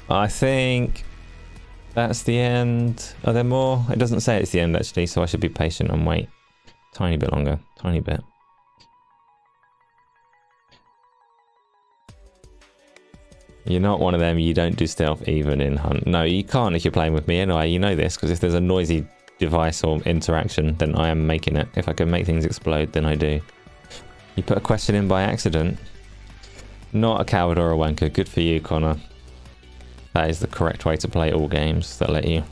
I think that's the end. Are there more? It doesn't say it's the end actually, so I should be patient and wait. Tiny bit longer. Tiny bit. You're not one of them, you don't do stealth even in Hunt. No, you can't if you're playing with me anyway. You know this, because if there's a noisy device or interaction, then I am making it. If I can make things explode, then I do. You put a question in by accident. Not a coward or a wanker. Good for you, Connor. That is the correct way to play all games that let you.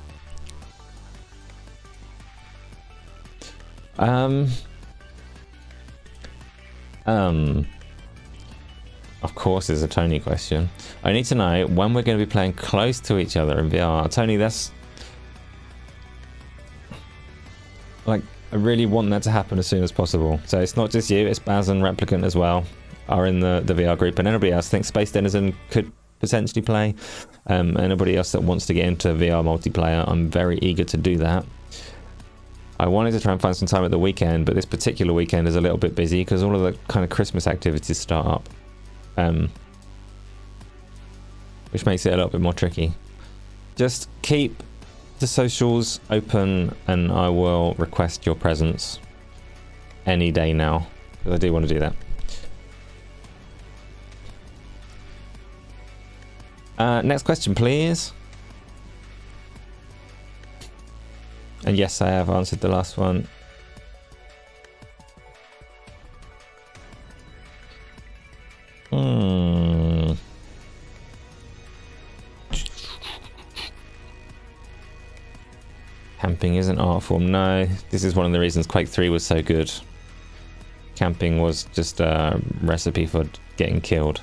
Of course there's a Tony question. I need to know when we're going to be playing close to each other in VR. Tony, that's... like, I really want that to happen as soon as possible. So it's not just you, it's Baz and Replicant as well are in the VR group, and anybody else. I think Space Denizen could potentially play. Anybody else that wants to get into VR multiplayer, I'm very eager to do that. I wanted to try and find some time at the weekend, but this particular weekend is a little bit busy because all of the kind of Christmas activities start up. Which makes it a little bit more tricky. Just keep the socials open and I will request your presence any day now, because I do want to do that. Next question, please. And yes, I have answered the last one. Camping is an art form. No, this is one of the reasons Quake 3 was so good. Camping was just a recipe for getting killed.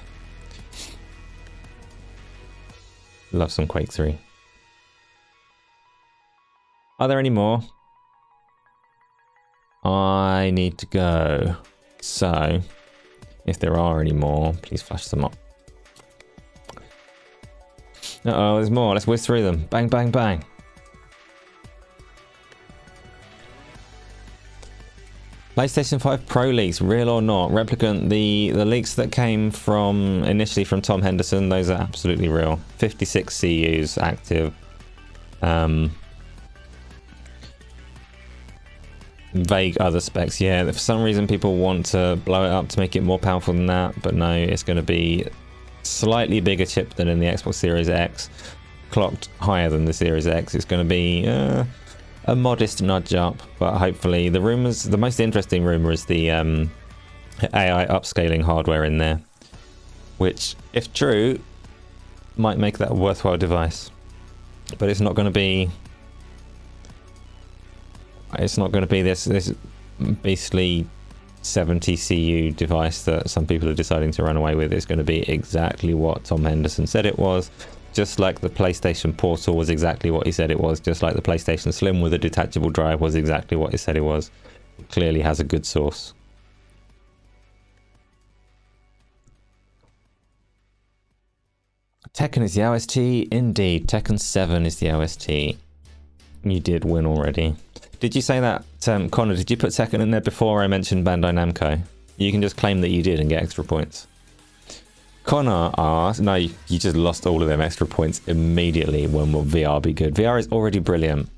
Love some Quake 3. Are there any more? I need to go. So, if there are any more, please flash them up. Uh-oh, there's more. Let's whiz through them. Bang, bang, bang. PlayStation 5 Pro leaks, real or not? Replicant, the leaks that came from initially from Tom Henderson, those are absolutely real. 56 CUs active. Vague other specs, yeah. For some reason people want to blow it up to make it more powerful than that, but no, it's going to be slightly bigger chip than in the Xbox Series X, clocked higher than the Series X. It's going to be a modest nudge up, but hopefully the rumors, the most interesting rumor is the AI upscaling hardware in there, which if true might make that a worthwhile device, but it's not going to be this beastly 70 CU device that some people are deciding to run away with is going to be exactly what Tom Henderson said it was. Just like the PlayStation Portal was exactly what he said it was. Just like the PlayStation Slim with a detachable drive was exactly what he said it was. It clearly has a good source. Tekken is the OST. Indeed, Tekken 7 is the OST. You did win already. Did you say that, Connor, did you put Tekken in there before I mentioned Bandai Namco? You can just claim that you did and get extra points. Connor asked, no, you just lost all of them extra points immediately. When will VR be good? VR is already brilliant.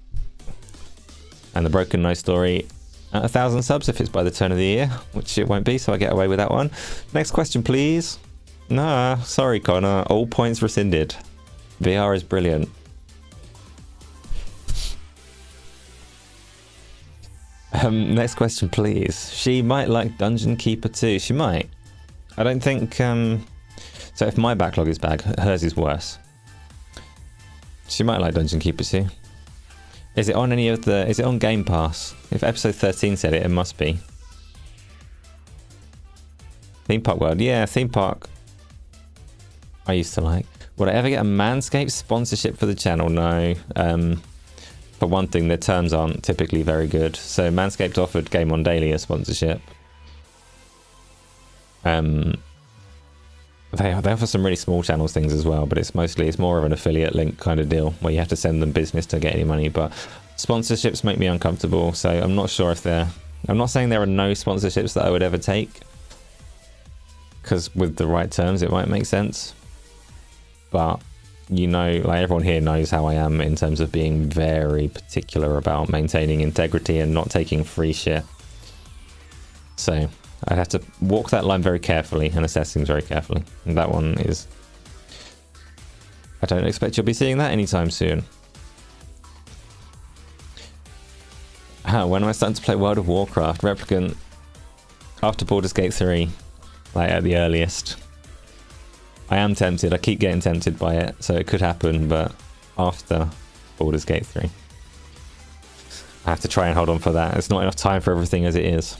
And the Broken Nose story at 1,000 subs if it's by the turn of the year, which it won't be, so I get away with that one. Next question, please. Nah, sorry, Connor. All points rescinded. VR is brilliant. Next question, please. She might like Dungeon Keeper too. She might. I don't think... So if my backlog is bad, hers is worse. She might like Dungeon Keeper too. Is it on any of the... Is it on Game Pass? If episode 13 said it, it must be. Theme Park World. Yeah, Theme Park. I used to like. Would I ever get a Manscaped sponsorship for the channel? No. For one thing, their terms aren't typically very good. So Manscaped offered Game On Daily a sponsorship. They offer some really small channels things as well, but it's more of an affiliate link kind of deal where you have to send them business to get any money. But sponsorships make me uncomfortable, so I'm not sure if they're... I'm not saying there are no sponsorships that I would ever take, because with the right terms it might make sense. But, you know, like everyone here knows how I am in terms of being very particular about maintaining integrity and not taking free shit. So I have to walk that line very carefully and assess things very carefully. And that one is... I don't expect you'll be seeing that anytime soon. When am I starting to play World of Warcraft? Replicant after Baldur's Gate 3, like at the earliest. I am tempted. I keep getting tempted by it, so it could happen, but after Baldur's Gate 3. I have to try and hold on for that. There's not enough time for everything as it is.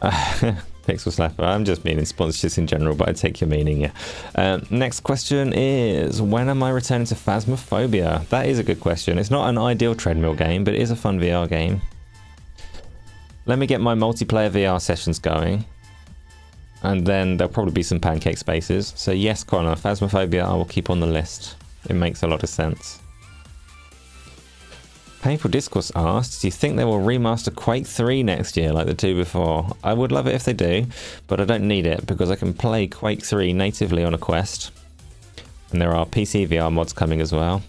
Pixel Slapper. I'm just meaning sponsorships in general, but I take your meaning, yeah. Next question is, when am I returning to Phasmophobia? That is a good question. It's not an ideal treadmill game, but it is a fun VR game. Let me get my multiplayer VR sessions going, and then there'll probably be some pancake spaces. So yes, Connor, Phasmophobia I will keep on the list. It makes a lot of sense. Painful Discourse asked, do you think they will remaster Quake 3 next year like the two before? I would love it if they do, but I don't need it because I can play Quake 3 natively on a Quest. And there are PC VR mods coming as well.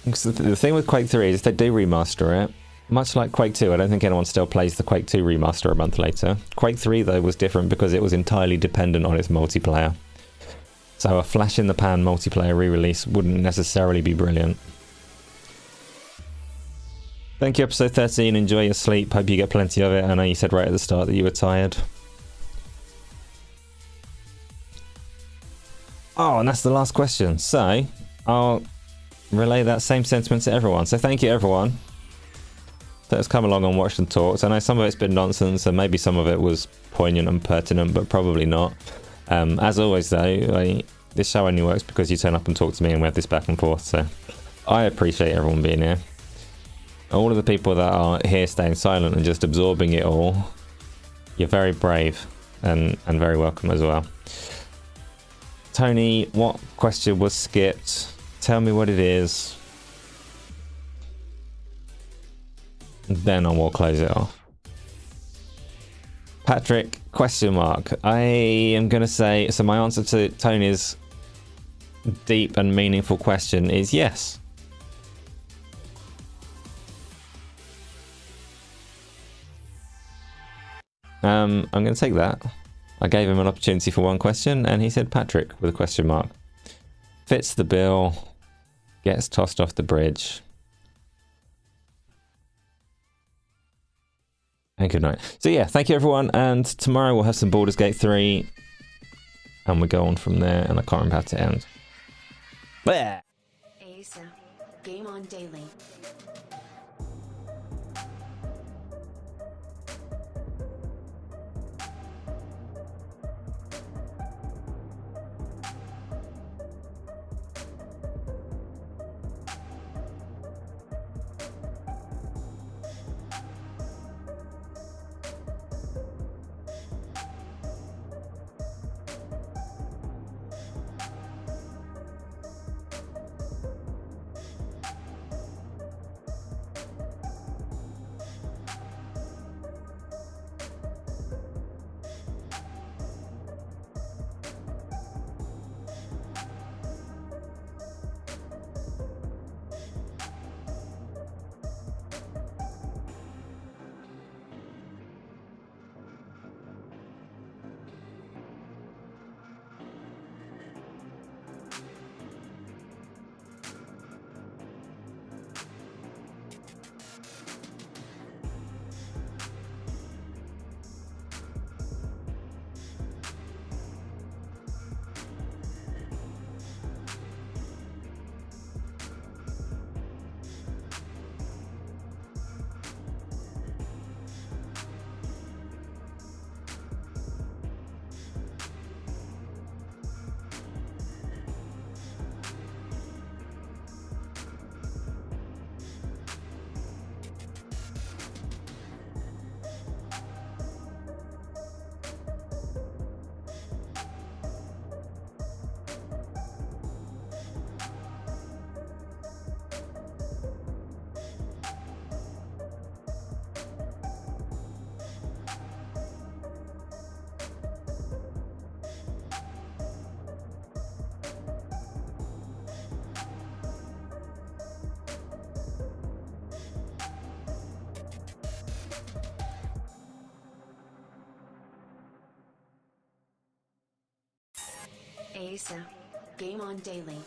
The thing with Quake 3 is if they do remaster it, much like Quake 2, I don't think anyone still plays the Quake 2 remaster a month later. Quake 3 though was different because it was entirely dependent on its multiplayer. So a flash in the pan multiplayer re-release wouldn't necessarily be brilliant. Thank you, episode 13. Enjoy your sleep. Hope you get plenty of it. I know you said right at the start that you were tired. Oh, and that's the last question. So, I'll relay that same sentiment to everyone. So thank you, everyone that has come along and watched and talked. I know some of it's been nonsense, and maybe some of it was poignant and pertinent, but probably not. As always, though, this show only works because you turn up and talk to me and we have this back and forth. So, I appreciate everyone being here. All of the people that are here staying silent and just absorbing it all, you're very brave and very welcome as well. Tony, what question was skipped? Tell me what it is. Then I will close it off. Patrick, question mark. I am going to say, so my answer to Tony's deep and meaningful question is yes. I'm going to take that. I gave him an opportunity for one question, and he said Patrick with a question mark. Fits the bill, gets tossed off the bridge. And good night. So yeah, thank you everyone, and tomorrow we'll have some Baldur's Gate 3, and we go on from there, and I can't remember how to end. Bleh. On Daily. Q&Asa. Game On Daily.